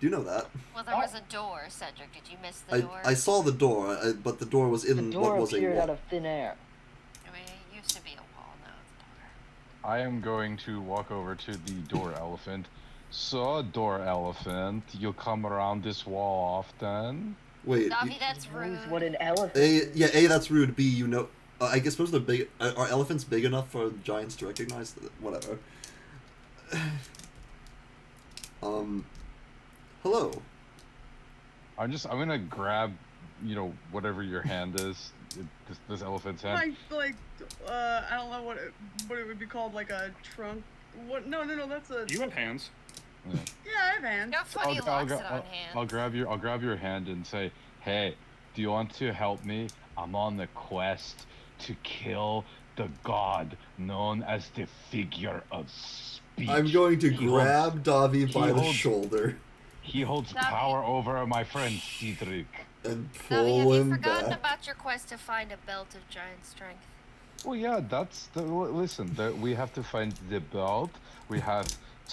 Do you know that? Well, there was a door, Cedric. Did you miss the door? I saw the door, but the door was in The what door was a appeared wall. out of thin air. I mean, it used to be a wall, now it's a door. I am going to walk over to the door elephant. So, door elephant, you come around this wall often? Wait. Davi, that's rude. Knows what an elephant A, that's rude. B, you know. I guess suppose they're big. Are elephants big enough for giants to recognize? Whatever. Hello. I'm gonna grab, whatever your hand is. This elephant's hand. I don't know what it would be called, like a trunk. What? No, that's a... You have hands. Yeah, I have hands. No funny Loxodon hands. I'll grab your hand and say, hey, do you want to help me? I'm on the quest to kill the god known as the figure of speech. I'm going to He grab Davi by the holds- shoulder He holds Davi. power over my friend Cedric. and Navi, pull have you him forgotten back. about your quest to find a belt of giant strength? Well, yeah, that's the listen. We have to find the belt. We have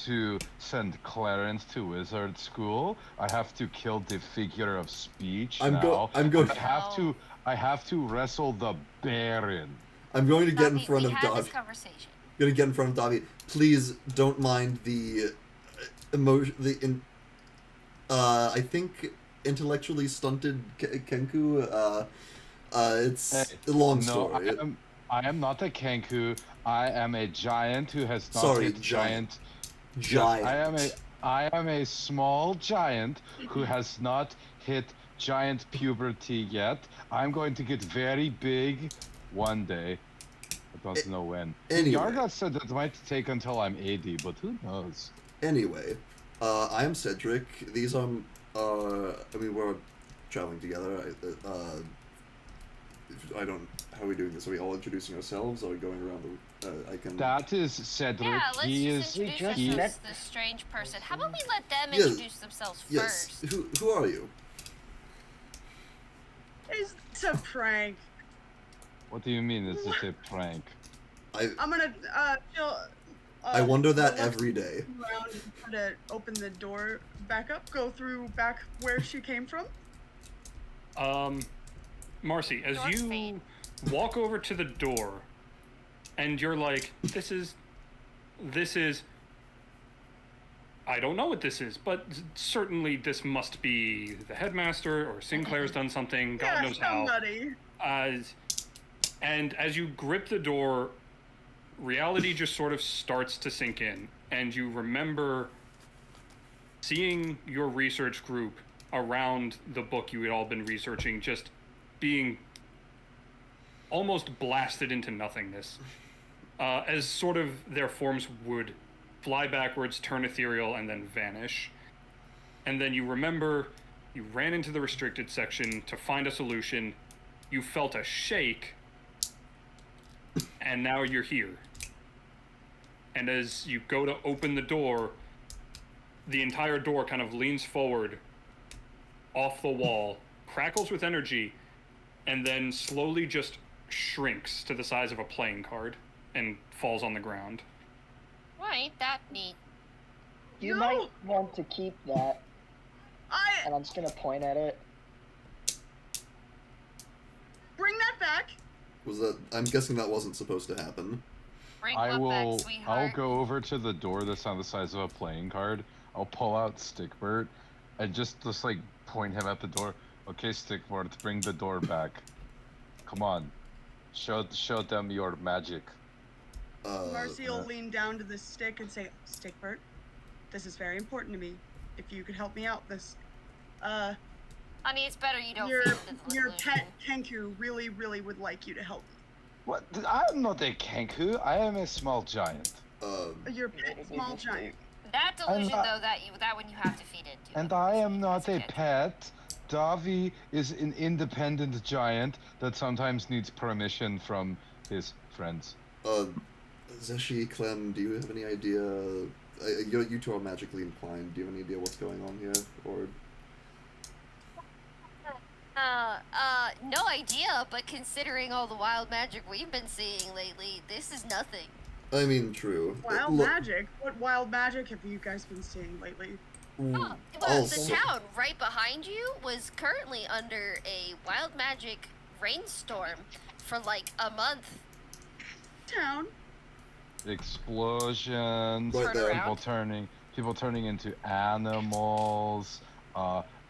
to send Clarence to wizard school. I have to kill the figure of speech I'm now. going. I have to wrestle the Baron. I'm going to get in Navi, front we of had this Davi. conversation. Gonna get in front of Davi. Please don't mind the emotion. I think intellectually stunted Kenku. It's a long story. I am not a Kenku. I am a giant who has not Sorry, hit giant. Giant. Yes, I am a small giant who has not hit giant puberty yet. I'm going to get very big one day. I don't know when. Anyway. Yarga said it might take until I'm 80, but who knows? Anyway, I am Cedric. These are, I mean, we're traveling together. I don't. How are we doing this? Are we all introducing ourselves? Are we going around the? I can. That is Cedric. Yeah, let's he just is. introduce he- ourselves to this strange person. How about we let them Yes. introduce themselves Yes. first? Who are you? Is this a prank? What do you mean? Is this a prank? I'm gonna chill. I wonder that go every day. around and try to open the door back up. Go through back where she came from. Marcy, as Door you fade. walk over to the door, and you're like, this is, I don't know what this is, but certainly this must be the headmaster or Sinclair's done something, God Yeah, knows how. somebody. And as you grip the door, reality just sort of starts to sink in, and you remember seeing your research group around the book you had all been researching just being almost blasted into nothingness, as sort of their forms would fly backwards, turn ethereal, and then vanish. And then you remember you ran into the restricted section to find a solution, you felt a shake, and now you're here. And as you go to open the door, the entire door kind of leans forward off the wall, crackles with energy, and then slowly just shrinks to the size of a playing card and falls on the ground. Well, ain't that neat? You No. might want to keep that, and I I'm just gonna point at it. bring that back. Was that? I'm guessing that wasn't supposed to happen. Bring I what will. back, sweetheart? I'll go over to the door that's on the size of a playing card. I'll pull out Stickbert, and just like point him at the door. Okay, Stickbert, bring the door back. Come on, show them your magic. Marcy will lean down to the stick and say, "Stickbert, this is very important to me. If you could help me out, this, Honey, it's better you don't your feed the your solution. pet Kenku really, really would like you to help me. What? I'm not a Kenku. I am a small giant. Your pet small giant. That delusion, not- though, that one you have to feed into. And I am not a That's good. pet. Davi is an independent giant that sometimes needs permission from his friends. Zeshi, Clem, do you have any idea? You two are magically inclined. Do you have any idea what's going on here? Or No idea, but considering all the wild magic we've been seeing lately, this is nothing. I mean, true. Wild Look, magic? What wild magic have you guys been seeing lately? Well, also, the town right behind you was currently under a wild magic rainstorm for like a month. Town. Explosions, Right there. people turning into animals.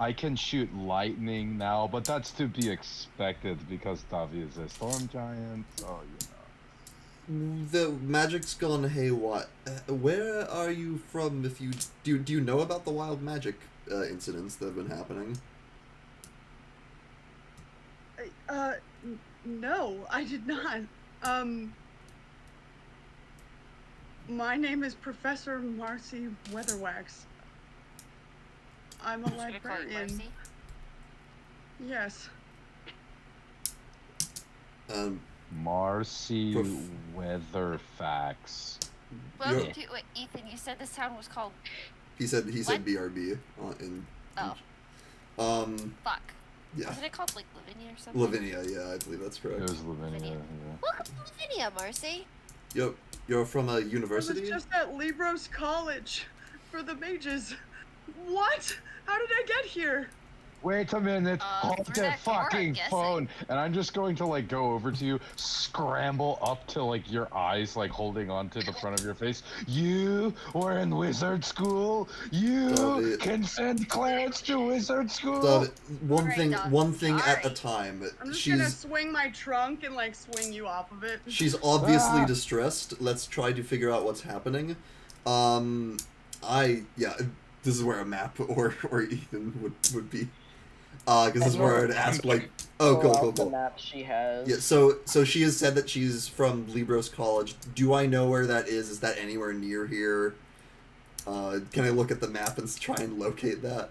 I can shoot lightning now, but that's to be expected because Davi is a storm giant. So the magic's gone haywire. Where are you from? If you do you know about the wild magic incidents that have been happening? No, I did not. My name is Professor Marcy Weatherwax. I'm a Should we call you librarian. Marcy? Yes. Marcy Prof- Weather Facts. Well, Yeah. wait, Ethan, you said this town was called. He said What? BRB. In, Oh, fuck. yeah. Wasn't it called like Lavinia or something? Lavinia, yeah, I believe that's It correct. was Lavinia. Welcome to Lavinia, Marcy. You're from a I was university? just at Libros College for the mages. What? How did I get here? Wait a minute, hold through that that door, I'm fucking guessing. phone, and I'm just going to like go over to you, scramble up to like your eyes, like holding on to the front of your face. You were in wizard school. You Dobby. can send Clarence to wizard school. So, one Alright, thing Dobby, one thing at a sorry. time. I'm just gonna She's swing my trunk and like swing you off of it. she's obviously Ah. distressed. Let's try to figure out what's happening. This is where a map or Ethan would be. Because this is where I'd ask like, oh, Pull out cool. the map she has. Yeah, so she has said that she's from Libros College. Do I know where that is? Is that anywhere near here? Can I look at the map and try and locate that?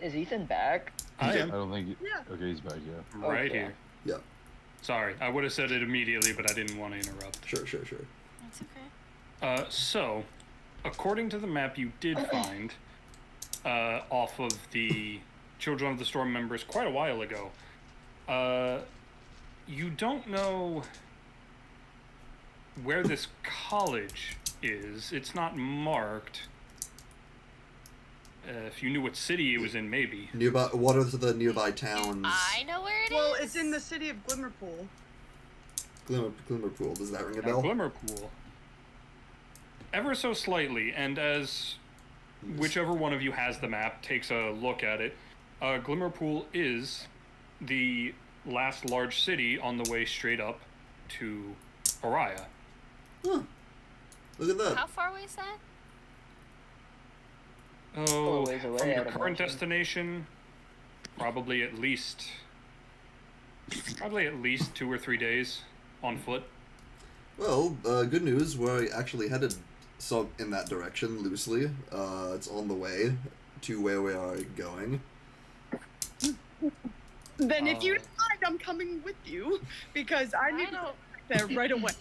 Is Ethan back? I I am don't think. Yeah. Okay, he's back. Yeah. right Okay. here. Yeah, Sorry, I would have said it immediately, but I didn't want to interrupt. sure. It's okay. So, according to the map you did find, off of the Children of the Storm members quite a while ago, you don't know where this college is. It's not marked. If you knew what city it was in, maybe. Nearby, what are the nearby towns? I know where it is. Well, it's in the city of Glimmerpool. Glimmerpool. Does that ring a Now, bell? Glimmerpool. Ever so slightly, and as whichever one of you has the map takes a look at it, Glimmerpool is the last large city on the way straight up to Araya. Huh. Look at that. How far away is that? Oh, ways away, from your I'd current imagine. destination, probably at least 2 or 3 days on foot. Well, good news. We're actually headed in that direction loosely. It's on the way to where we are going. Then if you don't mind, I'm coming with you because I need to don't- get there right away.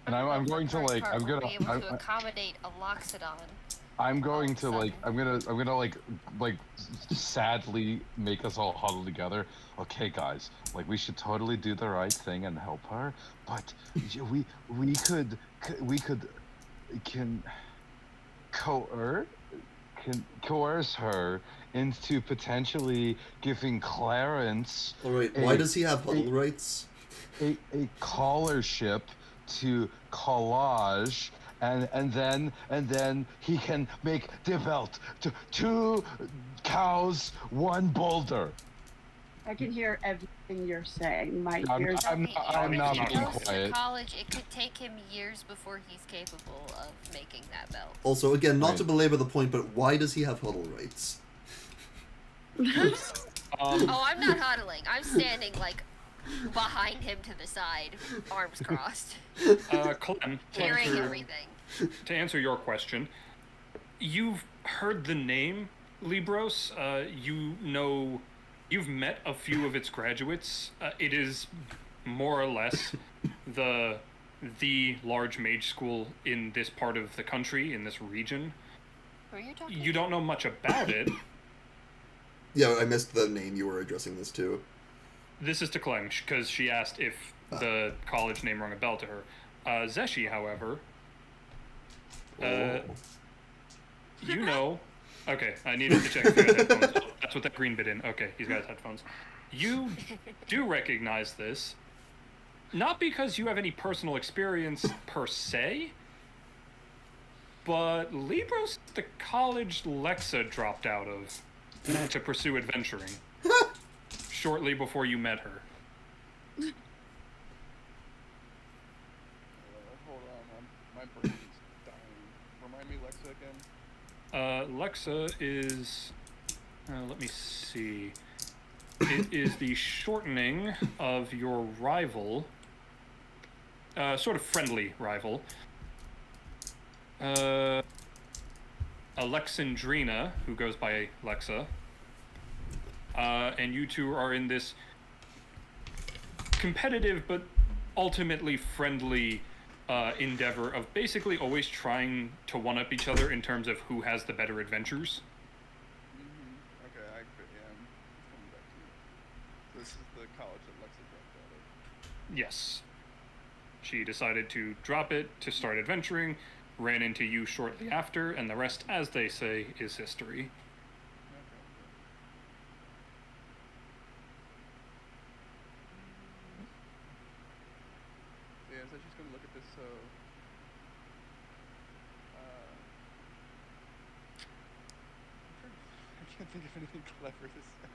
And I'm going to like I'm gonna be able I'm, to accommodate a Loxodon. I'm going to Awesome. like I'm gonna like sadly make us all huddle together. Okay, guys, like we should totally do the right thing and help her, but we could can coerce her into potentially giving Clarence Alright, why does he have huddle rights? a collarship to collage, and then he can make the belt to 2 cows, 1 boulder. I can hear everything you're saying. My I'm ears. I'm not If he being goes to quiet. college, it could take him years before he's capable of making that belt. Also, again, not Right. to belabor the point, but why does he have huddle rights? Oh, I'm not huddling. I'm standing like behind him to the side, arms crossed, Clem, carrying everything. to answer your question, you've heard the name Libros. You've met a few of its graduates. It is more or less the large mage school in this part of the country, in this region. Who are you talking You don't know much about it. Yeah, I missed the name you were addressing this to. This is to Clem, because she asked if the college name rung a bell to her. Zeshi, however, Oh. you know... Okay, I needed to check if you had headphones. Oh, that's what that green bit in. Okay, he's got his headphones. You do recognize this, not because you have any personal experience per se, but Libros, the college Lexa dropped out of to pursue adventuring shortly before you met her. Hold on, my brain is dying. Remind me, Lexa again. Lexa is, let me see. It is the shortening of your rival, sort of friendly rival, Alexandrina, who goes by Lexa. And you two are in this competitive but ultimately friendly endeavor of basically always trying to one-up each other in terms of who has the better adventures. Okay, yeah, I'm coming back to you. So this is the college that Lexa dropped out of. Yes. She decided to drop it to start adventuring, ran into you shortly after, and the rest, as they say, is history. Yeah, so she's gonna look at this, I can't think of anything clever to say,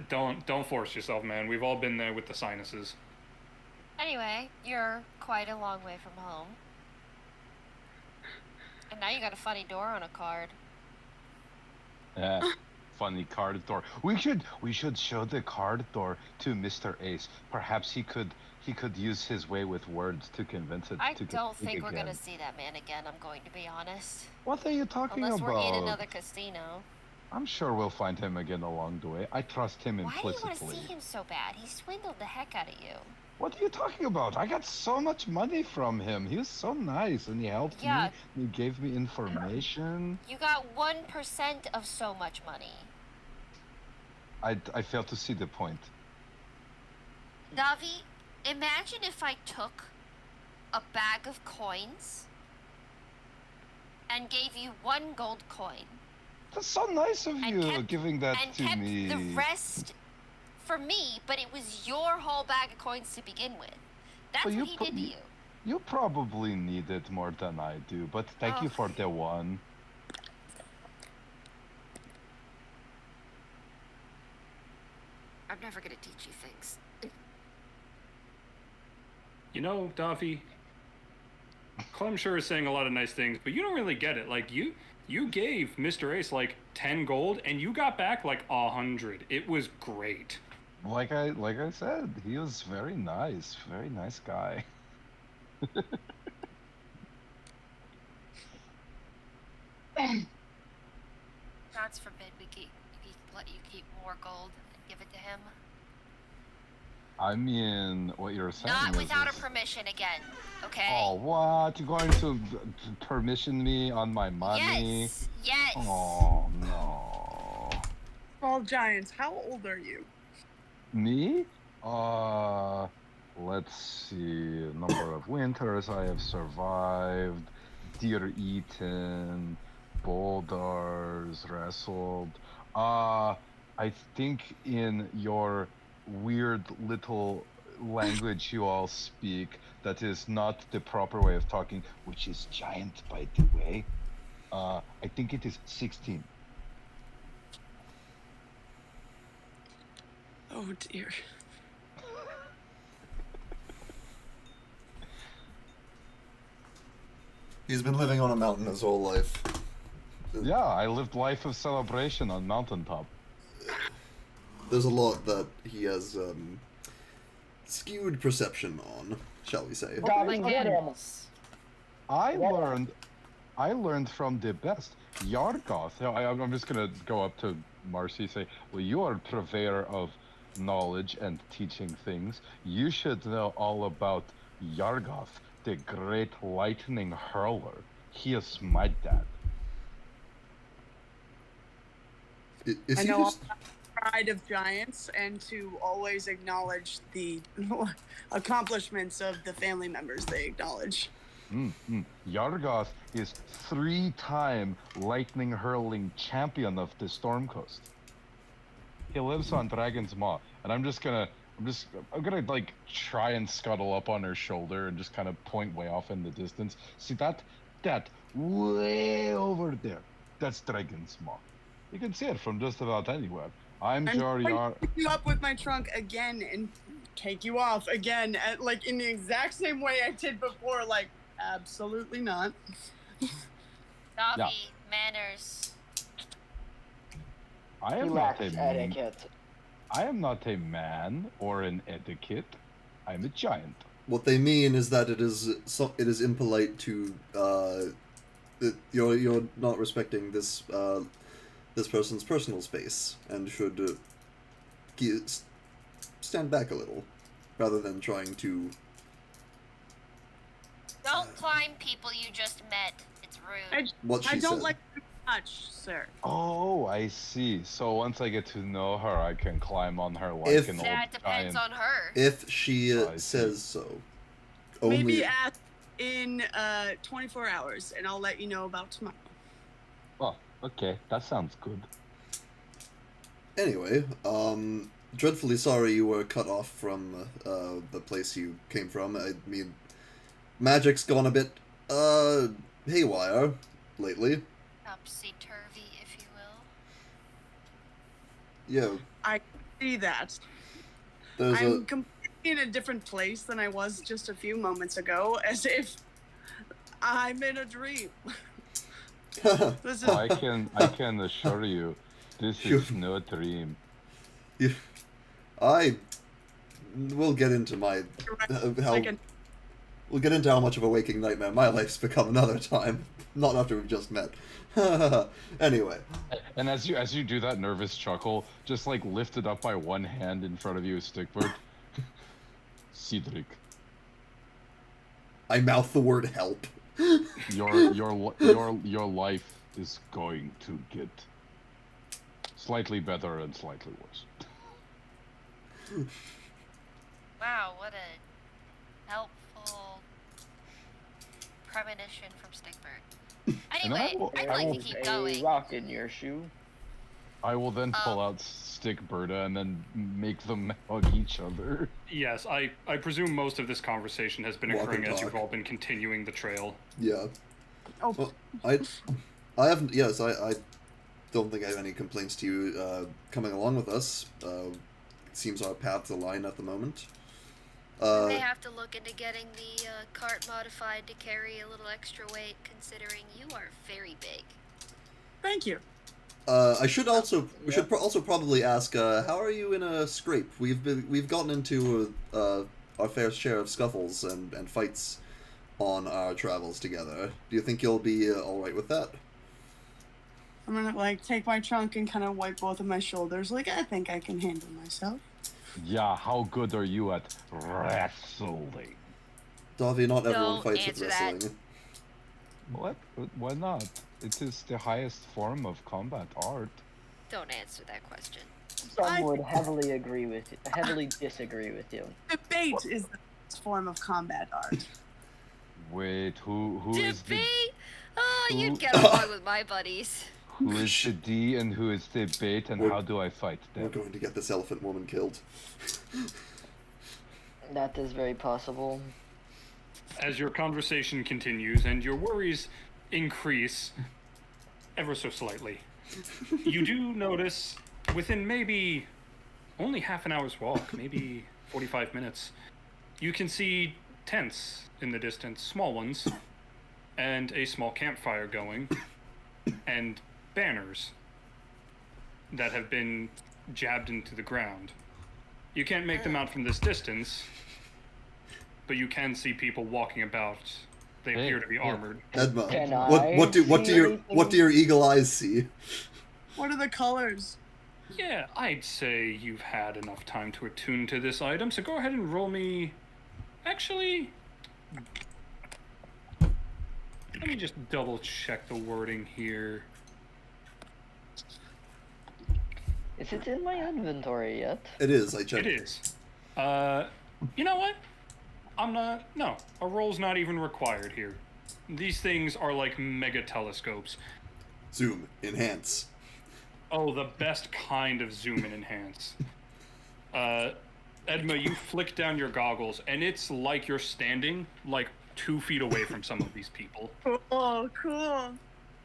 damn it. Don't force yourself, man. We've all been there with the sinuses. Anyway, you're quite a long way from home. And now you got a funny door on a card. Yeah, funny card door. We should show the card door to Mr. Ace. Perhaps he could use his way with words to convince it I to get don't big think we're again. gonna see that man again, I'm going to be honest. What are you talking Unless about? we're in another casino. I'm sure we'll find him again along the way. I trust him Why do you implicitly. want to see him so bad? He swindled the heck out of you. What are you talking about? I got so much money from him. He was so nice, and he helped Yeah. me. He gave me information. You got 1% of so much money. I fail to see the point. Davi, imagine if I took a bag of coins and gave you 1 gold coin. That's so nice of you, giving that and to kept me. the rest for me, but it was your whole bag of coins to begin with. That's Well, what he did to you. You probably need it more than I do, but thank you for the one. I'm never gonna teach you things. You know, Davi, Clem sure is saying a lot of nice things, but you don't really get it. Like, you gave Mr. Ace, like, 10 gold, and you got back, like, 100. It was great. Like I said, he was very nice guy. God's forbid we let you keep more gold and give it to him. I mean, what you're saying Not is without a permission again, okay? Oh, what? You're going to permission me on my money? Yes! Oh, no. Small Giants, how old are you? Me? Let's see. Number of winters I have survived. Deer eaten. Boulders wrestled. I think in your weird little language you all speak, that is not the proper way of talking, which is giant, by the way. I think it is 16. Oh dear. He's been living on a mountain his whole life. Yeah, I lived life of celebration on mountaintop. There's a lot that he has skewed perception on, shall we say. Oh my goodness. I learned from the best. Yargoth. I'm just gonna go up to Marcy and say, well, you are a purveyor of knowledge and teaching things. You should know all about Yargoth, the great lightning hurler. He is my dad. Is I he know just... pride of giants and to always acknowledge the accomplishments of the family members they acknowledge. Yargoth is 3-time lightning hurling champion of the Storm Coast. He lives on Dragon's Maw, and I'm gonna like try and scuttle up on her shoulder and just kind of point way off in the distance. See that way over there? That's Dragon's Maw. You can see it from just about anywhere. I'm going to pick you up with my trunk again and take you off again, like in the exact same way I did before. Like, absolutely not. Davi, manners. I He am not lacks a etiquette. I am not a man or an etiquette. I'm a giant. What they mean is that it is impolite to you're not respecting this this person's personal space and should stand back a little. rather than trying to. Don't climb people you just met. It's rude. What she I don't said. like too much, sir. Oh, I see. So once I get to know her, I can climb on her like If- an old That depends giant. on her. If she I see. says so. Maybe ask in 24 hours, and I'll let you know about tomorrow. Oh, okay, that sounds good. Anyway, dreadfully sorry you were cut off from the place you came from. I mean, magic's gone a bit haywire lately. Topsy-turvy, if you will. Yeah, I see that. there's I'm completely in a different place than I was just a few moments ago, as if I'm in a dream. This is I can assure you, this is no dream. I we'll get into my how like a we'll get into how much of a waking nightmare my life's become another time. Not after we've just met. Anyway, And as you do that nervous chuckle, just like lifted up by one hand in front of you is Stickbird. Cedric, I mouth the word help. your life is going to get slightly better and slightly worse. Wow, what a helpful premonition from Stickbird. Anyway, I'd like to keep going. rock in your shoe. I will then pull out Stickbirda and then make them hug each other. Yes, I presume most of this conversation has been Walk occurring and as you've talk. all been continuing the trail. Yeah. oh, Well, I haven't. Yes, I don't think I have any complaints to you coming along with us. It seems our paths align at the moment. They have to look into getting the cart modified to carry a little extra weight, considering you are very big. thank you. I should also also probably ask how are you in a scrape? We've gotten into our fair share of scuffles and fights on our travels together. Do you think you'll be all right with that? I'm gonna like take my trunk and kind of wipe both of my shoulders. Like I think I can handle myself. Yeah, how good are you at wrestling? Davi, not everyone Don't fights with answer that. wrestling. What? Why not? It is the highest form of combat art. Don't answer that question. Some would heavily agree with you, heavily disagree with you. Debate is the best form of combat art. Wait, who is the Debate? Oh, who- you'd get along with my buddies. who is the D and who is the bait and We're- how do I fight We're them? going to get this elephant woman killed. That is very possible. As your conversation continues and your worries increase ever so slightly, you do notice within maybe only half an hour's walk, maybe 45 minutes, you can see tents in the distance, small ones, and a small campfire going, and banners that have been jabbed into the ground. You can't make them out from this distance, but you can see people walking about. They Hey, appear to be yeah. armored. Edma, Can what do I see your eagle eyes see? What are the colors? Yeah, I'd say you've had enough time to attune to this item, so go ahead and roll me. Actually, let me just double check the wording here. Is it in my inventory yet? It is. I checked. It is. You know what? I'm not. No, a roll's not even required here. These things are like mega telescopes. Zoom. Enhance. Oh, the best kind of zoom and enhance. Edma, you flick down your goggles, and it's like you're standing like 2 feet away from some of these people. Oh, cool.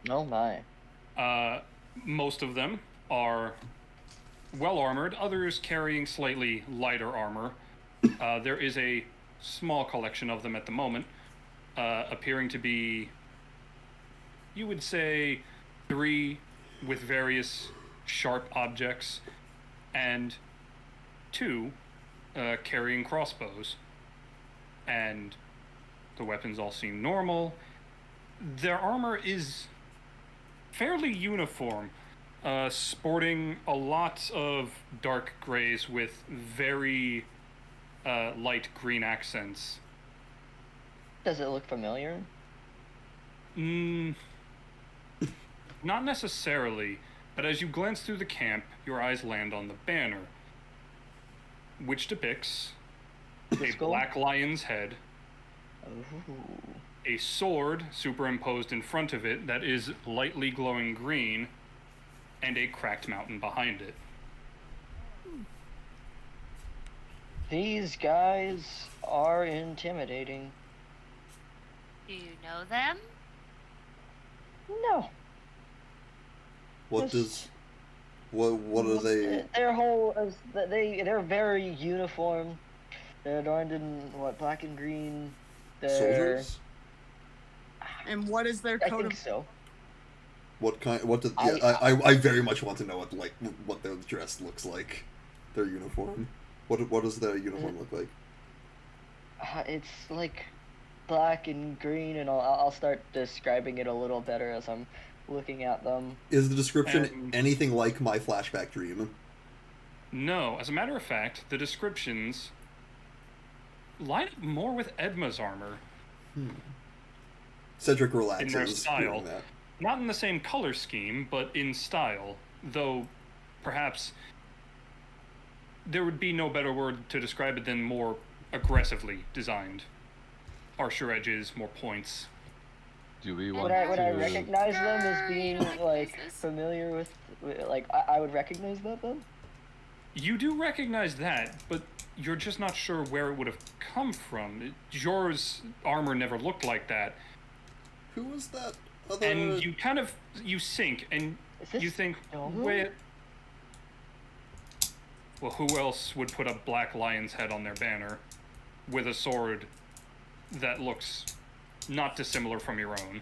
Oh my. Most of them are well armored, others carrying slightly lighter armor. There is a small collection of them at the moment, appearing to be, you would say, 3 with various sharp objects, and 2 carrying crossbows. And the weapons all seem normal. Their armor is fairly uniform, sporting a lot of dark grays with very light green accents. Does it look familiar? Not necessarily, but as you glance through the camp, your eyes land on the banner, which depicts a skull? black lion's head, Ooh. a sword superimposed in front of it that is lightly glowing green, and a cracked mountain behind it. These guys are intimidating. Do you know them? No. What are they? Their whole they're very uniform. They're adorned in what, black and green. They're, Soldiers? And what is their I coat think of? so. What kind? What did? Yeah, I very much want to know what their dress looks like, their uniform. What does their uniform look like? It's like black and green, and I'll start describing it a little better as I'm looking at them. Is the description anything like my flashback dream? No, as a matter of fact, the descriptions line up more with Edma's armor. Cedric In their relaxes style. hearing that. Not in the same color scheme, but in style, though perhaps there would be no better word to describe it than more aggressively designed. Harsher edges, more points. Do we Would want I to? recognize them as being Girl, like this is- familiar with like I would recognize that then? You do recognize that, but you're just not sure where it would have come from. Yours armor never looked like that. Who was that other? And you sink, and Is this you think, Nomu? where... Well, who else would put a black lion's head on their banner with a sword that looks not dissimilar from your own?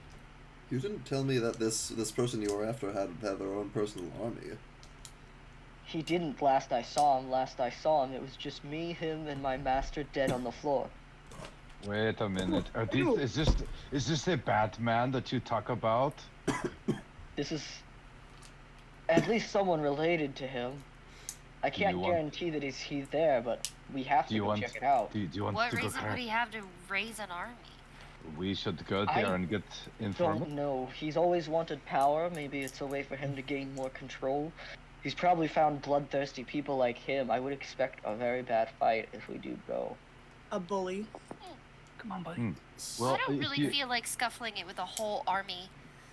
You didn't tell me that this person you were after had their own personal army. He didn't last I saw him. Last I saw him, it was just me, him, and my master dead on the floor. Wait a minute. Are these? Is this the Batman that you talk about? This is at least someone related to him. I can't guarantee that he's there, but we have to go check it out. Do you want What to go reason would crack? he have to raise an army? We should go there and get Don't informed. know. He's always wanted power. Maybe it's a way for him to gain more control. He's probably found bloodthirsty people like him. I would expect a very bad fight if we do go. A bully. Come on, buddy. Well, I don't if really you- feel like scuffling it with a whole army.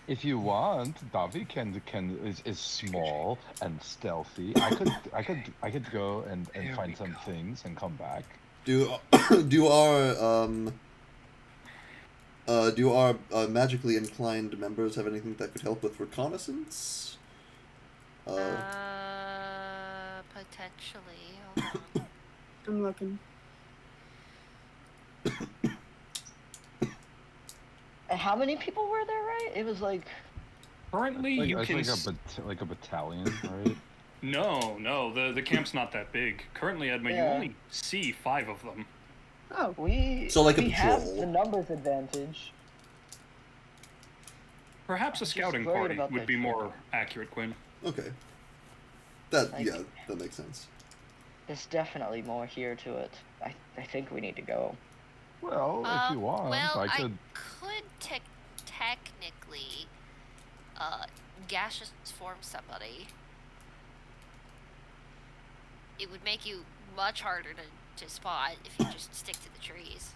If you want, Davi is small and stealthy. I could go and find some things and come back. Do our magically inclined members have anything that could help with reconnaissance? Potentially. Hold on. I'm looking. How many people were there, right? It was like... Currently, Like, you it's can... like a battalion, right? No, the camp's not that big. Currently, Edma, you Yeah. only see 5 of them. Oh, So like a we have patrol. the numbers advantage. Perhaps a I'm just scouting worried party about would that be shit. more accurate, Quinn. Okay. That Like- yeah, that makes sense. There's definitely more here to it. I think we need to go. Well, if you want, Well, I could. technically gaseous form somebody. It would make you much harder to spot if you just stick to the trees.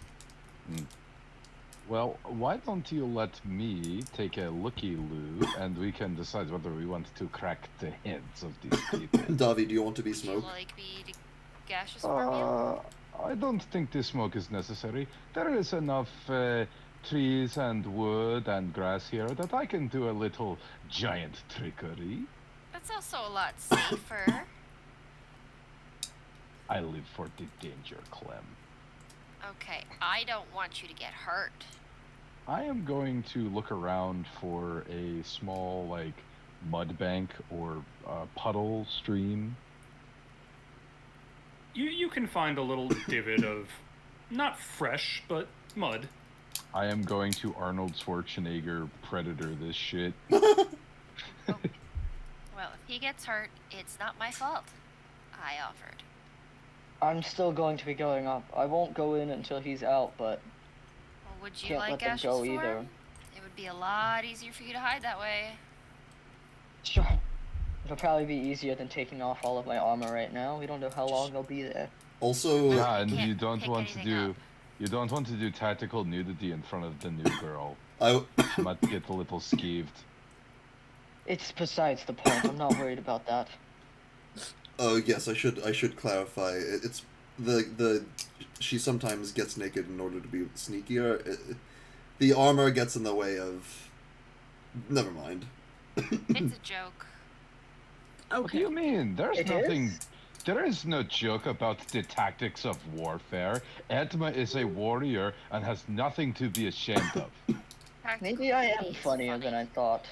Well, why don't you let me take a looky-loo, and we can decide whether we want to crack the heads of these people. Davi, do you want to be Would you smoke? like me to gaseous form you? I don't think the smoke is necessary. There is enough trees and wood and grass here that I can do a little giant trickery. That's also a lot safer. I live for the danger, Clem. Okay, I don't want you to get hurt. I am going to look around for a small, like, mud bank or puddle stream. You can find a little divot of not fresh, but mud. I am going to Arnold Schwarzenegger Predator this shit. Well, if he gets hurt, it's not my fault. I offered. I'm still going to be going up. I won't go in until he's out, but Well, would you can't like let them gaseous go form? either. It would be a lot easier for you to hide that way. Sure. It'll probably be easier than taking off all of my armor right now. We don't know how long I'll be there. Also, Yeah, You and can't you don't pick want to anything do up. you don't want to do tactical nudity in front of the new girl. I She might get a little skeeved. It's besides the point. I'm not worried about that. oh yes, I should clarify. It's the she sometimes gets naked in order to be sneakier. The armor gets in the way of. Never mind. It's a joke. What do you mean? There's It nothing. is? There is no joke about the tactics of warfare. Edma is a warrior and has nothing to be ashamed of. Maybe I am It's funnier funny. than I thought.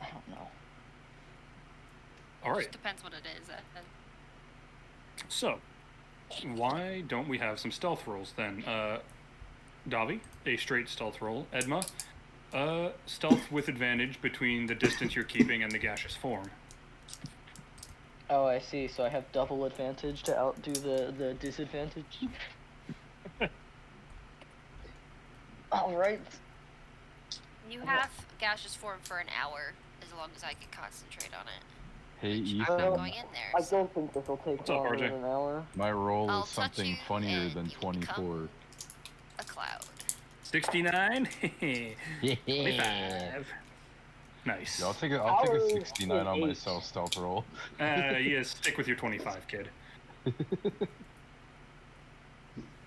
I don't know. All right. Just depends what it is. So, why don't we have some stealth rolls then? Davi, a straight stealth roll. Edma, stealth with advantage between the distance you're keeping and the gaseous form. Oh, I see. So I have double advantage to outdo the disadvantage. All right. You have gaseous form for an hour, as long as I can concentrate on it. Hey I'm Ethan, not going in there. I don't think this will take What's up, longer RJ? than an hour. my roll I'll is touch something you funnier and than you will become 24. a cloud. 69? 25. Nice. Yeah, I'll take a Ours 69 on is my 8. stealth roll. Yeah, stick with your 25, kid.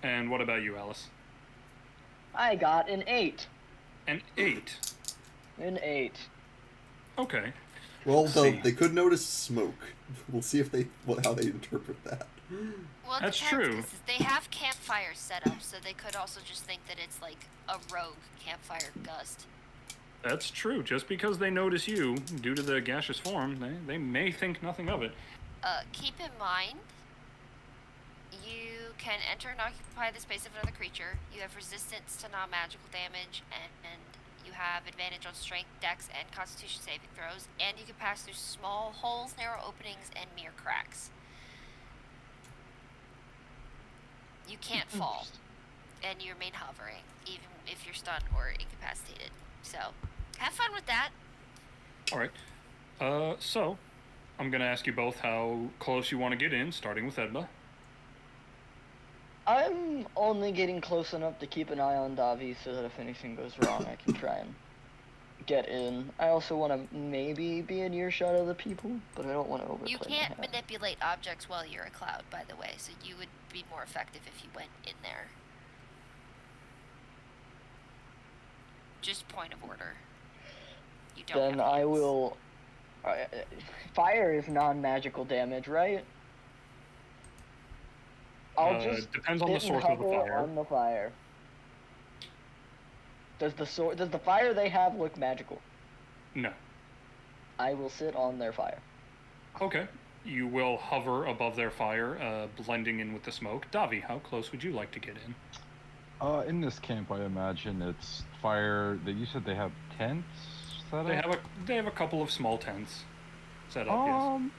And what about you, Alice? I got an 8. An 8. An 8. Okay. Well, See. they could notice smoke. We'll see if how they interpret that. Well, it That's depends, true. 'cause they have campfires set up, so they could also just think that it's like a rogue campfire gust. That's true. Just because they notice you, due to the gaseous form, they may think nothing of it. Keep in mind, you can enter and occupy the space of another creature. You have resistance to non-magical damage, and you have advantage on strength, dex, and constitution saving throws, and you can pass through small holes, narrow openings, and mere cracks. You can't fall, and you remain hovering, even if you're stunned or incapacitated. So, have fun with that. All right. So, I'm going to ask you both how close you want to get in, starting with Edma. I'm only getting close enough to keep an eye on Davi so that if anything goes wrong, I can try and get in. I also want to maybe be in earshot of the people, but I don't want to overplay You my can't hand. manipulate objects while you're a cloud, by the way, so you would be more effective if you went in there. Just point of order. You don't Then have I hands. will... fire is non-magical damage, right? I'll just Depends on the sit and source of the hover fire. on the fire. Does the fire they have look magical? No. I will sit on their fire. Okay. You will hover above their fire, blending in with the smoke. Davi, how close would you like to get in? In this camp, I imagine it's fire. You said they have tents set up? They have a couple of small tents set up, yes.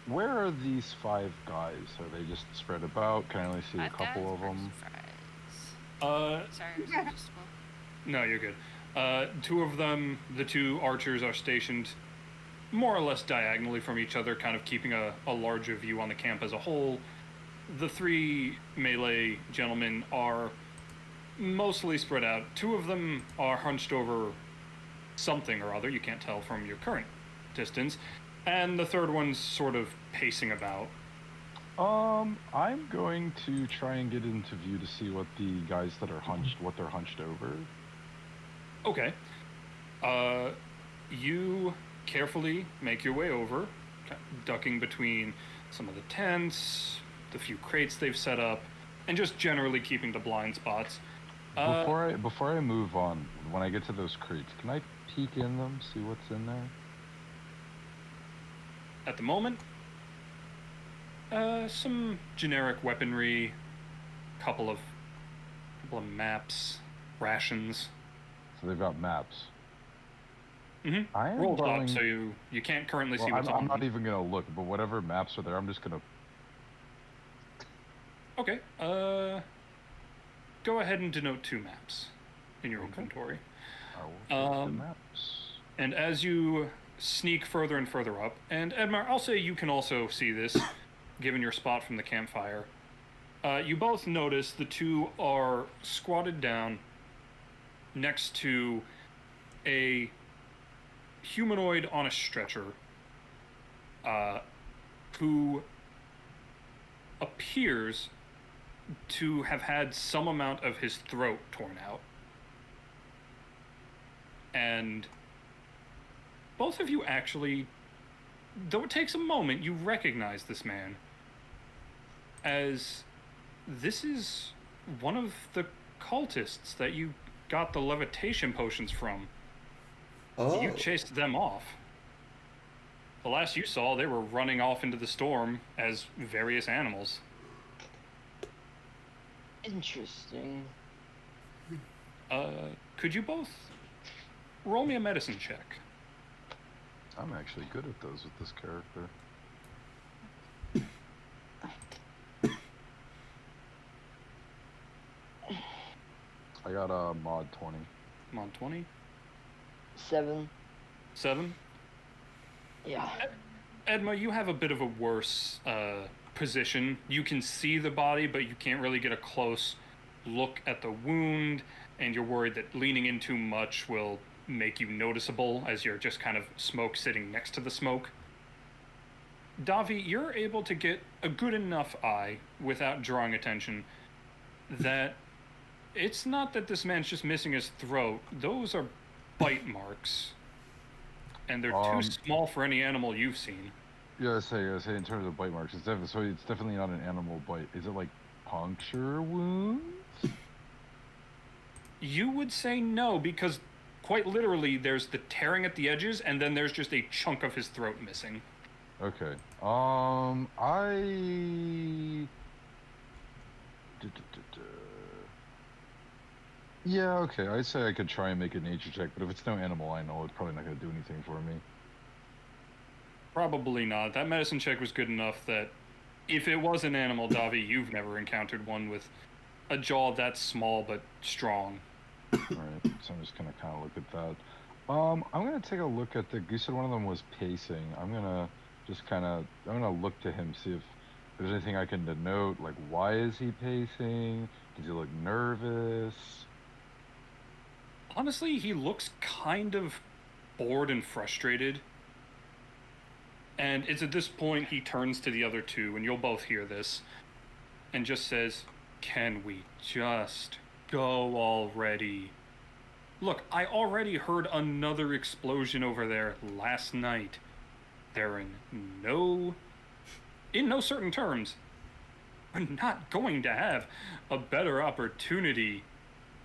Where are these 5 guys? Are they just spread about? Can I only see a Five couple guys of them? versus fries. Sorry, I was just- No, you're good. 2 of them, the 2 archers, are stationed more or less diagonally from each other, kind of keeping a larger view on the camp as a whole. The 3 melee gentlemen are mostly spread out. 2 of them are hunched over something or other, you can't tell from your current distance. And the 3rd one's sort of pacing about. I'm going to try and get into view to see what the guys that are what they're hunched over. Okay. You carefully make your way over, ducking between some of the tents, the few crates they've set up, and just generally keeping the blind spots. Before I move on, when I get to those crates, can I peek in them, see what's in there? At the moment, some generic weaponry, couple of maps, rations. So they've got maps. Mm-hmm. I am Rolled going... up, so you can't currently see Well, what's I'm on not them. even gonna look, but whatever maps are there, I'm just gonna Okay. Go ahead and denote 2 maps in your inventory. I will take the maps. And as you sneak further and further up, and Edmar, I'll say you can also see this, given your spot from the campfire. You both notice the 2 are squatted down next to a humanoid on a stretcher, who appears to have had some amount of his throat torn out. And both of you actually, though it takes a moment, you recognize this man as this is one of the cultists that you got the levitation potions from. Oh. You chased them off. The last you saw, they were running off into the storm as various animals. Interesting. Could you both roll me a medicine check? I'm actually good at those with this character. I got a mod 20. Mod 20? 7. 7? Yeah. Edma, you have a bit of a worse position. You can see the body, but you can't really get a close look at the wound, and you're worried that leaning in too much will make you noticeable as you're just kind of smoke sitting next to the smoke. Davi, you're able to get a good enough eye without drawing attention that it's not that this man's just missing his throat. Those are bite marks. And they're too small for any animal you've seen. Yeah, I say in terms of bite marks, it's definitely not an animal bite. Is it like puncture wounds? You would say no, because quite literally there's the tearing at the edges, and then there's just a chunk of his throat missing. Okay. Yeah, okay. I'd say I could try and make a nature check, but if it's no animal I know, it's probably not going to do anything for me. Probably not. That medicine check was good enough that if it was an animal, Davi, you've never encountered one with a jaw that small but strong. Alright, so I'm just going to kind of look at that. I'm going to take a look at you said one of them was pacing. I'm going to just I'm going to look to him, see if there's anything I can denote, like why is he pacing? Does he look nervous? Honestly, he looks kind of bored and frustrated. And it's at this point he turns to the other 2, and you'll both hear this, and just says, "Can we just go already? Look, I already heard another explosion over there last night. They're in no certain terms, we're not going to have a better opportunity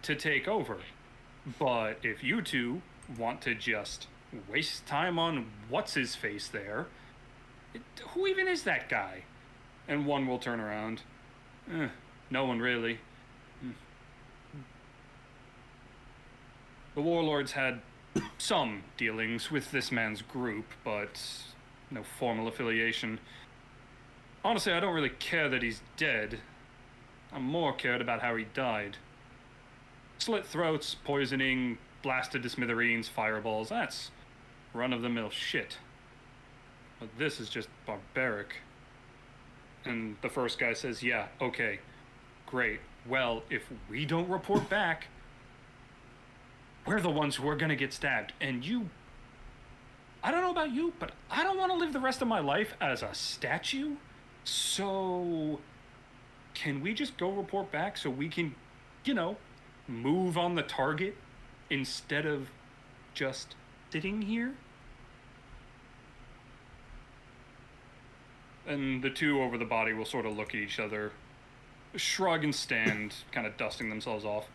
to take over. But if you 2 want to just waste time on what's-his-face there, who even is that guy?" And one will turn around. No one really. The warlords had some dealings with this man's group, but no formal affiliation. Honestly, I don't really care that he's dead. I'm more cared about how he died. Slit throats, poisoning, blasted to smithereens, fireballs, that's run-of-the-mill shit. But this is just barbaric. And the first guy says, "Yeah, okay, great. Well, if we don't report back, we're the ones who are gonna get stabbed. And I don't know about you, but I don't want to live the rest of my life as a statue. So, can we just go report back so we can, move on the target instead of just sitting here?" And the 2 over the body will sort of look at each other, shrug and stand, kind of dusting themselves off.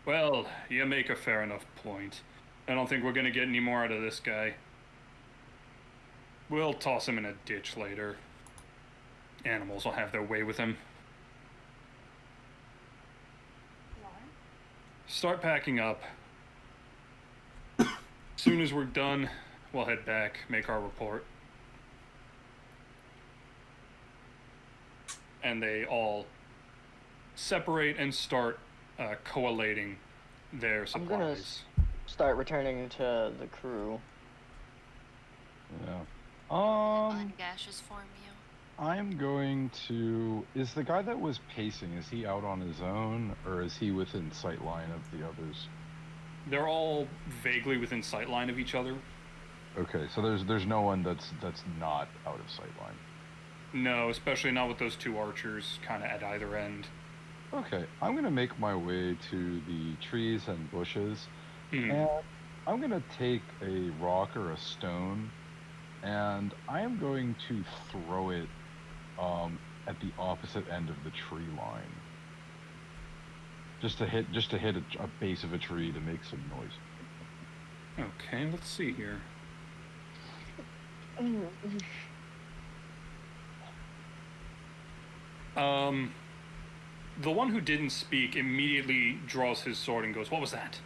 "Well, you make a fair enough point. I don't think we're going to get any more out of this guy. We'll toss him in a ditch later. Animals will have their way with him." Why? Start packing up. Soon as we're done, we'll head back, make our report. And they all separate and start collating their I'm gonna supplies. start returning to the crew. Yeah. Ungashes form you. I'm going to. Is the guy that was pacing? Is he out on his own, or is he within sight line of the others? They're all vaguely within sight line of each other. Okay, so there's no one that's not out of sight line. No, especially not with those two archers kind of at either end. Okay, I'm gonna make my way to the trees and bushes, Mhm. and I'm gonna take a rock or a stone, and I am going to throw it at the opposite end of the tree line. Just to hit a base of a tree to make some noise. Okay, let's see here. The one who didn't speak immediately draws his sword and goes, "What was that?"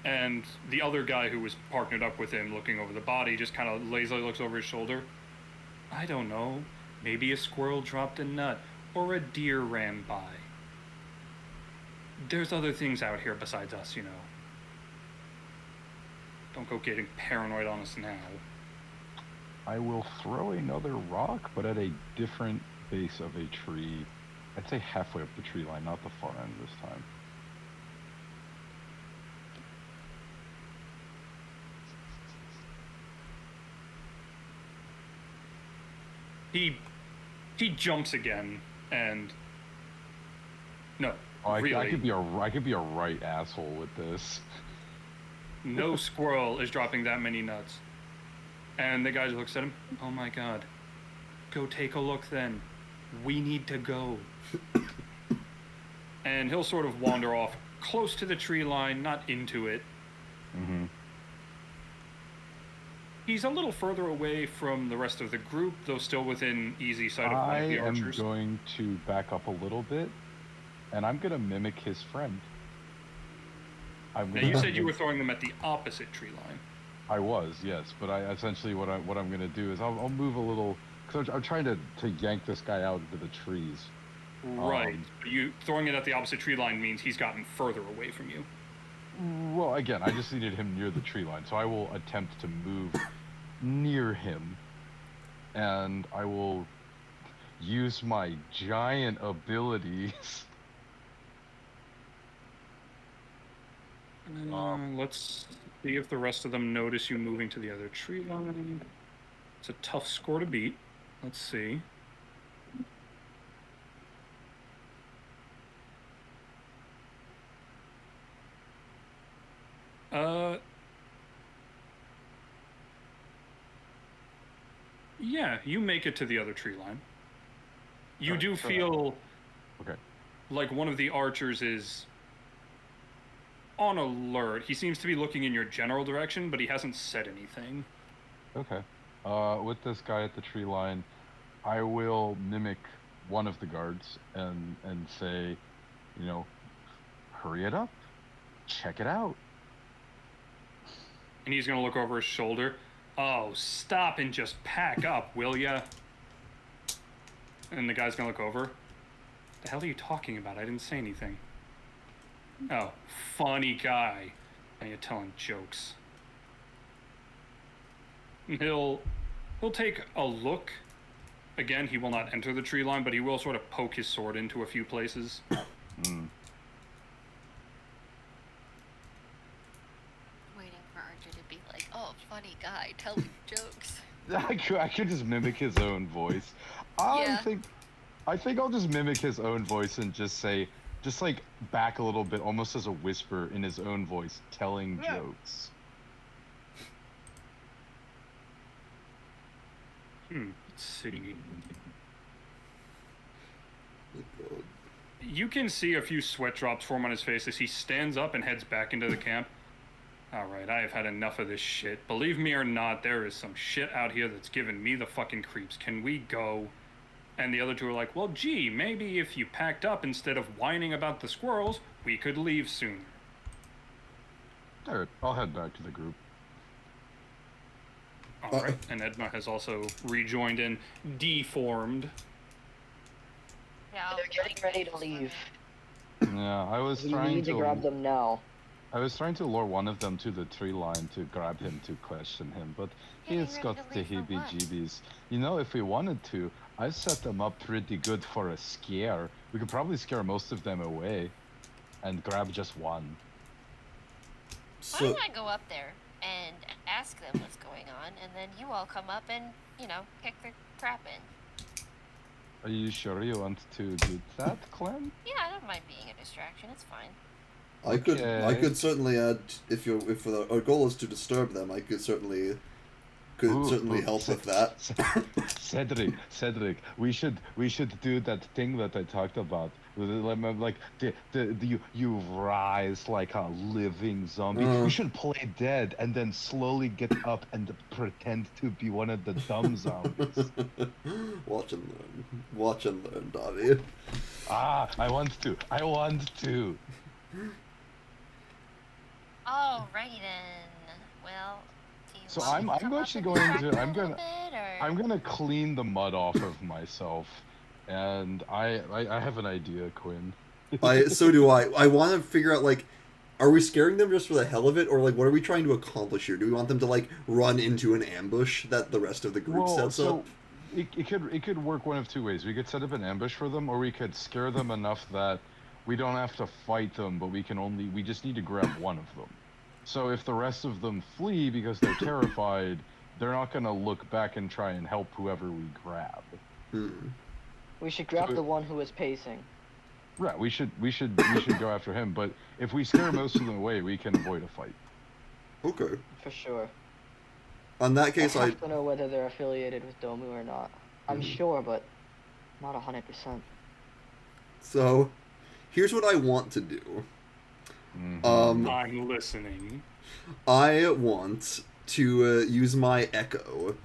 And the other guy who was partnered up with him, looking over the body, just kind of lazily looks over his shoulder. "I don't know. Maybe a squirrel dropped a nut, or a deer ran by. There's other things out here besides us, you know. Don't go getting paranoid on us now." I will throw another rock, but at a different base of a tree. I'd say halfway up the tree line, not the far end this time. He jumps again, and no, really, I could be a right asshole with this. no squirrel is dropping that many nuts. And the guy just looks at him. "Oh my god. Go take a look then. We need to go." And he'll sort of wander off close to the tree line, not into it. Mm-hmm. He's a little further away from the rest of the group, though still within easy sight of one of the archers. I am going to back up a little bit, and I'm going to mimic his friend. Now, you said you were throwing them at the opposite tree line. I was, yes, but I essentially what I'm going to do is I'll move a little, because I'm trying to yank this guy out into the trees. Right. But you throwing it at the opposite tree line means he's gotten further away from you. Well, again, I just needed him near the tree line, so I will attempt to move near him, and I will use my giant abilities. Let's see if the rest of them notice you moving to the other tree line. It's a tough score to beat. Let's see. Yeah, you make it to the other tree line. You do feel Okay. like one of the archers is on alert. He seems to be looking in your general direction, but he hasn't said anything. Okay. With this guy at the tree line, I will mimic one of the guards and say, you know, hurry it up, check it out. And he's gonna look over his shoulder. "Oh, stop and just pack up, will ya?" And the guy's gonna look over. "The hell are you talking about? I didn't say anything." "Oh, funny guy. Now you're telling jokes." And he'll take a look. Again, he will not enter the tree line, but he will sort of poke his sword into a few places. Waiting for Archer to be like, "Oh, funny guy, telling jokes." I could just mimic his own voice. I think I'll just mimic his own voice and just say, just like back a little bit, almost as a whisper in his own voice, telling jokes. Let's see. You can see a few sweat drops form on his face as he stands up and heads back into the camp. "Alright, I have had enough of this shit. Believe me or not, there is some shit out here that's giving me the fucking creeps. Can we go?" And the other two are like, "Well, gee, maybe if you packed up instead of whining about the squirrels, we could leave sooner." Alright, I'll head back to the group. Alright, and Edma has also rejoined and deformed. Yeah, They're getting ready to leave. Yeah, I was We trying need to grab them now. I was trying to lure one of them to the tree line to grab him to question him, but Getting he's ready got to the leave for what? heebie-jeebies. You know, if we wanted to, I set them up pretty good for a scare. We could probably scare most of them away and grab just one. Why So don't I go up there and ask them what's going on, and then you all come up and, kick their crap in. Are you sure you want to do that, Clem? Yeah, I don't mind being a distraction. It's fine. I Okay. could certainly add if our goal is to disturb them. I could certainly help with that. Cedric, we should do that thing that I talked about. Like you rise like a living zombie. We should play dead and then slowly get up and pretend to be one of the dumb zombies. Watch and learn, Davi. I want to. Alrighty then. Well, do you So want me to come up actually and going distract to them a little bit, or... I'm gonna clean the mud off of myself, and I have an idea, Quinn. So do I. I want to figure out, like, are we scaring them just for the hell of it, or like what are we trying to accomplish here? Do we want them to like run into an ambush that the rest of the group sets up? It could work one of two ways. We could set up an ambush for them, or we could scare them enough that we don't have to fight them, but we just need to grab one of them. So if the rest of them flee because they're terrified, they're not gonna look back and try and help whoever we grab. We should grab the one who is pacing. Right, we should go after him, but if we scare most of them away, we can avoid a fight. Okay. For sure. On that case, I have to know whether they're affiliated with Domu or not. I'm sure, but not 100%. So, here's what I want to do. I'm listening. I want to use my echo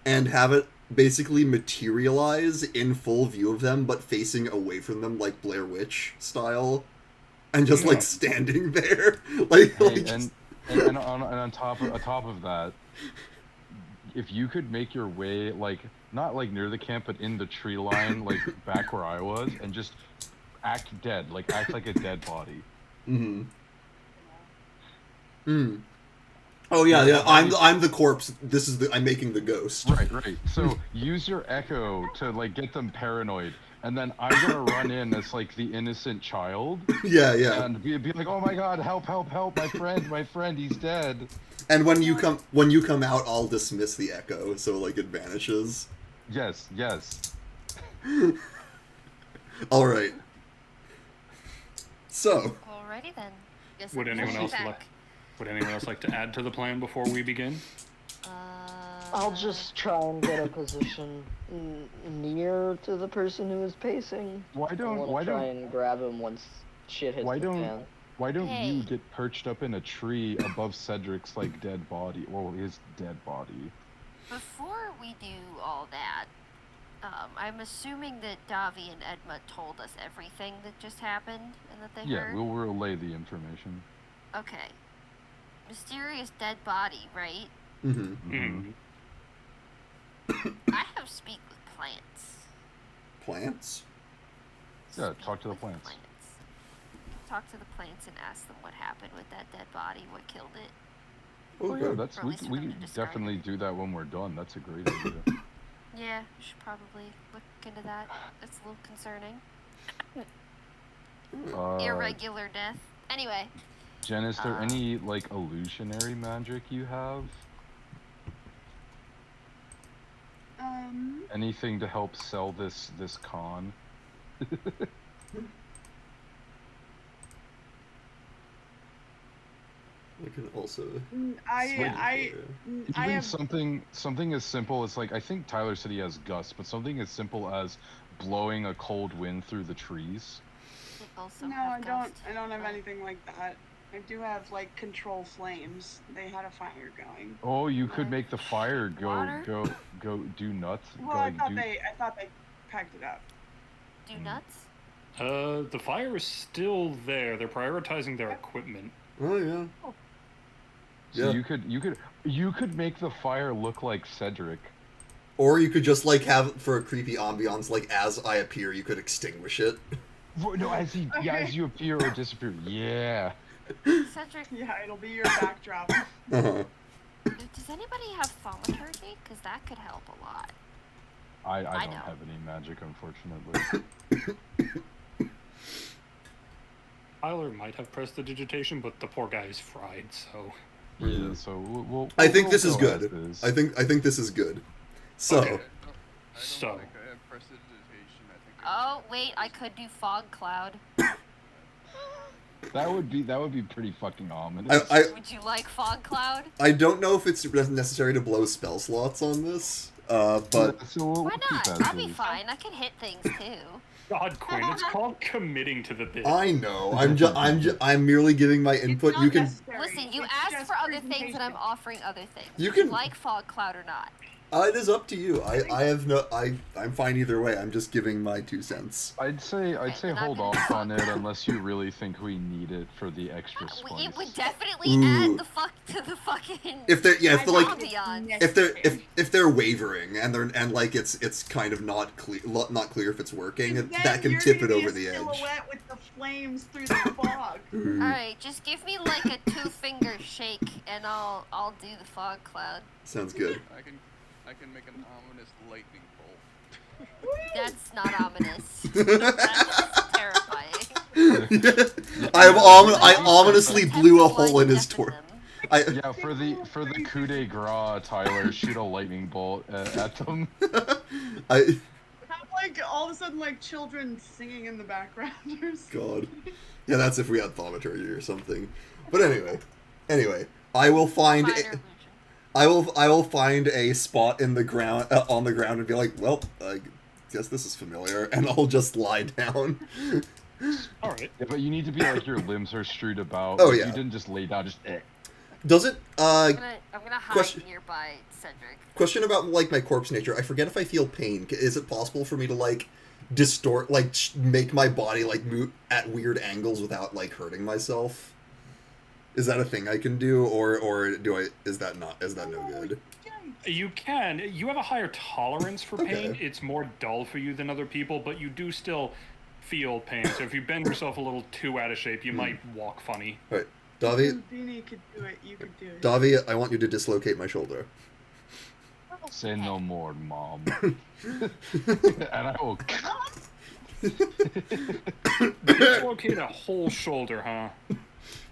and have it basically materialize in full view of them, but facing away from them, like Blair Witch style, and just like standing there, and on top of that, if you could make your way like not like near the camp, but in the tree line, like back where I was, and just act dead, like act like a dead body. Oh yeah. I'm the corpse. I'm making the ghost. Right. So use your echo to like get them paranoid, and then I'm gonna run in as like the innocent child. Yeah. And be like, oh my god, help, my friend, he's dead. And when you come out, I'll dismiss the echo, so like it vanishes. Yes. All right. So. Alrighty then. Guess Would I'm anyone going else back. like to add to the plan before we begin? I'll just try and get a position near to the person who is pacing. Why don't try and grab him once shit hits the fan. Why don't Hey. you get perched up in a tree above Cedric's like dead body, or his dead body? Before we do all that, I'm assuming that Davi and Edma told us everything that just happened and that they heard. Yeah, we'll relay the information. Okay. Mysterious dead body, right? I have speak with plants. Plants? Yeah, Speak talk to the with plants. Talk to the plants and ask them what happened with that dead body, what killed it. Oh yeah, Okay. that's Or at we least for we them to can describe definitely it. do that when we're done. That's a great idea. Yeah, we should probably look into that. It's a little concerning. Irregular death. Anyway. Jen, is there any like illusionary magic you have? Anything to help sell this con? We can also. I Even have something as simple as like I think Tyler said he has gusts, but something as simple as blowing a cold wind through the trees. It also no, have I don't. gust, I don't have but- anything like that. I do have like control flames. They had a fire going. Oh, you could make the fire Water? go do nuts. Well, I thought they packed it up. Do nuts? The fire is still there. They're prioritizing their equipment. Oh yeah. So Yeah. you could make the fire look like Cedric. Or you could just like have for a creepy ambiance, like as I appear, you could extinguish it. No, as you appear or disappear. Yeah. Cedric, Yeah, it'll be your backdrop. Uh-huh. does anybody have thaumaturgy? Because that could help a lot. I I don't know. have any magic, unfortunately. Tyler might have prestidigitation, but the poor guy is fried, so... Yeah, so we'll I think we'll this is go as good. is. I think this is good. So, Okay. I don't So. think I have prestidigitation. I think Oh, wait, I could do fog cloud. That would be pretty fucking ominous. Would you like fog cloud? I don't know if it's necessary to blow spell slots on this, but So we'll Why keep not? as That'd be is. fine. I can hit things too. God, Quinn, it's called committing to the bit. I know. I'm merely giving my input. It's You not can. necessary. Listen, you It's asked just for other things, and I'm presentation. offering other things. You Would can- like fog cloud or not? It is up to you. I have no. I'm fine either way. I'm just giving my 2 cents. I'd say then I'm hold gonna off do on it unless you really think we need it for the extra spice. It would definitely Ooh. add the fuck to the fucking. If they're if they're like Ambiance. if they're wavering and like it's kind of not clear if it's working, Then that can you're tip it gonna be over a the edge. silhouette with the flames through the fog. Ooh, Alright, just give me like a 2-finger shake, and I'll do the fog cloud. sounds good. I can make an ominous lightning bolt. That's not ominous. That's terrifying. I ominously blew a hole in his torso. Yeah, for the coup de grace, Tyler, shoot a lightning bolt at them. I Have like all of a sudden like children singing in the background or something. God. Yeah, that's if we had thaumaturgy or something. But anyway, I will find Minor a, illusion. I will find a spot in the ground on the ground and be like, well, I guess this is familiar, and I'll just lie down. Alright. Yeah, but you need to be like your limbs are strewed about. Oh, like, yeah. You didn't just lay down, just. Does it? I'm gonna hide question- nearby Cedric. Question about like my corpse nature. I forget if I feel pain. Is it possible for me to like distort, like make my body like move at weird angles without like hurting myself? Is that a thing I can do, or do I? Is that no good? You can. You have a higher tolerance for pain. Okay. It's more dull for you than other people, but you do still feel pain. So if you bend yourself a little too out of shape, you might walk funny. All right, Davi, Beanie could do it. You could do it. Davi, I want you to dislocate my shoulder. Say no more, mom. And I will. Dislocate a whole shoulder, huh?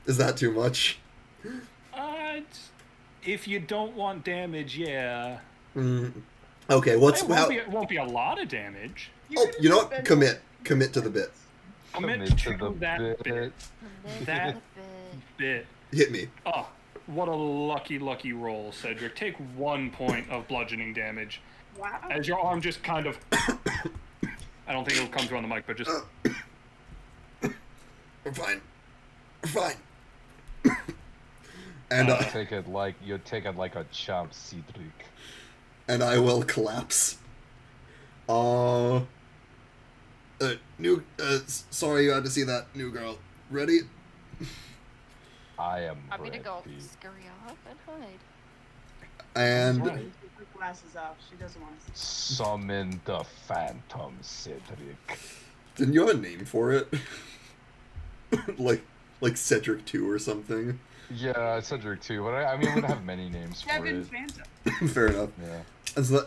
Is that too much? If you don't want damage, yeah. Okay, what's It how? won't be a lot of damage. Oh, you know what? Commit to the bit. Commit Commit to to the that bit. bit. That bit. Hit me. Oh, what a lucky roll, Cedric. Take 1 point of bludgeoning damage. Wow. As your arm just kind of... I don't think it'll come through on the mic, but just... I'm fine. I'm fine. And You take it like a champ, Cedric. and I will collapse. Sorry you had to see that, new girl. Ready? I am I'm ready. gonna go scurry off and hide. And Right. Take her glasses off. She doesn't want to see. Summon the Phantom, Cedric. didn't you have a name for it? like Cedric 2 or something. Yeah, Cedric too, but I mean, we don't have many names for Kevin it. Phantom. Fair enough. Yeah. And so,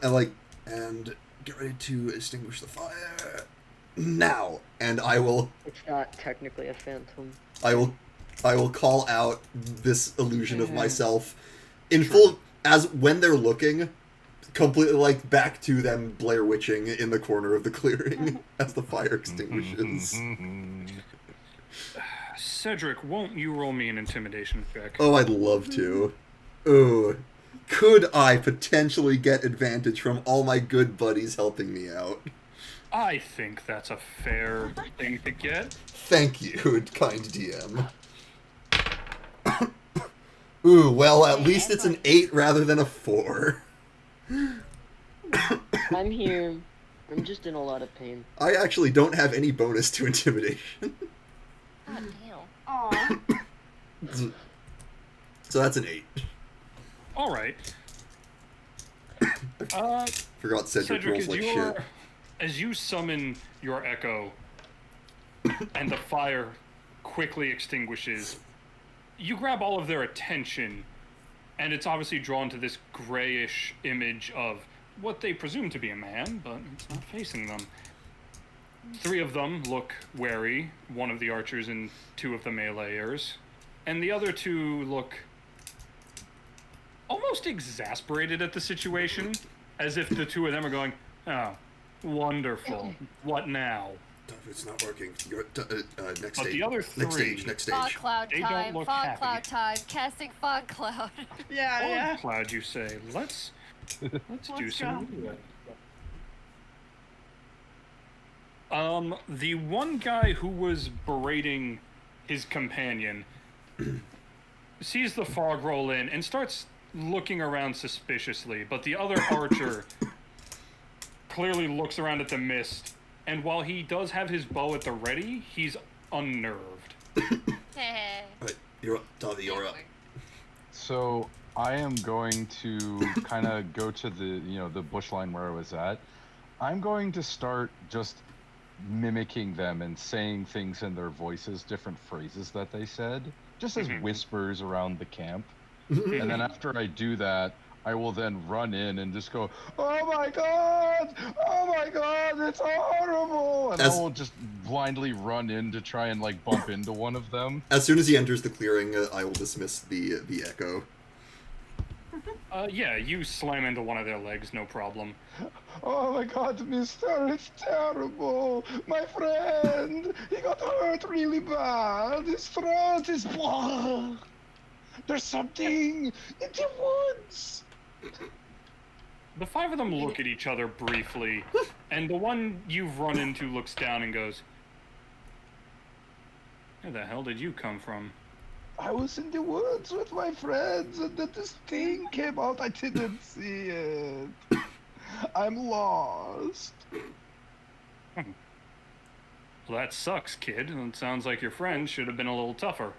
and get ready to extinguish the fire now. And I will It's not technically a phantom. I will call out this illusion of myself in full as when they're looking, completely like back to them Blair Witching in the corner of the clearing as the fire extinguishes. Cedric, won't you roll me an intimidation check? Oh, I'd love to. Oh, could I potentially get advantage from all my good buddies helping me out? I think that's a fair thing to get. Thank you, kind DM. Ooh, well, at least it's an 8 rather than a 4. I'm here. I'm just in a lot of pain. I actually don't have any bonus to intimidation. God damn. Aw. So that's an 8. All right. Forgot Cedric rolls like shit. As you summon your echo, and the fire quickly extinguishes, you grab all of their attention, and it's obviously drawn to this grayish image of what they presume to be a man, but it's not facing them. 3 of them look wary, one of the archers and 2 of the meleeers, and the other 2 look almost exasperated at the situation, as if the 2 of them are going, oh, wonderful, what now? It's not working. Next But stage. the other 3, Next Fog stage. cloud They time. don't look Fog happy. cloud time. Casting fog cloud. Yeah, yeah. Cloud, you say, let's do Let's some go. The one guy who was berating his companion sees the fog roll in and starts looking around suspiciously, but the other archer clearly looks around at the mist, and while he does have his bow at the ready, he's unnerved. Alright, you're up. Davi, you're up. So I am going to kind of go to the bush line where I was at. I'm going to start just mimicking them and saying things in their voices, different phrases that they said, just as whispers around the camp. And then after I do that, I will then run in and just go, oh my god, it's horrible, and I will just blindly run in to try and like bump into one of them. As soon as he enters the clearing, I will dismiss the echo. Yeah, you slam into one of their legs, no problem. Oh my god, mister, it's terrible. My friend, he got hurt really bad. His throat is blood. There's something in the woods. The 5 of them look at each other briefly, and the one you've run into looks down and goes, where the hell did you come from? I was in the woods with my friends, and then this thing came out. I didn't see it. I'm lost. Well, that sucks, kid. It sounds like your friend should have been a little tougher.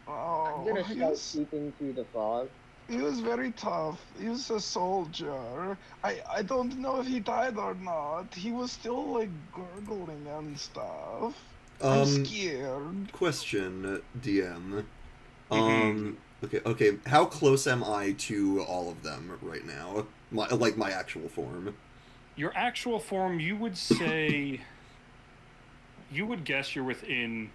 Oh, I'm gonna start creeping through the fog. he was very tough. He was a soldier. I don't know if he died or not. He was still like gurgling and stuff. I'm scared. Question, DM. Okay. How close am I to all of them right now? My actual form. Your actual form, you would say, you would guess you're within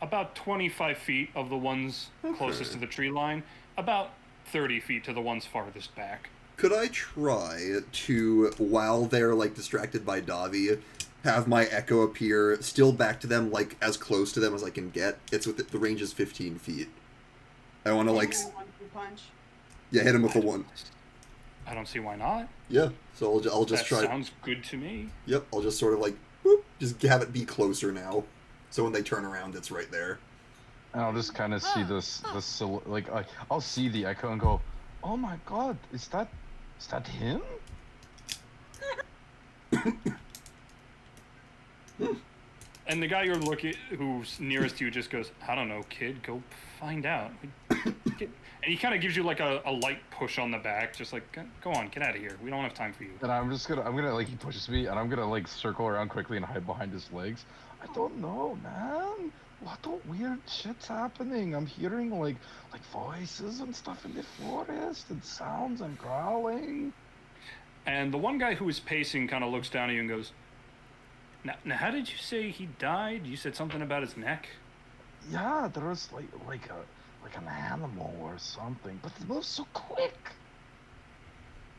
about 25 feet of the ones closest to the tree line, about 30 feet to the ones farthest back. Could I try to, while they're like distracted by Davi, have my echo appear still back to them, like as close to them as I can get? It's with the range is 15 feet. I want to like, Punch. yeah, hit him with the one. I don't see why not. Yeah, so I'll just That try. sounds good to me. Yep, I'll just sort of like, whoop, just have it be closer now. So when they turn around, it's right there. And I'll just kind of see I'll see the echo and go, oh my god, is that him? And the guy you're looking, who's nearest to you, just goes, I don't know, kid, go find out. And he kind of gives you like a light push on the back, just like, go on, get out of here. We don't have time for you. And I'm gonna like, he pushes me, and I'm gonna like circle around quickly and hide behind his legs. I don't know, man. What weird shit's happening? I'm hearing like voices and stuff in the forest, and sounds and growling. And the one guy who is pacing kind of looks down at you and goes, now how did you say he died? You said something about his neck? Yeah, there was like an animal or something, but it moves so quick.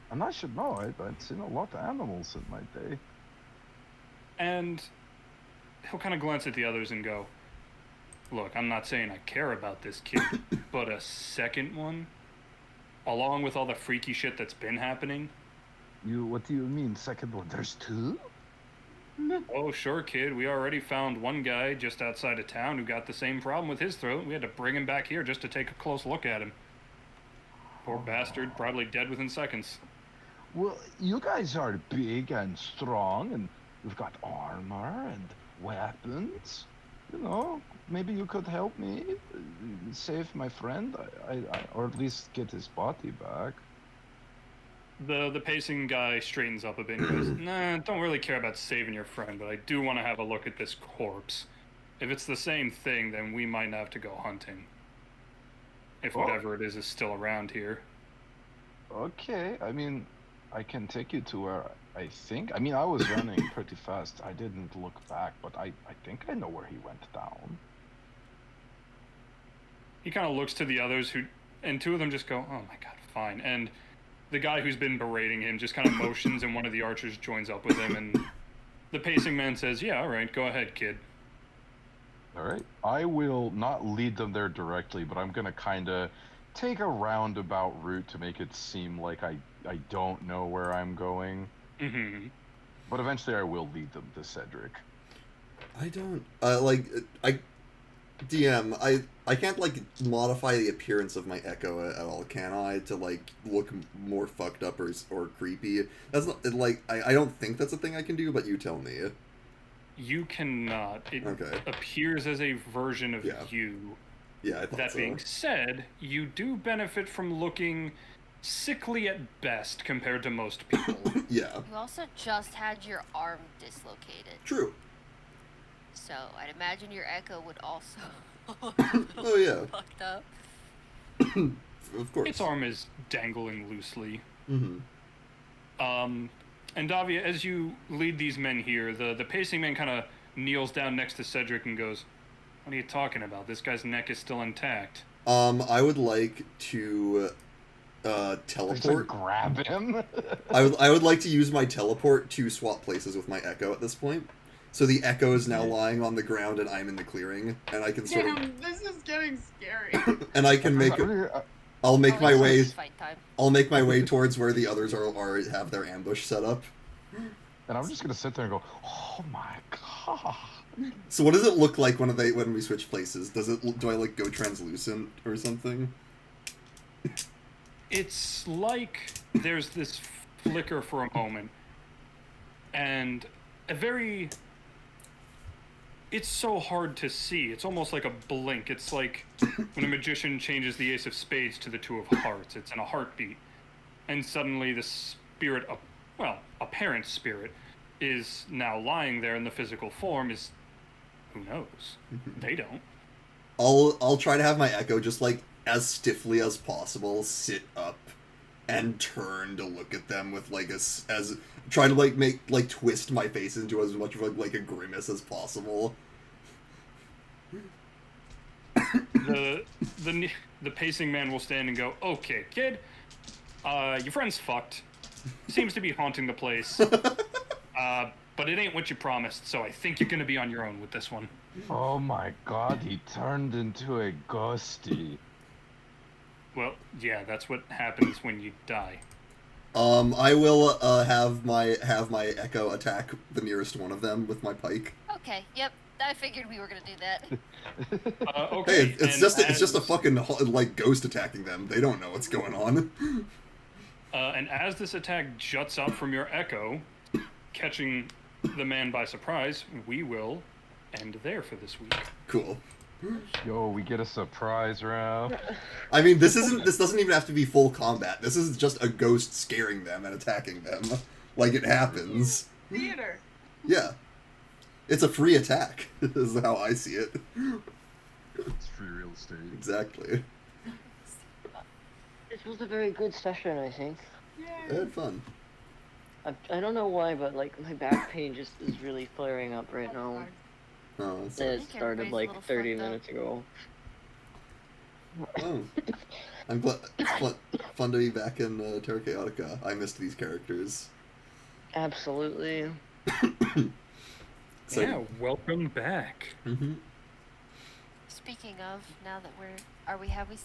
And I should know, I've seen a lot of animals in my day. And he'll kind of glance at the others and go, look, I'm not saying I care about this kid, but a second one, along with all the freaky shit that's been happening. What do you mean, second one? There's 2? Oh, sure, kid. We already found one guy just outside of town who got the same problem with his throat. We had to bring him back here just to take a close look at him. Poor bastard, probably dead within seconds. Well, you guys are big and strong, and you've got armor and weapons. You know, maybe you could help me save my friend, or at least get his body back. The pacing guy straightens up a bit and goes, "Nah, don't really care about saving your friend, but I do want to have a look at this corpse. If it's the same thing, then we might have to go hunting. If whatever it is still around here." Okay, I mean, I can take you to where I think. I mean, I was running pretty fast. I didn't look back, but I think I know where he went down. He kind of looks to the others and two of them just go, "Oh my god, fine." And the guy who's been berating him just kind of motions, and one of the archers joins up with him, and the pacing man says, "Yeah, all right, go ahead, kid." All right, I will not lead them there directly, but I'm gonna kind of take a roundabout route to make it seem like I don't know where I'm going. Mm-hmm. But eventually, I will lead them to Cedric. I don't DM. I can't like modify the appearance of my echo at all, can I? To like look more fucked up or creepy. That's not like I don't think that's a thing I can do, but you tell me. You cannot. It Okay. appears as a version of you. Yeah, I thought That so. being said, you do benefit from looking sickly at best compared to most people. Yeah. You also just had your arm dislocated. True. So I'd imagine your echo would also Oh yeah. fucked up. Of course. Its arm is dangling loosely. Mm-hmm. And Davia, as you lead these men here, the pacing man kind of kneels down next to Cedric and goes, "What are you talking about? This guy's neck is still intact." I would like to Just teleport. grab him. I would like to use my teleport to swap places with my echo at this point. So the echo is now lying on the ground and I'm in the clearing, and I can sort of Damn, this is getting scary. and I can make I'll make my it's way almost fight time. I'll make my way towards where the others are have their ambush set up. And I'm just gonna sit there and go, "Oh my god." So what does it look like when we switch places? Do I like go translucent or something? It's like there's this flicker for a moment, and it's so hard to see. It's almost like a blink. It's like when a magician changes the ace of spades to the two of hearts. It's in a heartbeat. And suddenly the spirit, apparent spirit, is now lying there in the physical form is, who knows? They don't. I'll try to have my echo just like as stiffly as possible sit up and turn to look at them with like as try to like twist my face into as much of like a grimace as possible. The pacing man will stand and go, "Okay, kid, your friend's fucked. Seems to be haunting the place. But it ain't what you promised, so I think you're gonna be on your own with this one." Oh my god, he turned into a ghosty. Well, yeah, that's what happens when you die. I will have my echo attack the nearest one of them with my pike. Okay, yep. I figured we were gonna do that. Okay. Hey, it's just a fucking like ghost attacking them. They don't know what's going on. And as this attack juts up from your echo, catching the man by surprise, we will end there for this week. Cool. Yo, we get a surprise round. I mean, this doesn't even have to be full combat. This is just a ghost scaring them and attacking them, like it happens. Theater. Yeah, it's a free attack. Is how I see it. It's free real estate. Exactly. This was a very good session, I think. I had fun. I don't know why, but like my back pain just is really flaring up right now. Oh, that's It think started everybody's a like little 30 fucked up. minutes ago. oh. I'm glad. Fun to be back in Terra Chaotica. I missed these characters. Absolutely. So, Yeah, welcome back. Mm-hmm. Speaking of, now that have we